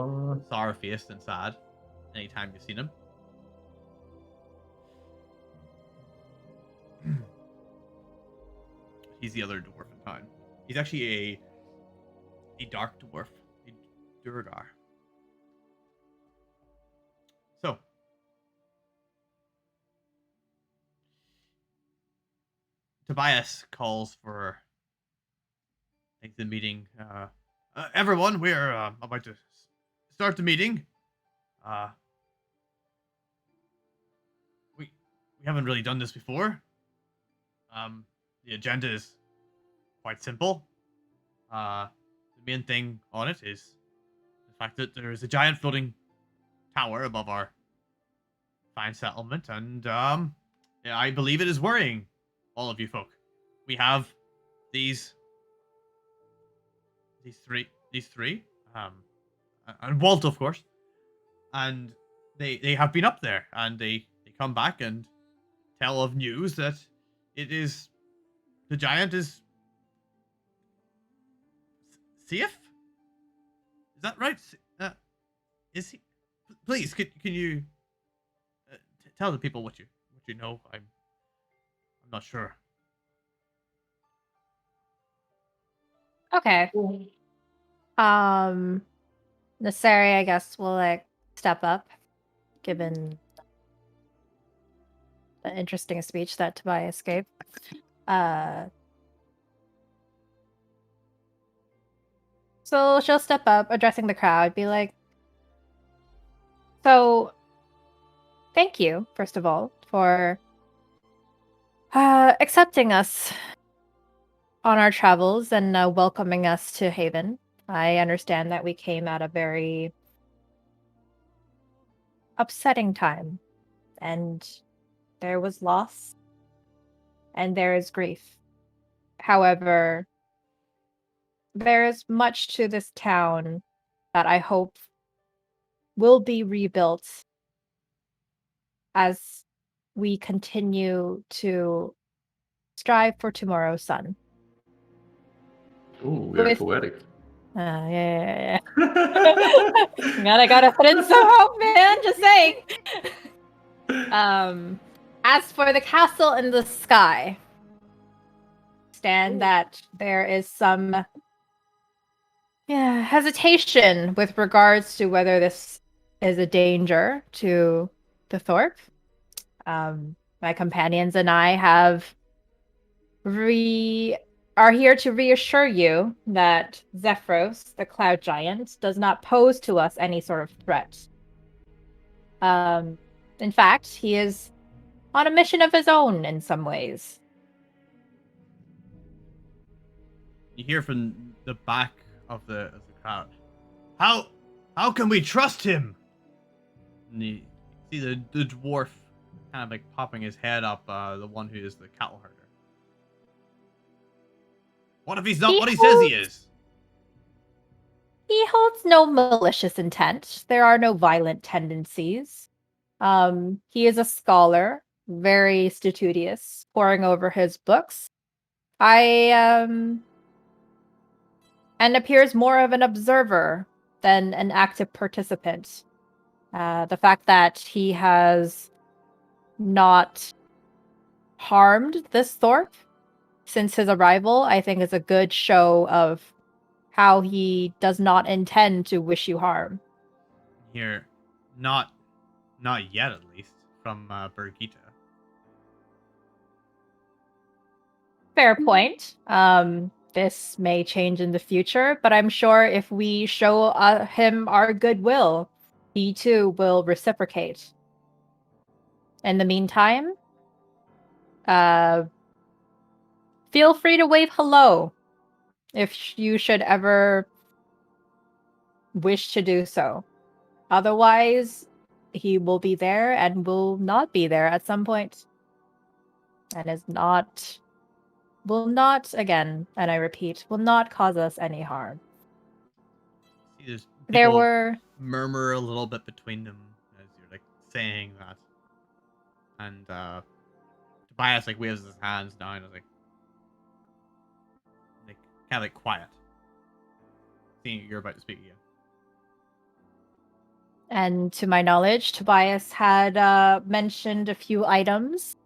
sour-faced and sad anytime you've seen him. He's the other dwarf in town. He's actually a dark dwarf, a Durgar. So, Tobias calls for the meeting. Everyone, we're about to start the meeting. We haven't really done this before. The agenda is quite simple. The main thing on it is the fact that there is a giant floating tower above our fine settlement, and I believe it is worrying all of you folk. We have these three, and Walt, of course, and they have been up there, and they come back and tell of news that the giant is safe. Is that right? Is he? Please, can you tell the people what you know? I'm not sure. Okay. Niserie, I guess, will step up, given an interesting speech that Tobias gave. So she'll step up, addressing the crowd, be like, so, thank you, first of all, for accepting us on our travels and welcoming us to Haven. I understand that we came at a very upsetting time, and there was loss, and there is grief. However, there is much to this town that I hope will be rebuilt as we continue to strive for tomorrow's sun. Ooh, very With- poetic. Yeah. Man, I gotta put in some hope, man. Just saying. As for the castle in the sky, understand that there is some hesitation with regards to whether this is a danger to the Thorpe. My companions and I are here to reassure you that Zephyro, the cloud giant, does not pose to us any sort of threat. In fact, he is on a mission of his own in some ways. You hear from the back of the crowd, how can we trust him? And you see the dwarf kind of like popping his head up, the one who is the cattle herder. What if he's not what he says he is? He holds no malicious intent. There are no violent tendencies. He is a scholar, very studious, poring over his books. And appears more of an observer than an active participant. The fact that he has not harmed this Thorpe since his arrival, I think, is a good show of how he does not intend to wish you harm. Here, not yet, at least, from Birgitta. Fair point. This may change in the future, but I'm sure if we show him our goodwill, he too will reciprocate. In the meantime, feel free to wave hello if you should ever wish to do so. Otherwise, he will be there and will not be there at some point. And will not, again, and I repeat, will not cause us any harm. See, there's There people were... murmur a little bit between them as you're like saying that. And Tobias like waves his hands down and like kind of like quiet. Seeing you're about to speak again. And to my knowledge, Tobias had mentioned a few items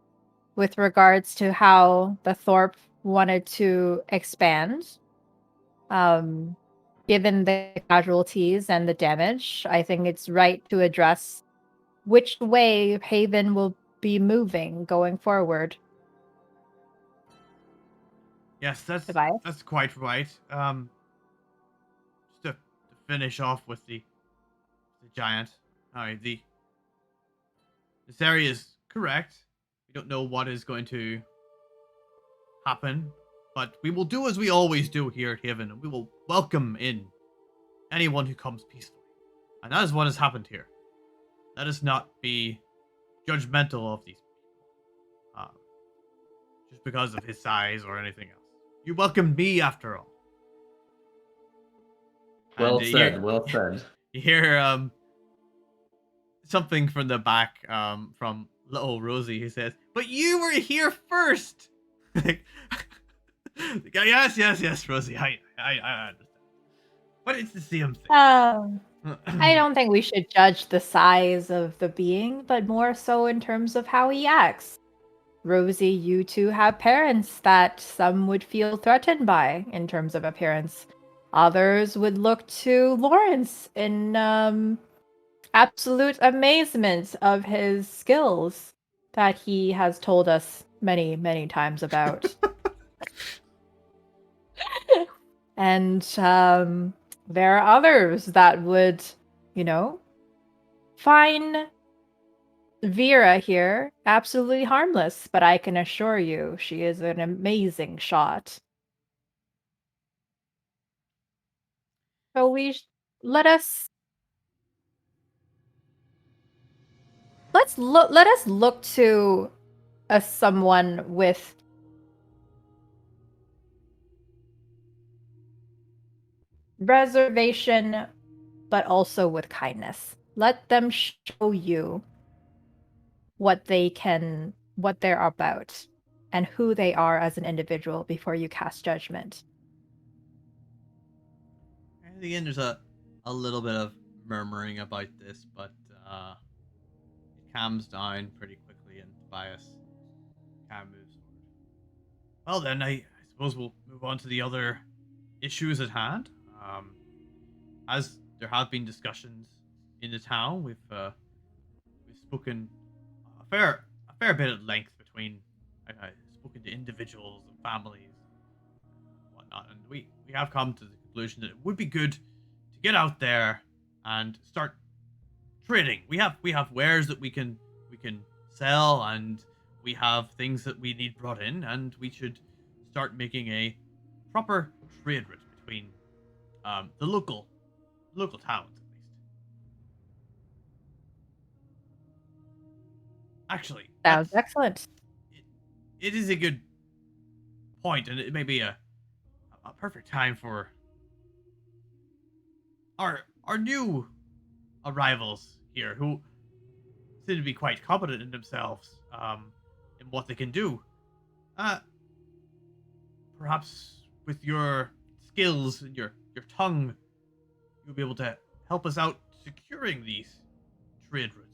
with regards to how the Thorpe wanted to expand. Given the casualties and the damage, I think it's right to address which way Haven will be moving going forward. Yes, that's Tobias? that's quite right. Just to finish off with the giant. The Niserie is correct. We don't know what is going to happen, but we will do as we always do here at Haven, and we will welcome in anyone who comes peacefully. And that is what has happened here. Let us not be judgmental of these people, just because of his size or anything else. You welcomed me after all. Well And, said, well said. You hear something from the back from little Rosie who says, "But you were here first." yes, Rosie. I understand. But it's the same thing. I don't think we should judge the size of the being, but more so in terms of how he acts. Rosie, you two have parents that some would feel threatened by in terms of appearance. Others would look to Lawrence in absolute amazement of his skills. that he has told us many, many times about. And there are others that would, find Vera here absolutely harmless, but I can assure you she is an amazing shot. So let us let us look to someone with reservation but also with kindness. Let them show you what they're about and who they are as an individual before you cast judgment. At the end, there's a little bit of murmuring about this, but it calms down pretty quickly, and Tobias kind of moves forward. Well, then, I suppose we'll move on to the other issues at hand. As there have been discussions in the town, we've spoken a fair bit at length between. I've spoken to individuals and families and whatnot, and we have come to the conclusion that it would be good to get out there and start trading. We have wares that we can sell, and we have things that we need brought in, and we should start making a proper trade route between the local towns at least. Actually, Sounds excellent. it is a good point, and it may be a perfect time for our new arrivals here, who seem to be quite competent in themselves, in what they can do. Uh, Perhaps with your skills and your tongue, you'll be able to help us out securing these trade routes.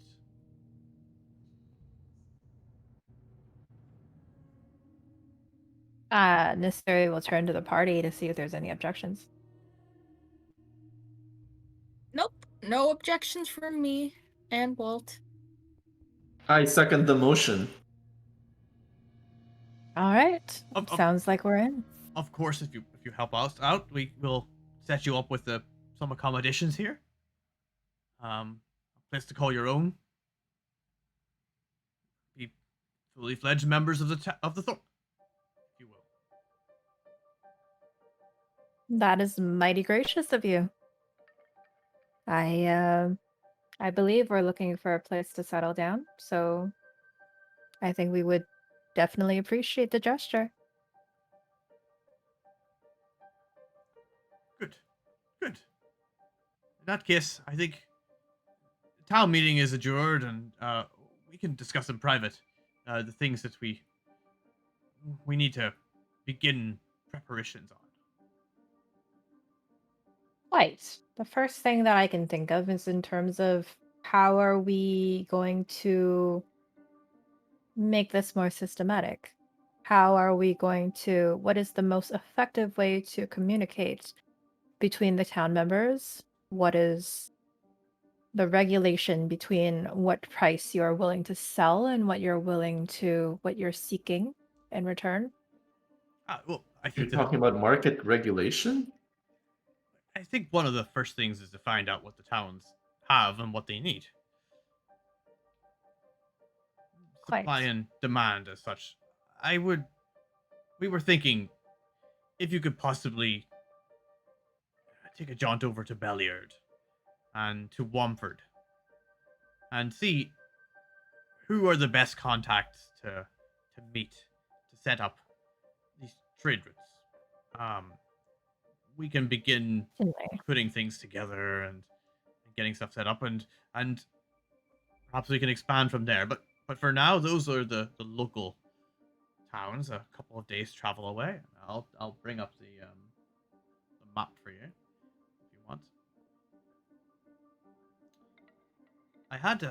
Niserie will turn to the party to see if there's any objections. Nope, no objections from me and Walt. I second the motion. All right. Of- of- Sounds like we're in. Of course, if you help us out, we will set you up with some accommodations here. A place to call your own. Be fully fledged members of the Thorn, if you will. That is mighty gracious of you. I believe we're looking for a place to settle down, so I think we would definitely appreciate the gesture. Good. In that case, I think the town meeting is adjourned, and we can discuss in private the things that we need to begin preparations on. Quite. The first thing that I can think of is in terms of how are we going to make this more systematic? How are we going to, what is the most effective way to communicate between the town members? What is the regulation between what price you're willing to sell and what you're seeking in return? Well, I You're think talking about market regulation? I think one of the first things is to find out what the towns have and what they need. Supply Quite. and demand as such. We were thinking if you could possibly take a jaunt over to Belliard and to Womford and see who are the best contacts to meet to set up these trade routes. We can begin Certainly. putting things together and getting stuff set up, and perhaps we can expand from there. But for now, those are the local towns, a couple of days travel away. I'll bring up the map for you if you want. I had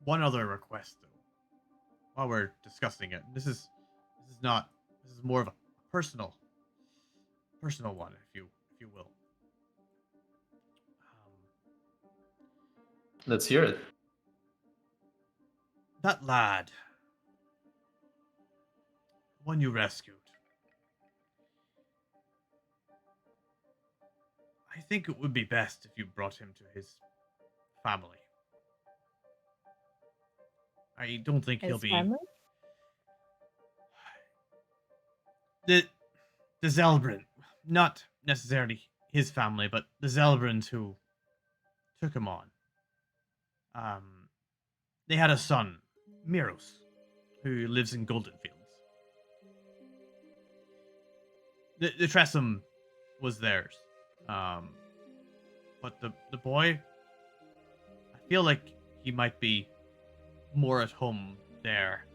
one other request though. While we're discussing it, this is more of a personal one, if you will. Let's hear it. that lad, the one you rescued, I think it would be best if you brought him to his family. I don't think he'll His be family? the Zelbrun, not necessarily his family, but the Zelbruns who took him on. They had a son, Miros, who lives in Golden Fields. The Tressum was theirs, but the boy, I feel like he might be more at home there,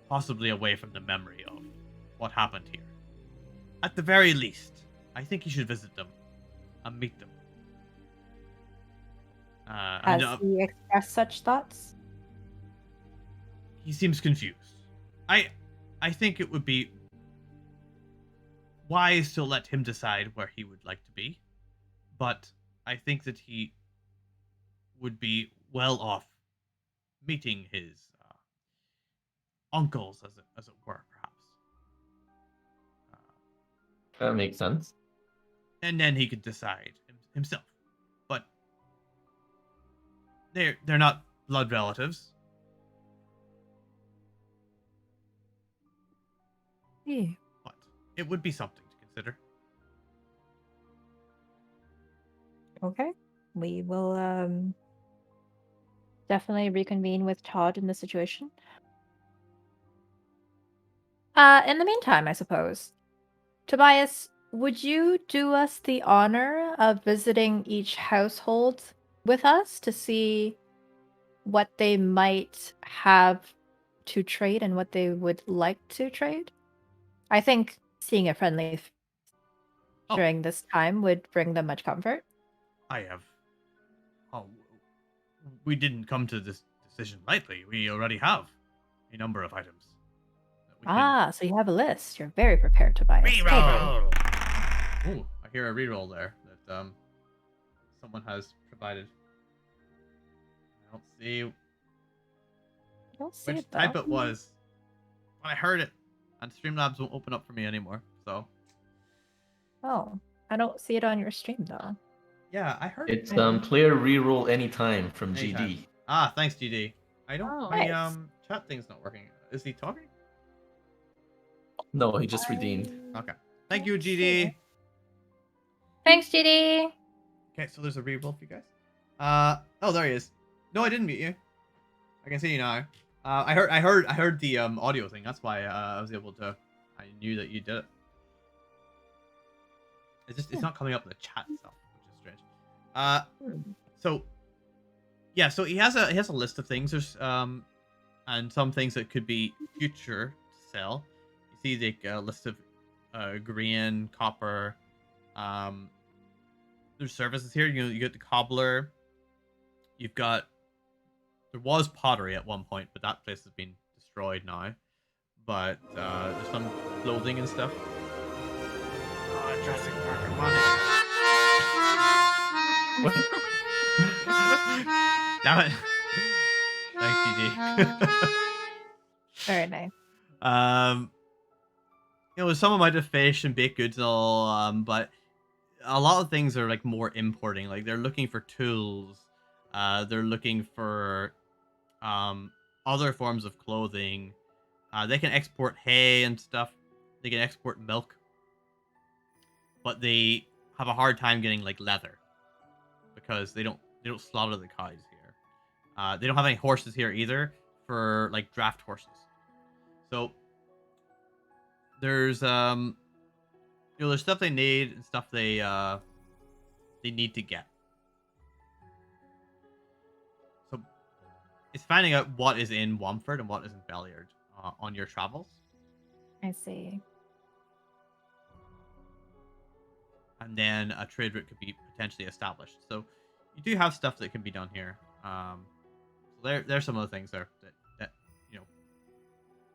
possibly away from the memory of what happened here. At the very least, I think you should visit them and meet them. Has he expressed such thoughts? He seems confused. I think it would be wise to let him decide where he would like to be, but I think that he would be well off meeting his uncles, as it were, perhaps. That makes sense. And then he could decide himself. But they're not blood relatives. Yeah. But it would be something to consider. Okay. We will definitely reconvene with Todd in the situation. In the meantime, I suppose, Tobias, would you do us the honor of visiting each household with us to see what they might have to trade and what they would like to trade? I think seeing a friendly Oh. during this time would bring them much comfort. I have. Oh, we didn't come to this decision lightly. We already have a number of items. So you have a list. You're very prepared, Tobias. Reroll! Ooh, I hear a reroll there that someone has provided. I don't see which type it was. But I heard it, and Streamlabs won't open up for me anymore. So. Oh, I don't see it on your stream though. Yeah, I heard It's it. player reroll anytime from Anytime. GD. Ah, thanks GD. I don't. Oh. My Nice. chat thing's not working. Is he talking? No, he just redeemed. Okay. Thank you, GD. Thanks, GD. Okay, so there's a reroll for you guys. Oh, there he is. No, I didn't mute you. I can see you now. I heard the audio thing. That's why I was able to. I knew that you did it. It's not coming up in the chat itself, which is strange. So yeah, so he has a list of things. There's and some things that could be future to sell. You see the list of green, copper. There's services here. You get the cobbler. You've got. There was pottery at one point, but that place has been destroyed now. But there's some clothing and stuff. Oh, dressing marker money. Damn it. Thanks, GD. Very nice. Some amount of fish and baked goods and all, but a lot of things are like more importing. Like they're looking for tools. They're looking for other forms of clothing. They can export hay and stuff. They can export milk, but they have a hard time getting like leather because they don't slaughter the cows here. They don't have any horses here either for like draft horses. So there's there's stuff they need and stuff they need to get. So it's finding out what is in Womford and what is in Belliard on your travels. I see. And then a trade route could be potentially established. So you do have stuff that can be done here. So there's some of the things there that you know.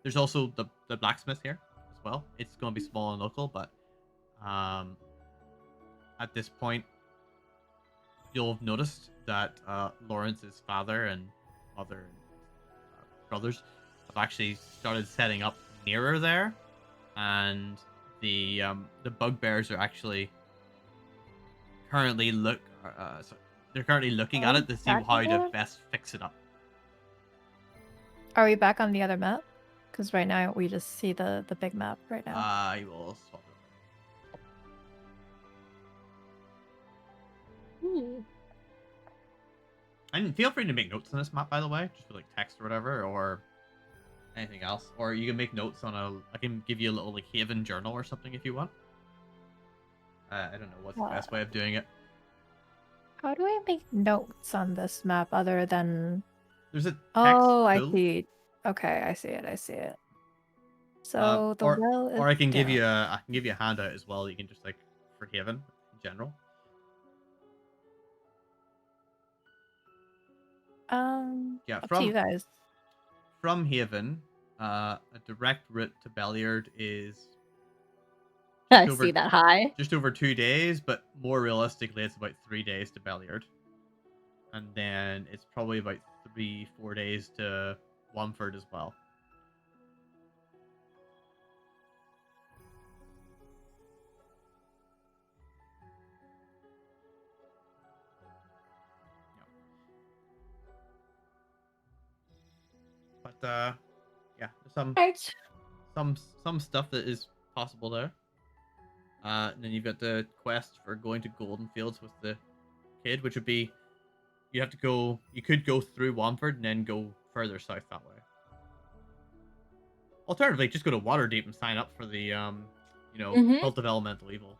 There's also the blacksmith here as well. It's going to be small and local, but at this point, you'll have noticed that Lawrence's father and mother and brothers have actually started setting up nearer there, and the bugbears are actually currently they're currently looking at it to see how to best fix it up. Are we back on the other map? Because right now we just see the big map right now. I will swap it over. And feel free to make notes on this map, by the way, just for like text or whatever, or anything else. Or you can make notes on I can give you a little like Haven journal or something if you want. I don't know what's the best way of doing it. How do I make notes on this map other than... There's a text I tool. see. Okay, I see it. So the well is or I can down. give you a handout as well. You can just like for Haven in general. Yeah, up to you guys. From Haven, a direct route to Belliard is I see that high. just over 2 days, but more realistically, it's about 3 days to Belliard, and then it's probably about 3-4 days to Wamford as well. But yeah, there's some stuff that is possible there. And then you've got the quest for going to Golden Fields with the kid, which would be you could go through Wamford and then go further south that way. Alternatively, just go to Waterdeep and sign up for the Cult of Elemental Evil.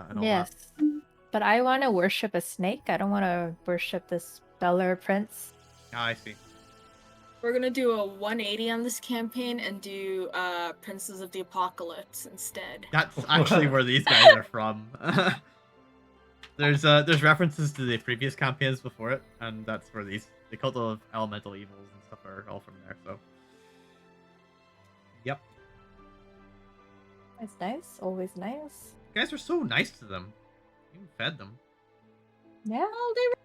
And all yes, but I want to worship a snake. I don't want to worship this Beller prince. I see. We're gonna do a 180 on this campaign and do Princes of the Apocalypse instead. That's actually where these guys are from. There's references to the previous campaigns before it, and that's where the Cult of Elemental Evils and stuff are all from there. So, yep. It's nice, always nice. You guys were so nice to them. You even fed them. Yeah. Well, they were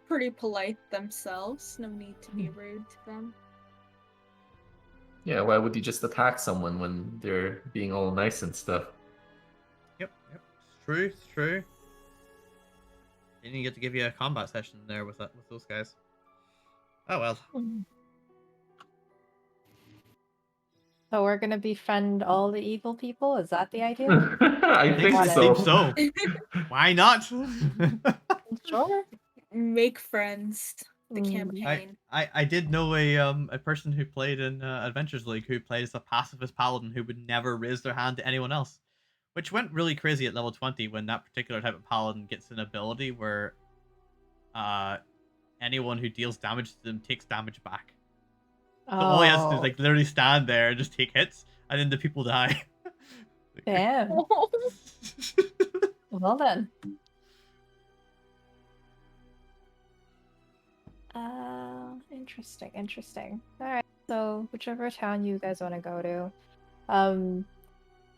pretty polite themselves. No need to be rude to them. Yeah, why would you just attack someone when they're being all nice and stuff? Yep. It's true. Didn't get to give you a combat session there with those guys. Oh well. So we're gonna befriend all the evil people? Is that the idea? I think so. Why not? Sure. Make friends. The campaign. I did know a person who played in Adventures League who played as a pacifist paladin who would never raise their hand to anyone else, which went really crazy at level 20 when that particular type of paladin gets an ability where anyone who deals damage to them takes damage back. So all he has to do is like literally stand there and just take hits, and then the people die. Damn. Well then. Interesting. Alright, so whichever town you guys want to go to.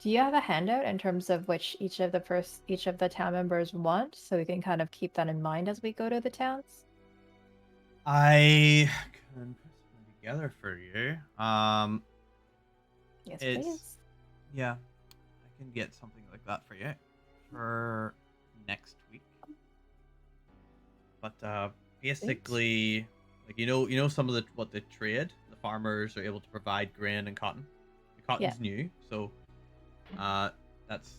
Do you have a handout in terms of which each of the town members want, so we can kind of keep that in mind as we go to the towns? I can put something together for you. Yes, please. Yeah, I can get something like that for you for next week. But basically, like you know some of what they trade. The farmers are able to provide grain and cotton. The cotton's new, so that's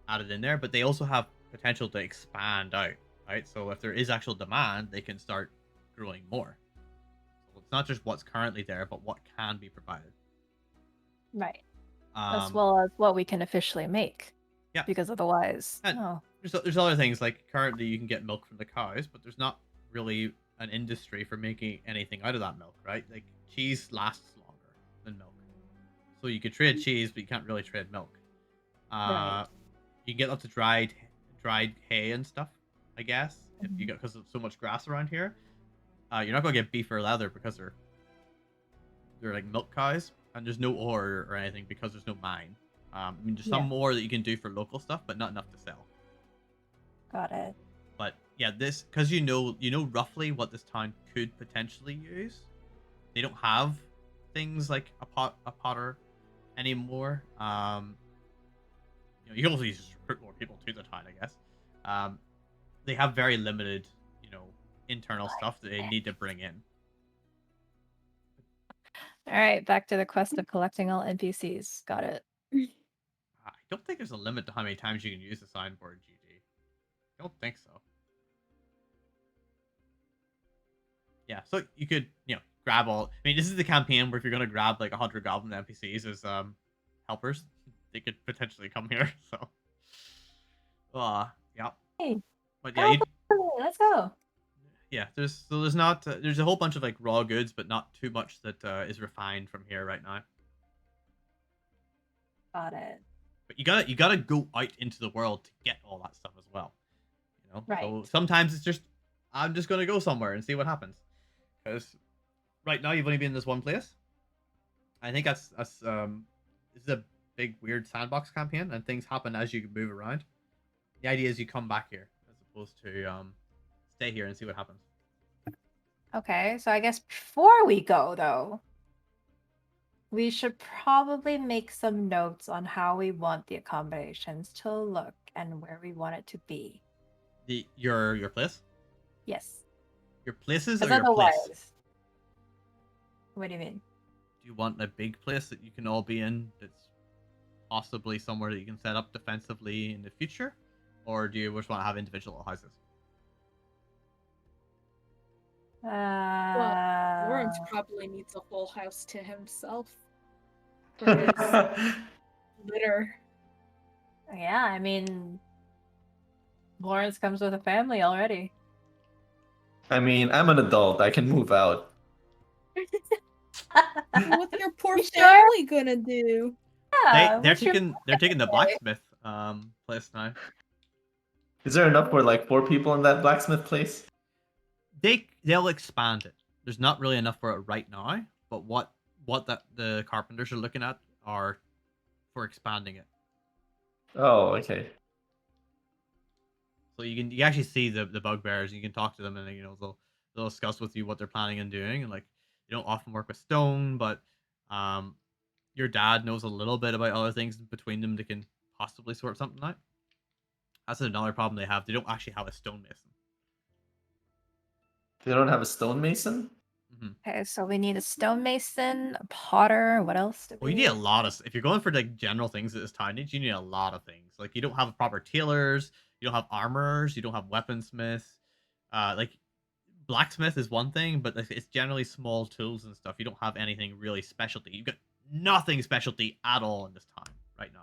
added in there. But they also have potential to expand out, right? So if there is actual demand, they can start growing more. So it's not just what's currently there, but what can be provided. Right. As well as what we can officially make. Yeah. Because otherwise, there's other things like currently you can get milk from the cows, but there's not really an industry for making anything out of that milk, right? Like cheese lasts longer than milk, so you could trade cheese, but you can't really trade milk. Right. You can get lots of dried hay and stuff, I guess, if you got because there's so much grass around here. You're not gonna get beef or leather because they're like milk cows, and there's no ore or anything because there's no mine. I mean, there's some more that you can do for local stuff, but not enough to sell. Got it. But yeah, this because you know roughly what this town could potentially use. They don't have things like a potter anymore. You can also just recruit more people to the town, I guess. They have very limited, internal stuff that they need to bring in. All right, back to the quest of collecting all NPCs. Got it. I don't think there's a limit to how many times you can use the signboard, GG. I don't think so. Yeah, so you could, grab all. I mean, this is the campaign where if you're gonna grab like 100 goblin NPCs as helpers, they could potentially come here. So, yeah. Hey, But yeah, let's go. yeah. There's not there's a whole bunch of like raw goods, but not too much that is refined from here right now. Got it. But you gotta go out into the world to get all that stuff as well. Right. So sometimes it's just I'm just gonna go somewhere and see what happens. Because right now you've only been in this one place. I think that's this is a big weird sandbox campaign, and things happen as you move around. The idea is you come back here as opposed to stay here and see what happens. Okay, so I guess before we go though, we should probably make some notes on how we want the accommodations to look and where we want it to be. Your place? Yes. Your places or Because your place? otherwise, what do you mean? Do you want a big place that you can all be in that's possibly somewhere that you can set up defensively in the future? Or do you just want to have individual houses? Lawrence probably needs a whole house to himself for his litter. Yeah, I mean, Lawrence comes with a family already. I mean, I'm an adult. I can move out. What's your poor You family gonna do? Yeah, They're what's your taking the blacksmith place now. Is there enough for like 4 people in that blacksmith place? They'll expand it. There's not really enough for it right now, but what the carpenters are looking at are for expanding it. Oh, okay. So you actually see the bugbears, and you can talk to them, and they'll discuss with you what they're planning on doing, and like they don't often work with stone, but your dad knows a little bit about other things between them that can possibly sort something out. That's another problem they have. They don't actually have a stonemason. They don't have a stonemason? Okay, so we need a stonemason, a potter. What else do we Well, you need a lot of. If you're going for like general things at this time, you need a lot of things. Like you don't have proper tailors, you don't have armorers, you don't have weaponsmiths. Like blacksmith is one thing, but it's generally small tools and stuff. You don't have anything really specialty. You've got nothing specialty at all in this time right now.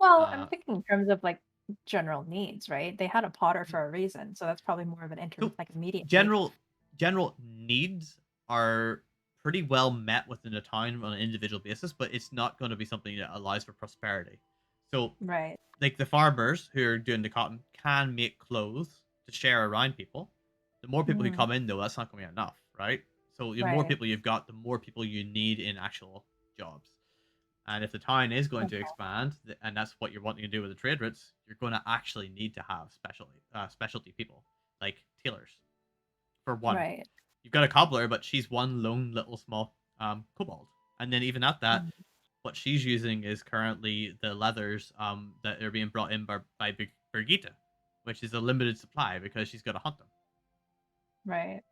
Well, I'm thinking in terms of like general needs, right? They had a potter for a reason, so that's probably more of an like immediate need. General needs are pretty well met within a town on an individual basis, but it's not going to be something that allows for prosperity. So, right, like the farmers who are doing the cotton can make clothes to share around people. The more people who come in, though, that's not going to be enough, right? So, the more people you've got, the more people you need in actual jobs. And if the town is going to expand, and that's what you're wanting to do with the trade routes, you're going to actually need to have specialty people, like tailors. For one, right. You've got a cobbler, but she's one lone little small kobold. And then even at that, what she's using is currently the leathers that are being brought in by Birgitta, which is a limited supply because she's got to hunt them. Right.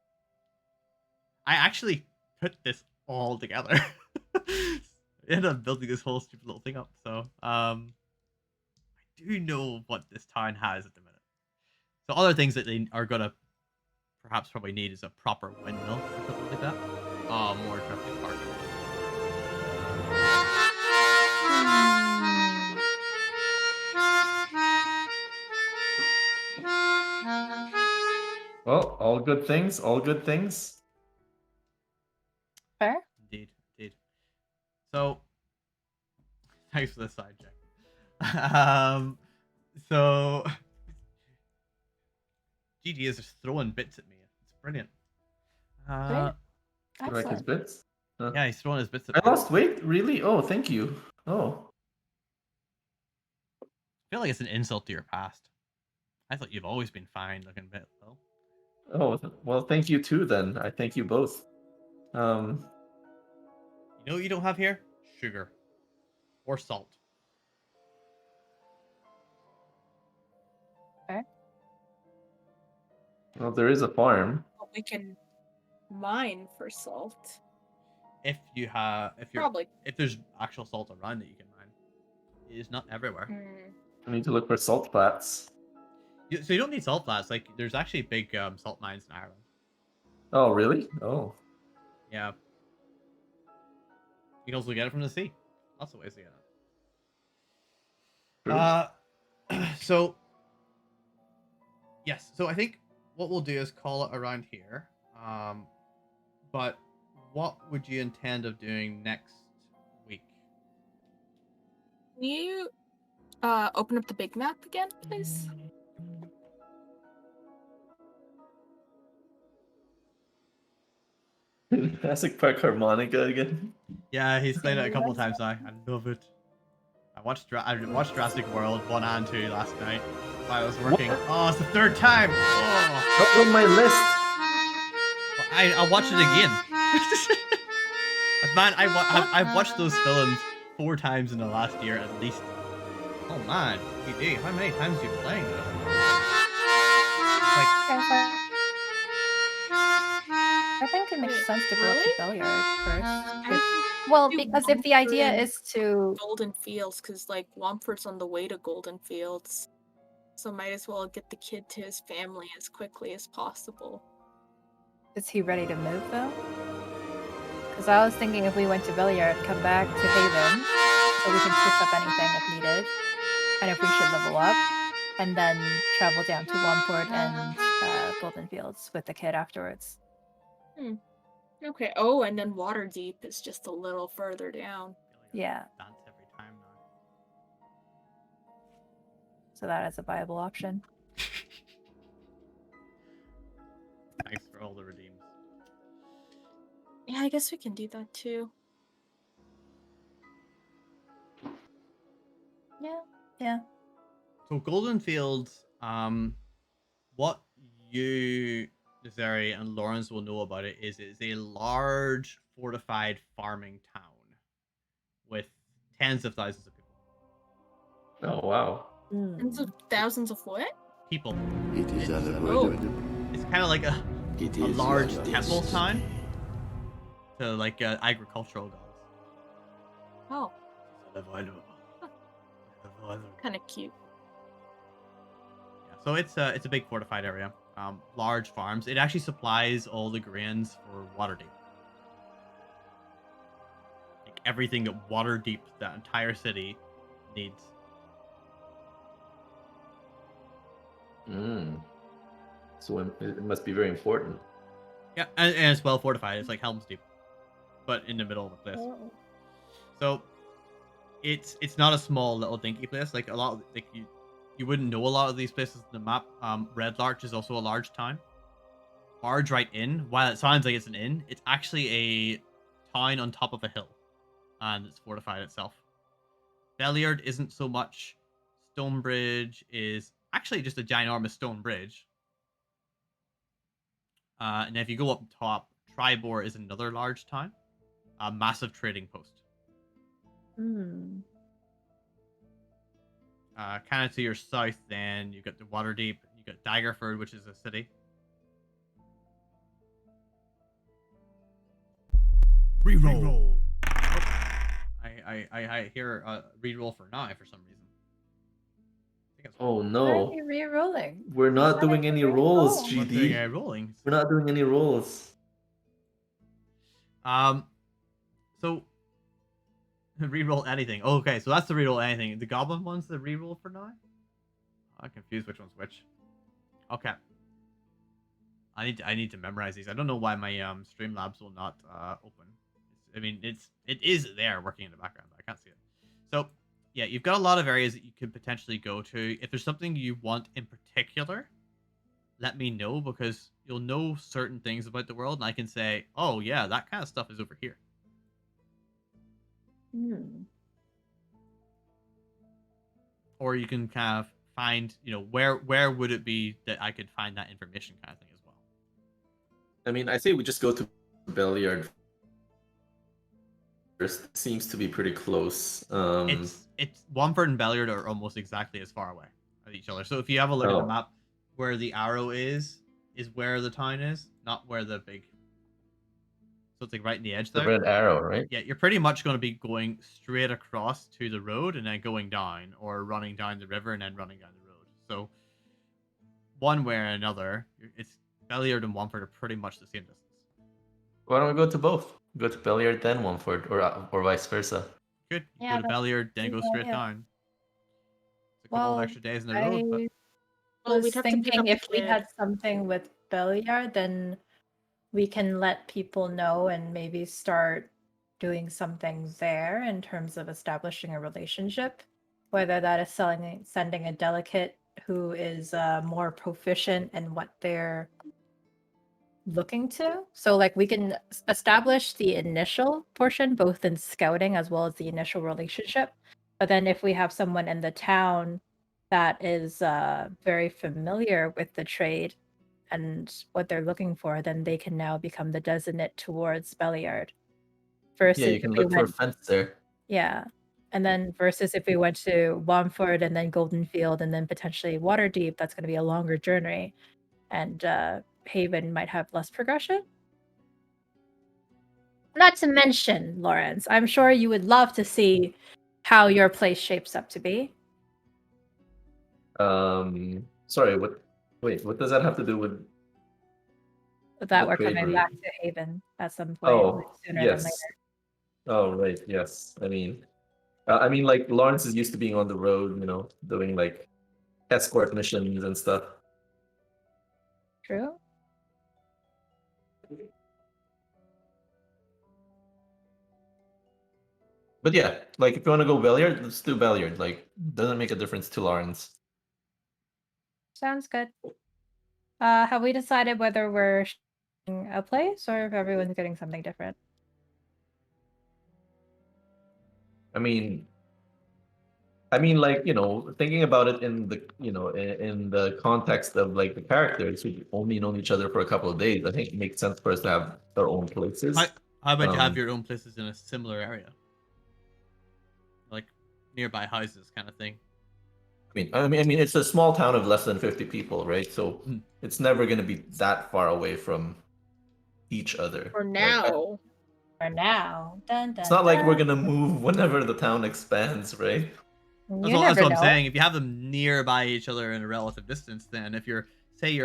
I actually put this all together. I ended up building this whole stupid little thing up. So I do know what this town has at the minute. So other things that they are gonna perhaps probably need is a proper windmill or something like that. Oh, more interesting part. Well, all good things, all good things. Fair. Indeed. So, thanks for the side check. So, GG is just throwing bits at me. It's brilliant. You like his bits? Yeah, he's throwing his bits at I me. lost weight? Really? Oh, thank you. Oh. I feel like it's an insult to your past. I thought you've always been fine looking bit though. Oh, well, thank you too then. I thank you both. You know what you don't have here? Sugar. Or salt. Well, there is a farm. But we can mine for salt. If you're Probably. if there's actual salt around that you can mine. It is not everywhere. I need to look for salt flats. So you don't need salt flats. Like there's actually big salt mines in Ireland. Oh, really? Oh. Yeah. You can also get it from the sea. Lots of ways to get it. True. So yes. So I think what we'll do is call it around here. But what would you intend of doing next week? Can you open up the big map again, please? Jurassic Park harmonica again. Yeah, he's played it a couple times now. I love it. I watched Jurassic World 1 and 2 last night while I was working. What? Oh, it's the third time. Oh. Not on my list. I'll watch it again. Man, I've watched those films 4 times in the last year at least. Oh man, PD, how many times have you been playing this? I think it makes sense to go up to Billiard first. Well, Because if the idea is to Golden Fields, because like Womford's on the way to Golden Fields, so might as well get the kid to his family as quickly as possible. Is he ready to move though? Because I was thinking if we went to Billiard, come back to Haven, so we can switch up anything if needed, and if we should level up, and then travel down to Womford and Golden Fields with the kid afterwards. Okay. Oh, and then Waterdeep is just a little further down. Yeah. Dance every time now. So that is a viable option. Thanks for all the redeems. Yeah, I guess we can do that too. Yeah. So Golden Fields, what you, Niserie, and Lawrence will know about it is it's a large fortified farming town with tens of thousands of people. Oh, wow. Tens of thousands of what? People. It is It's- unavoidable. It's kind of like a It a is large your temple destiny. town to like agricultural gods. Oh, Unavoidable. kind of cute. Yeah, so it's a big fortified area. Large farms. It actually supplies all the grains for Waterdeep. Like everything that Waterdeep, that entire city, needs. So it must be very important. Yeah, and it's well fortified. It's like Helm's Deep, but in the middle of the place. So it's not a small little dinky place. Like a lot of, like you wouldn't know a lot of these places in the map. Red Larch is also a large town. Barge right Inn, while it sounds like it's an inn, it's actually a town on top of a hill, and it's fortified itself. Belliard isn't so much. Stonebridge is actually just a ginormous stone bridge. And if you go up top, Tribor is another large town, a massive trading post. Kind of to your south, then you've got the Waterdeep, you got Daggerford, which is a city. Reroll. I hear a reroll for now for some reason. I think it's Oh Why are no. you re-rolling? We're not doing any rolls, Oh. I'm not doing GD. any rolling. We're not doing any rolls. So reroll anything. Okay, so that's the reroll anything. The goblin one's the reroll for now. I'm confused which one's which. Okay. I need to memorize these. I don't know why my Streamlabs will not open. It is there working in the background, but I can't see it. So yeah, you've got a lot of areas that you could potentially go to. If there's something you want in particular, let me know, because you'll know certain things about the world, and I can say, oh yeah, that kind of stuff is over here. Or you can kind of find, where would it be that I could find that information kind of thing as well. I mean, I say we just go to Belliard first. Seems to be pretty close. It's Womford and Belliard are almost exactly as far away of each other. So if you have a look at the map, where the arrow is where the town is, not where the big. So it's like right in the edge there. The red arrow, right? Yeah, you're pretty much going to be going straight across to the road and then going down, or running down the river and then running down the road. So one way or another, it's Belliard and Womford are pretty much the same distance. Why don't we go to both? Go to Belliard then Womford, or vice versa. Good. You Yeah, go to Belliard, then go straight down. It's a couple of extra days in the road, but Well, was we'd have to pick thinking up if the we kid. had something with Belliard, then we can let people know and maybe start doing something there in terms of establishing a relationship. Whether that is sending a delegate who is more proficient in what they're looking to. So like we can establish the initial portion both in scouting as well as the initial relationship. But then if we have someone in the town that is very familiar with the trade and what they're looking for, then they can now become the designate towards Belliard. Versus Yeah, you can look for a fence there. Yeah. And then versus if we went to Womford and then Goldenfield and then potentially Waterdeep, that's going to be a longer journey. And Haven might have less progression. Not to mention, Lawrence, I'm sure you would love to see how your place shapes up to be. Sorry, what does that have to do with That the we're trade coming route? back to Haven at some point sooner than later. Oh, right, yes. I mean, like Lawrence is used to being on the road, doing like escort missions and stuff. True. But yeah, like if you want to go Belliard, let's do Belliard. Like, doesn't make a difference to Lawrence. Sounds good. Have we decided whether we're sharing a place or if everyone's getting something different? I mean, like thinking about it in the in the context of like the characters who only known each other for a couple of days, I think it makes sense for us to have our own places. How about you have your own places in a similar area, like nearby houses, kind of thing? I mean, it's a small town of less than 50 people, right? So it's never going to be that far away from each other. For now. For now. Dun, dun, It's not like we're dun. going to move whenever the town expands, right? That's what I'm saying. If you have them nearby each other in a relative distance, then if you're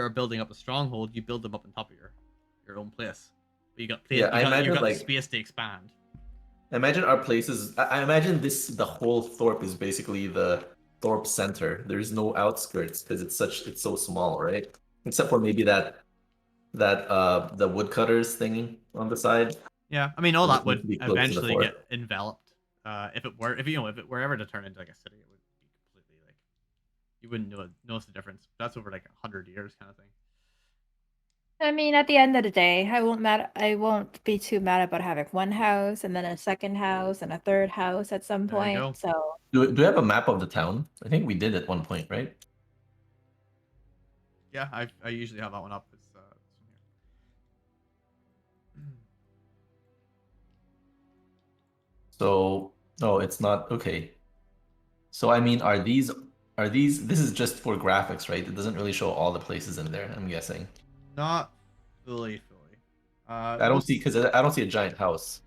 building up a stronghold, you build them up on top of your own place. But you got the space to expand. Imagine our places. I imagine the whole Thorpe is basically the Thorpe center. There's no outskirts because it's so small, right? Except for maybe that the woodcutters thing on the side. Yeah, I mean all that would eventually get enveloped. If it were ever to turn into like a city, it would be completely like you wouldn't notice the difference. That's over like 100 years kind of thing. I mean, at the end of the day, I won't be too mad about having one house and then a second house and a third house at some point. So do we have a map of the town? I think we did at one point, right? Yeah, I usually have that one up. It's So, it's not okay. So I mean, are these this is just for graphics, right? It doesn't really show all the places in there, I'm guessing. Not fully. I don't see a giant house.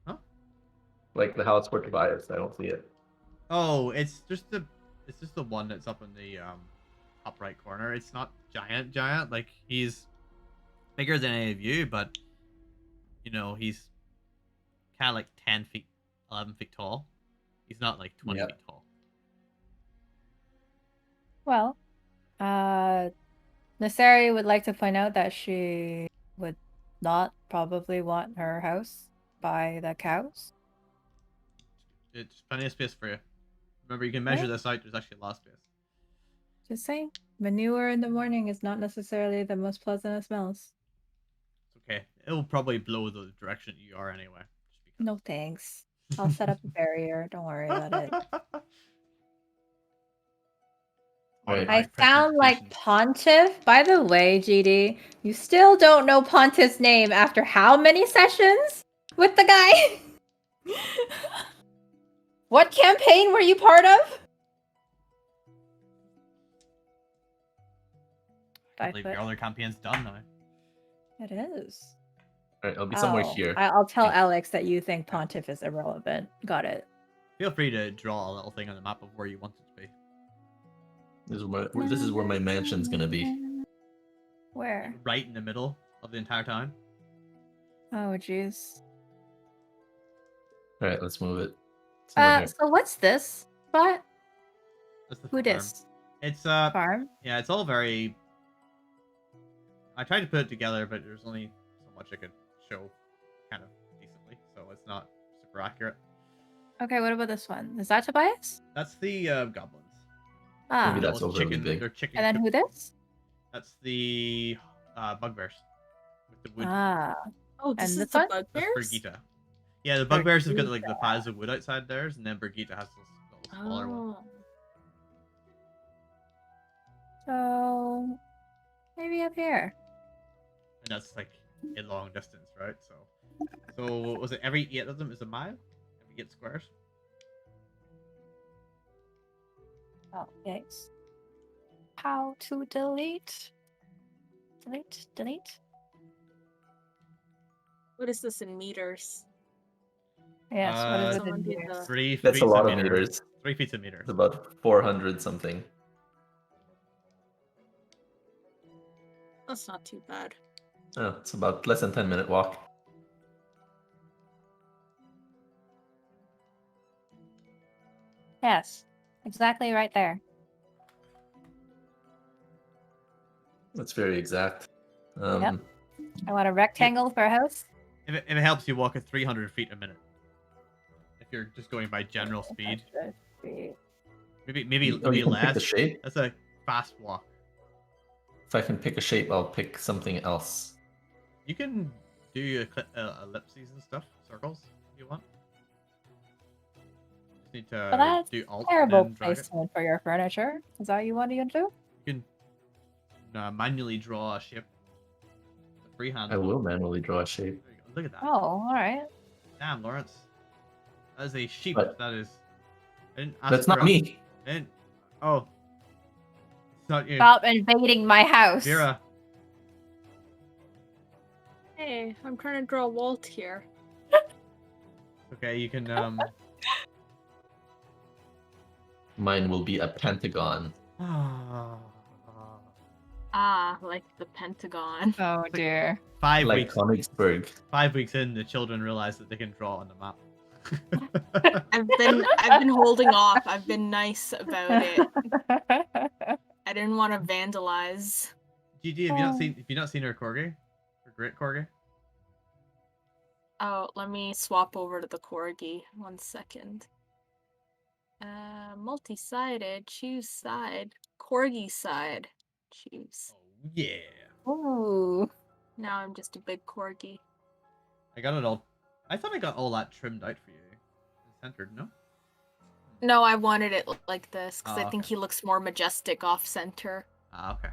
Huh? Like the house for Tobias, I don't see it. Oh, it's just the one that's up in the top right corner. It's not giant. Like he's bigger than any of you, but he's kind of like 10 feet, 11 feet tall. He's not like 20 feet tall. Well, Niserie would like to point out that she would not probably want her house by the cows. It's plenty of space for you. Remember, you can measure this out. There's actually a lot of space. Just saying, manure in the morning is not necessarily the most pleasant of smells. It's okay. It'll probably blow the direction you are anyway. No thanks. I'll set up a barrier. Don't worry about it. Right. I automatic sound like prestidigitation. Pontiff. By the way, GD, you still don't know Pontiff's name after how many sessions with the guy? What campaign were you part of? I believe your other campaign's done now. It is. Alright, I'll be somewhere Oh, here. I'll tell Thanks. Alex that you think Pontiff is irrelevant. Got it. Feel free to draw a little thing on the map of where you want it to be. This is where my mansion's gonna be. Where? Right in the middle of the entire town. Oh, jeez. Alright, let's move it. Somewhere here. So what's this spot? That's the Who farm. dis? It's Farm? yeah, it's all very. I tried to put it together, but there's only so much I could show, kind of decently, so it's not super accurate. Okay, what about this one? Is that Tobias? That's the goblins. Ah. Maybe that's Those overly big. They're chicken. And then who this? That's the bugbears with the wood. Ah. Oh, And this is this the one? That's bugbears? Brigitte. Yeah, the bugbears have got like the piles of wood outside theirs, and then Brigitte has this little smaller one. Oh. So maybe up here. And that's like a long distance, right? So was it every 8 of them is a mile? Every 8 squares? Oh, yikes. How to delete? Delete? What is this in meters? Yes, what is it Someone in do here? the- 3 That's a feet lot a of meter. meters. 3 feet a meter. It's about 400 something. That's not too bad. Oh, it's about less than 10-minute walk. Yes, exactly right there. That's very exact. Yep. I want a rectangle for a house. If it helps you walk at 300 feet a minute. If you're just going by general speed. Maybe Oh, you can pick less. the shape? That's a fast walk. If I can pick a shape, I'll pick something else. You can do ellipses and stuff, circles, if you want. Just need to Well, that's do alt terrible and then drag it. placement for your furniture. Is that what you want to do? You can manually draw a shape. Freehand. I will manually draw a shape. There you go. Look at that. Oh, all right. Damn, Lawrence. That is a sheep. What? That is. I didn't ask That's for not a- me. I didn't- Oh. It's not you. Stop invading my house. Vera. Hey, I'm trying to draw Walt here. Okay, you can Mine will be a pentagon. Ah, like the Pentagon. Oh dear. 5 Like weeks. Königsberg. 5 weeks in, the children realize that they can draw on the map. I've been holding off. I've been nice about it. I didn't want to vandalize. GG, have you not seen her corgi? Her great corgi? Oh, let me swap over to the corgi. 1 second. Multi-sided. Choose side. Corgi side. Choose. Oh yeah. Ooh. Now I'm just a big corgi. I got it all. I thought I got all that trimmed out for you. Centered, no? No, I wanted it like this because Oh, I think okay. he looks more majestic off center. Ah, okay.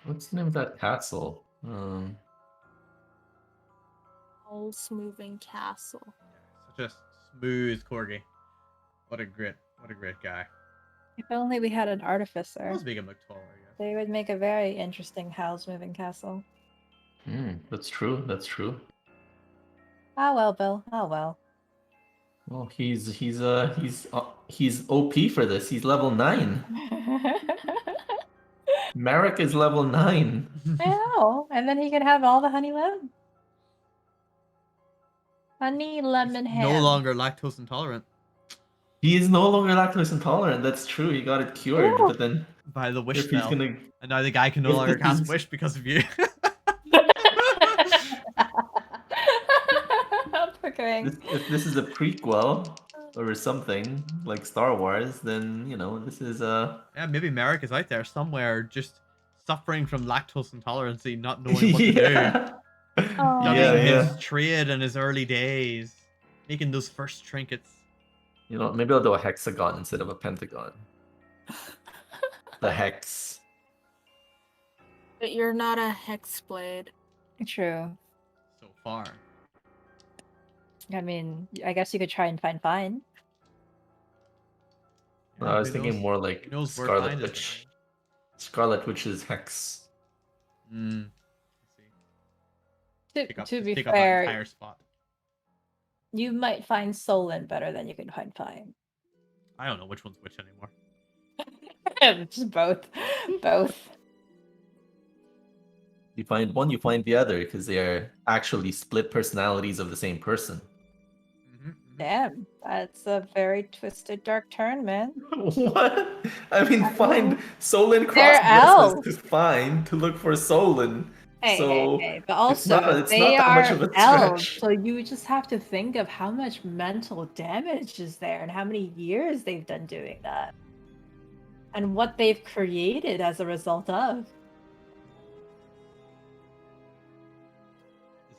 What's the name of that castle? Pulse moving castle. Such a smooth corgi. What a great guy. If only we had an I artificer. was making him look taller, I guess. They would make a very interesting house moving castle. That's true. That's true. Ah well, Bill. Oh well. Well, he's OP for this. He's level 9. Marek is level 9. I know. And then he can have all the honey lemon. Honey lemon He's ham. no longer lactose intolerant He is no longer lactose intolerant. That's true. He got it cured, Ooh. but then by the wish if he's spell. gonna And now the guy can no If longer this cast is- wish because of you. if this is a prequel or something like Star Wars, then this is Yeah, maybe Merrick is out there somewhere just suffering from lactose intolerancy, not knowing what to do. Oh. Studying Yeah, his yeah. trade in his early days. Making those first trinkets. You know, maybe I'll do a hexagon instead of a pentagon. The hex. But you're not a hexblade. True. So far. I mean, I guess you could try and find fine. I was Who thinking knows- more who like knows where Scarlet find is, Witch. Scarlet Witch's hex. Hmm. To be Take up that fair, entire spot. you might find Solon better than you can find fine. I don't know which one's which anymore. Just both. Both. You find one, you find the other, because they are actually split personalities of the same person. Damn, that's a very twisted, dark turn, man. What? I mean, I find mean, Solon they're cross elves. to find to look for Solon. So Hey, but it's not also it's they not that much are of a elves, stretch. so you just have to think of how much mental damage is there and how many years they've done doing that. And what they've created as a result of.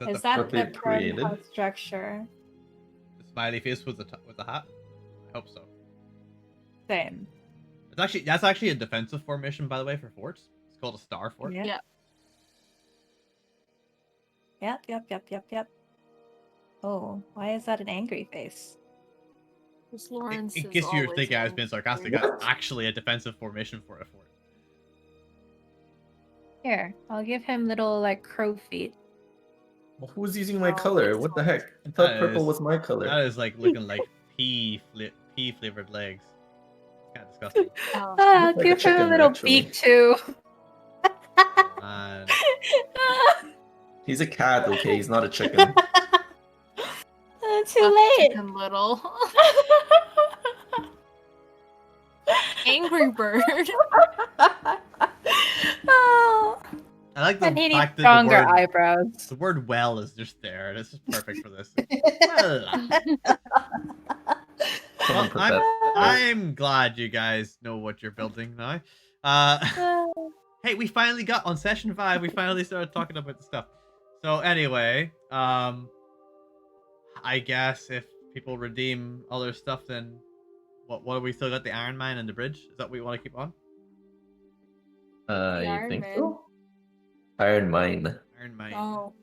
Is that what the they've prime created? house structure? the smiley face with the hat? I hope so. Same. That's actually a defensive formation, by the way, for forts. It's called a star fort. Yeah. Yep. Oh, why is that an angry face? Because Lawrence In is case you're always thinking I was angry. being sarcastic, What? that's actually a defensive formation for a fort. Here, I'll give him little like crow feet. Well, who's using my Oh, color? this What the one. heck? I thought That purple is- was my color. That is like looking like pea flavored legs. It's kind of disgusting. Oh. I'll Look like a give him a chicken, little actually. beak too. And He's a cat, okay? He's not a chicken. Too late. Chicken Little. Angry Bird. Oh, I like the and he needs fact that stronger eyebrows. the word "well" is just there, and it's just perfect for this. Well, Someone put that. I'm glad you guys know what you're building now. Hey, we finally got on session 5. We finally started talking about the stuff. So anyway, I guess if people redeem other stuff, then what have we still got? The Iron Mine and the bridge. Is that what we want to keep on? You Iron think Man. so? Iron Mine. Iron Mine. Oh.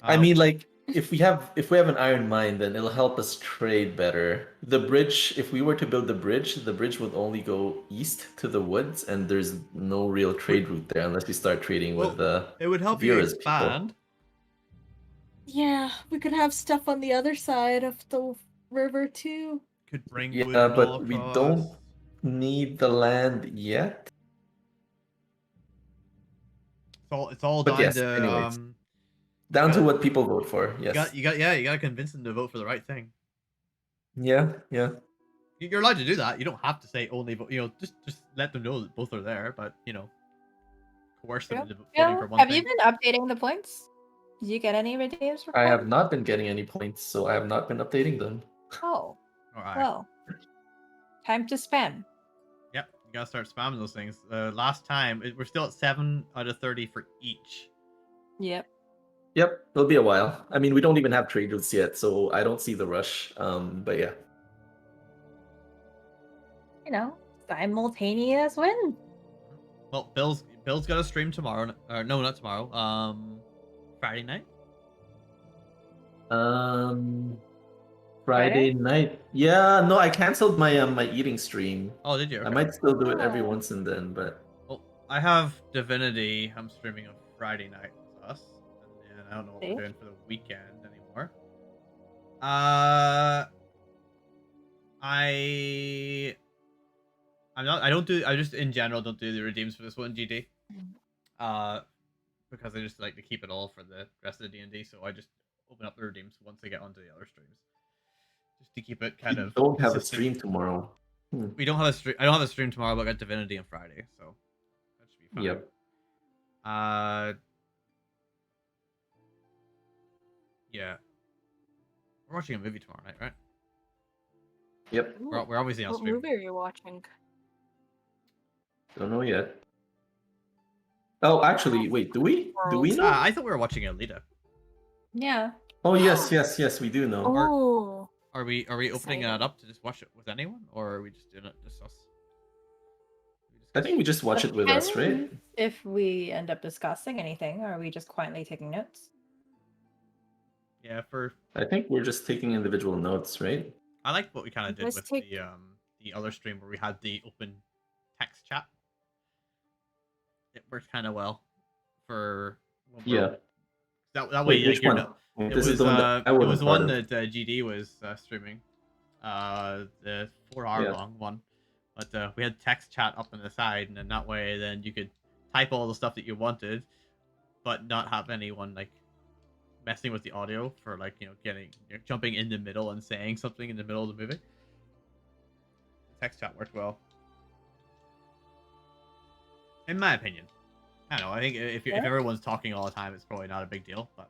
I mean, like, if we have an iron mine, then it'll help us trade better. The bridge, if we were to build the bridge would only go east to the woods, and there's no real trade route there unless we start trading with it would help you Vera's expand. Yeah, we could have stuff on the other side of the river too. Could bring Yeah, wood all but we across. don't need the land yet. It's all But down yes, to anyways. Down to got- what people vote for. Yes. you gotta convince them to vote for the right thing. Yeah. You're allowed to do that. You don't have to say only vote. Just let them know that both are there. But coerce them into voting for one Have thing. you been updating the points? Did you get any redeems for I have points? not been getting any points, so I have not been updating them. Oh, All right. well. Time to spam. Yep, you gotta start spamming those things. Last time we're still at 7 out of 30 for each. Yep. Yep, it'll be a while. I mean, we don't even have trade routes yet, so I don't see the rush. But yeah. Simultaneous win. Well, Bill's got a stream tomorrow. No, not tomorrow. Friday night. Friday night. Yeah, no, I canceled my my eating stream. Oh, did you? I Okay. might still do it every Oh. once and then, but Well, I have Divinity. I'm streaming on Friday night with us, and I don't know what See? we're doing for the weekend anymore. I just in general don't do the redeems for this one, GD. Because I just like to keep it all for the rest of the D&D, so I just open up the redeems once I get onto the other streams, just to keep it kind we of. don't have a consistent. stream tomorrow. We don't have a stream. I don't have a stream tomorrow, but I got Divinity on Friday, so that should be fine. Yep. Yeah. We're watching a movie tomorrow night, right? Yep. We're obviously on What stream. movie are you watching? Don't know yet. Oh, actually, wait. Do we know? I thought we were watching Alita. Yeah. Oh yes, we do know. Oh. Are we opening Exciting. it up to just watch it with anyone, or are we just doing it just us? I think we just watch it with us, right? Depends if we end up discussing anything, or are we just quietly taking notes? Yeah, for I think we're just taking individual notes, right? I like what we kind of did Let's with take- the other stream where we had the open text chat. It worked kind of well for when we're, Yeah. that way Wait, which like, you're one? not, Wait, it this is was the one that I it wasn't was the part one of. that GD was streaming, the 4-hour Yeah. long one, but we had text chat up on the side, and then that way then you could type all the stuff that you wanted, but not have anyone like messing with the audio for like jumping in the middle and saying something in the middle of the movie. The text chat worked well, in my opinion. I don't know. I think if everyone's talking all the time, it's probably not a big deal. But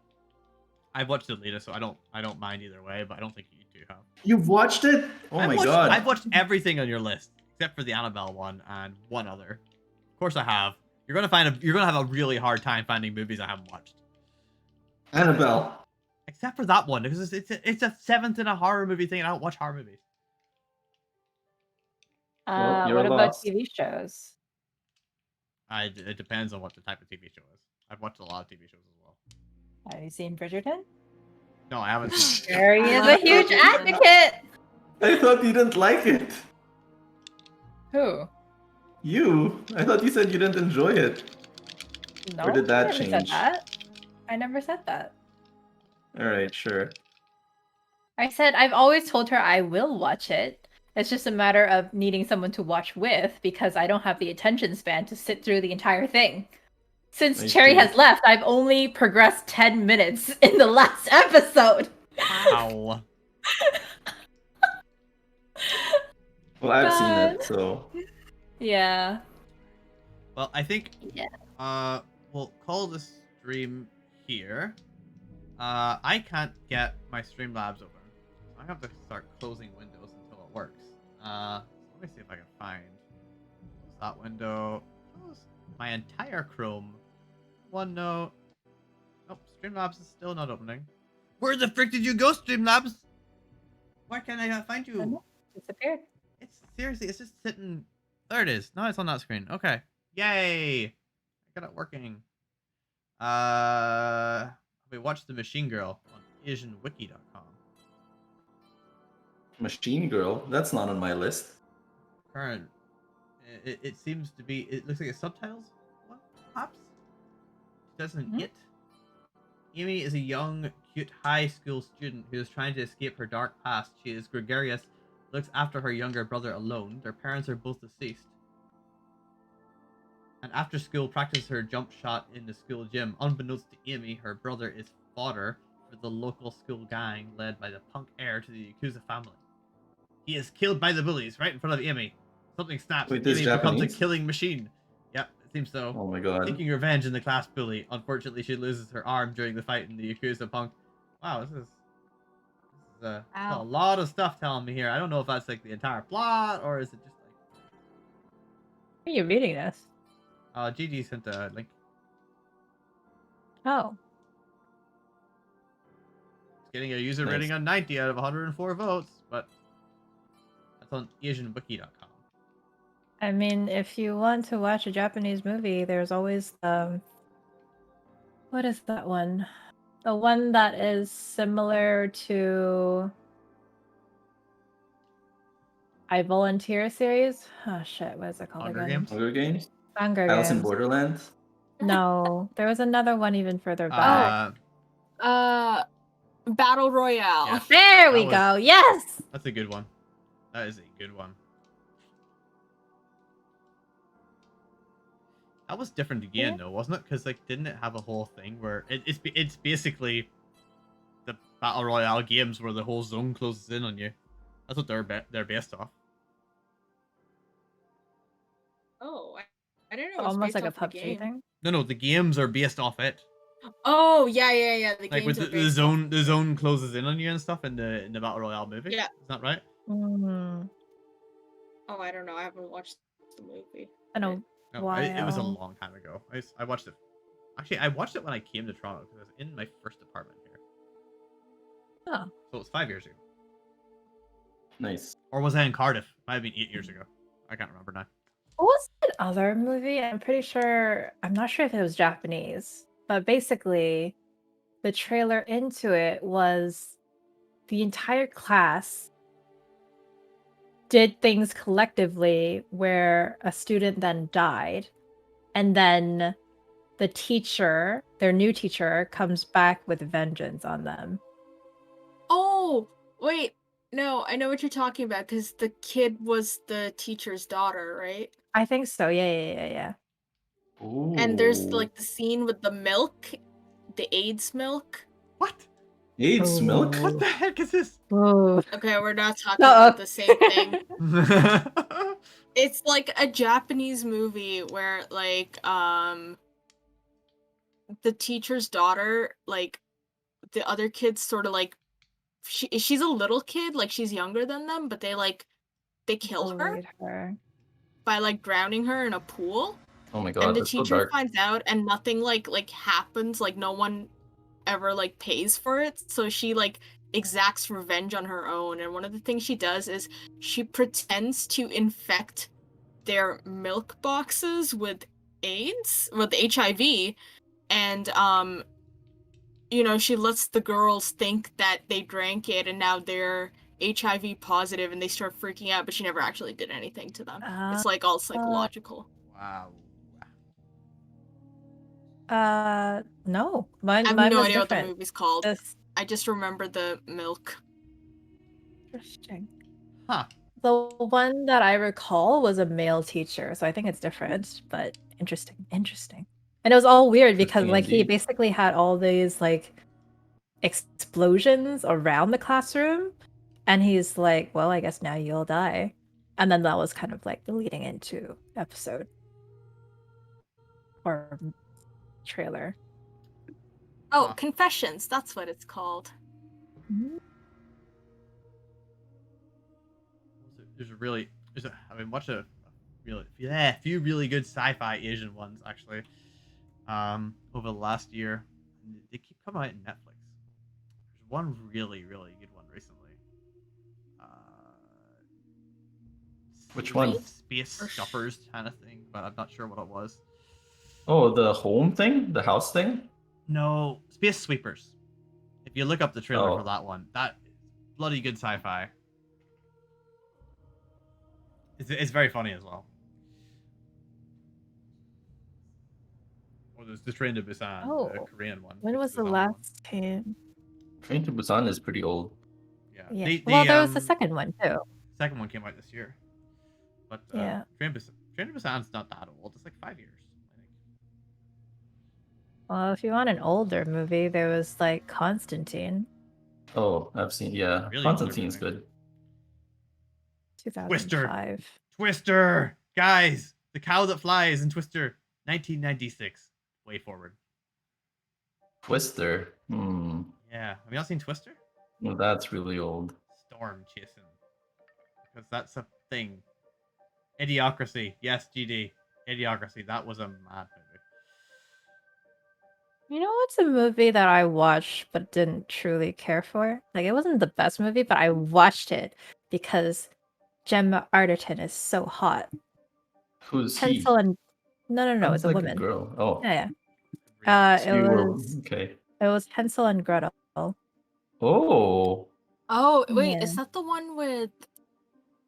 I've watched it later, so I don't mind either way. But I don't think you do have. You've watched it? Oh my god. I've watched everything on your list except for the Annabelle one and one other. Of course, I have. You're gonna have a really hard time finding movies I haven't watched. Annabelle. Except for that one, because it's a 7th in a horror movie thing, and I don't watch horror movies. Well, you're What about lost. TV shows? It depends on what the type of TV show is. I've watched a lot of TV shows as well. Have you seen Bridgerton? No, I haven't seen it. Jerry is I a huge love it. advocate. I thought you didn't like it. Who? You. I thought you said you didn't enjoy it. No, Or did that I never said change? that. I never said that. Alright, sure. I said I've always told her I will watch it. It's just a matter of needing someone to watch with because I don't have the attention span to sit through the entire thing. Since I Cherry see. has left, I've only progressed 10 minutes in the last episode. Ow. Well, I've seen God. it, so. Yeah. Well, I think Yeah. we'll call the stream here. I can't get my Streamlabs open. I have to start closing windows until it works. So let me see if I can find close that window. Close my entire Chrome. OneNote. Nope, Streamlabs is still not opening. Where the frick did you go, Streamlabs? Why can't I not find you? Disappeared. It's seriously, it's just sitting. There it is. Now it's on that screen. Okay. Yay! I got it working. We watched The Machine Girl on AsianWiki.com. Machine Girl? That's not on my list. Current. It seems to be. It looks like a subtitles one, perhaps. Doesn't it? Amy is a young, cute high school student who is trying to escape her dark past. She is gregarious, looks after her younger brother alone. Their parents are both deceased. And after school, practices her jump shot in the school gym. Unbeknownst to Amy, her brother is fodder for the local school gang led by the punk heir to the Yakuza family. He is killed by the bullies right in front of Amy. Something snaps. Wait, this Amy is becomes a Japanese? killing machine. Yep, it seems so. Oh my god. Taking revenge in the class bully. Unfortunately, she loses her arm during the fight in the Yakuza punk. Wow, this is a lot of stuff telling me here. I don't know if that's like the entire plot or is it just like. Are you reading this? GG sent a link. Oh. It's getting a user Nice. rating on 90 out of 104 votes, but that's on AsianWiki.com. I mean, if you want to watch a Japanese movie, there's always what is that one? The one that is similar to I Volunteer series. Oh shit, what is it called Hunger again? Games? Hunger Games? Hunger Alice in Games. Borderland? No, there was another one even further back. Battle Royale. Yes, There that we was- go. Yes. That's a good one. That is a good one. That was different again, though, wasn't it? Because like, didn't it have a whole thing where it's basically the battle royale games where the whole zone closes in on you. That's what they're based off. Oh, I didn't know. It was Almost based like a off the PUBG game. thing. No, the games are based off it. Oh yeah. The Like games with are the based zone, the zone closes in on you and stuff in the battle royale movie. Yeah. Is that right? Mm, Oh, I don't know. I haven't watched the movie. I know. No, it was a Wow. long time ago. I watched it. Actually, I watched it when I came to Toronto because I was in my first apartment here. Oh. So it's 5 years ago. Nice. Or was that in Cardiff? Might have been 8 years ago. I can't remember now. What was that other movie? I'm not sure if it was Japanese, but basically the trailer into it was the entire class did things collectively where a student then died, and then the teacher, their new teacher, comes back with vengeance on them. Oh, wait. No, I know what you're talking about because the kid was the teacher's daughter, right? I think so. Yeah. Ooh. And there's like the scene with the milk, the AIDS milk. What? AIDS milk? What the heck is this? Oh. Okay, we're not talking Uh-oh. about the same thing. It's like a Japanese movie where like the teacher's daughter, like the other kids sort of like she's a little kid, like she's younger than them, but they kill her Bullied her. by like drowning her in a pool. Oh my And god, the that's so teacher dark. finds out and nothing like happens, like no one ever like pays for it. So she like exacts revenge on her own, and one of the things she does is she pretends to infect their milk boxes with AIDS, with HIV, and you know, she lets the girls think that they drank it and now they're HIV positive and they start freaking out, but she never actually did anything to them. It's like all psychological. Wow. No. Mine I have mine no was idea what the different. movie's called. This I just remember the milk. interesting. Huh. The one that I recall was a male teacher, so I think it's different, but interesting. And it was all weird because Interesting like he indeed. basically had all these like explosions around the classroom, and he's like, well, I guess now you'll die. And then that was kind of like the leading into episode or trailer. Oh, Huh. Confessions, that's what it's called. Watch a few really good sci-fi Asian ones actually. Over the last year, they keep coming out on Netflix. There's one really good one recently. Which Like one? Space Scuppers kind of thing, but I'm not sure what it was. Oh, the home thing? The house thing? No, Space Sweepers. If you look up the trailer for Oh. that one, that bloody good sci-fi. It's very funny as well. Or there's the Train to Busan, the Oh. Korean one. When was the last time? Train to Busan is pretty old. Yeah. Yeah. Well, there was the second one too. Second one came out this year. But Yeah. Train to Busan's not that old. It's like 5 years, I think. Well, if you want an older movie, there was like Constantine, Oh, I've seen, yeah. Really older Constantine's movie. good. 2005. Twister! Guys! The Cow That Flies in Twister, 1996. Way forward. Twister. Yeah. Have you not seen Twister? Well, that's really old. Storm chasing. Because that's a thing. Idiocracy. Yes, GD. Idiocracy. That was a mad movie. You know what's a movie that I watched but didn't truly care for? Like it wasn't the best movie, but I watched it because Gemma Arterton is so hot. Who's Pencil he? and no, it's Sounds a like woman. a girl. Oh. Yeah. So you were okay. It was Hansel and Gretel. Oh. Oh, wait, Yeah. is that the one with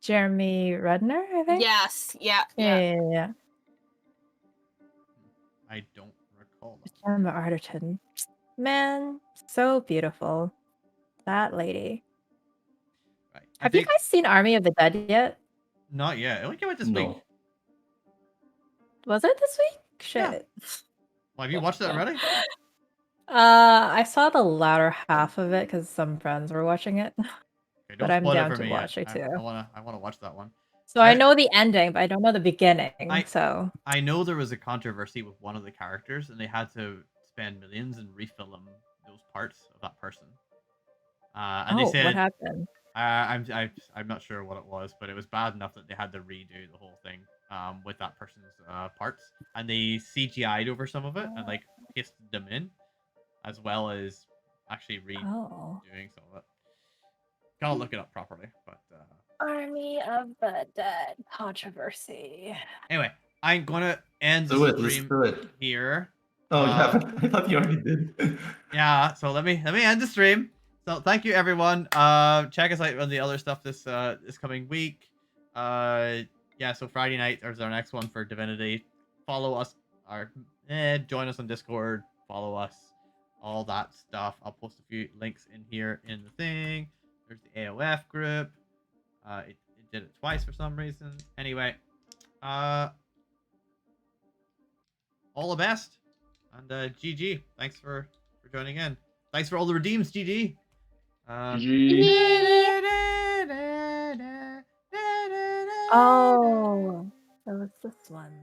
Jeremy Redner, I think? Yes, yeah. Yeah. I don't recall that. Gemma Arterton. Man, so beautiful. That lady. Right. Have you guys seen Army of the Dead yet? Not yet. It only came out this No. week. Was it this week? Shit. Yeah. Well, have you watched it already? I saw the latter half of it because some friends were watching it. Okay, But don't I'm spoil down it for to me watch yet. it too. I wanna watch that one. So I know the ending, but I don't know the beginning. So I know there was a controversy with one of the characters, and they had to spend millions and refilm those parts of that person. And they said, what happened? I'm not sure what it was, but it was bad enough that they had to redo the whole thing with that person's parts, and they CGI'd over some of it and like pasted them in, as well as actually redoing some of it. Gotta look it up properly. But Army of the Dead controversy. anyway, I'm gonna end the Let's stream do it. here. Oh, you haven't? I thought you already did. Yeah, so let me end the stream. So thank you everyone. Check us out on the other stuff this coming week. Yeah, so Friday night there's our next one for Divinity. Follow us or join us on Discord, follow us, all that stuff. I'll post a few links in here in the thing. There's the AOF group. It did it twice for some reason. Anyway, all the best. And GG. Thanks for joining in. Thanks for all the redeems, GG. GG. Oh, so it's this one.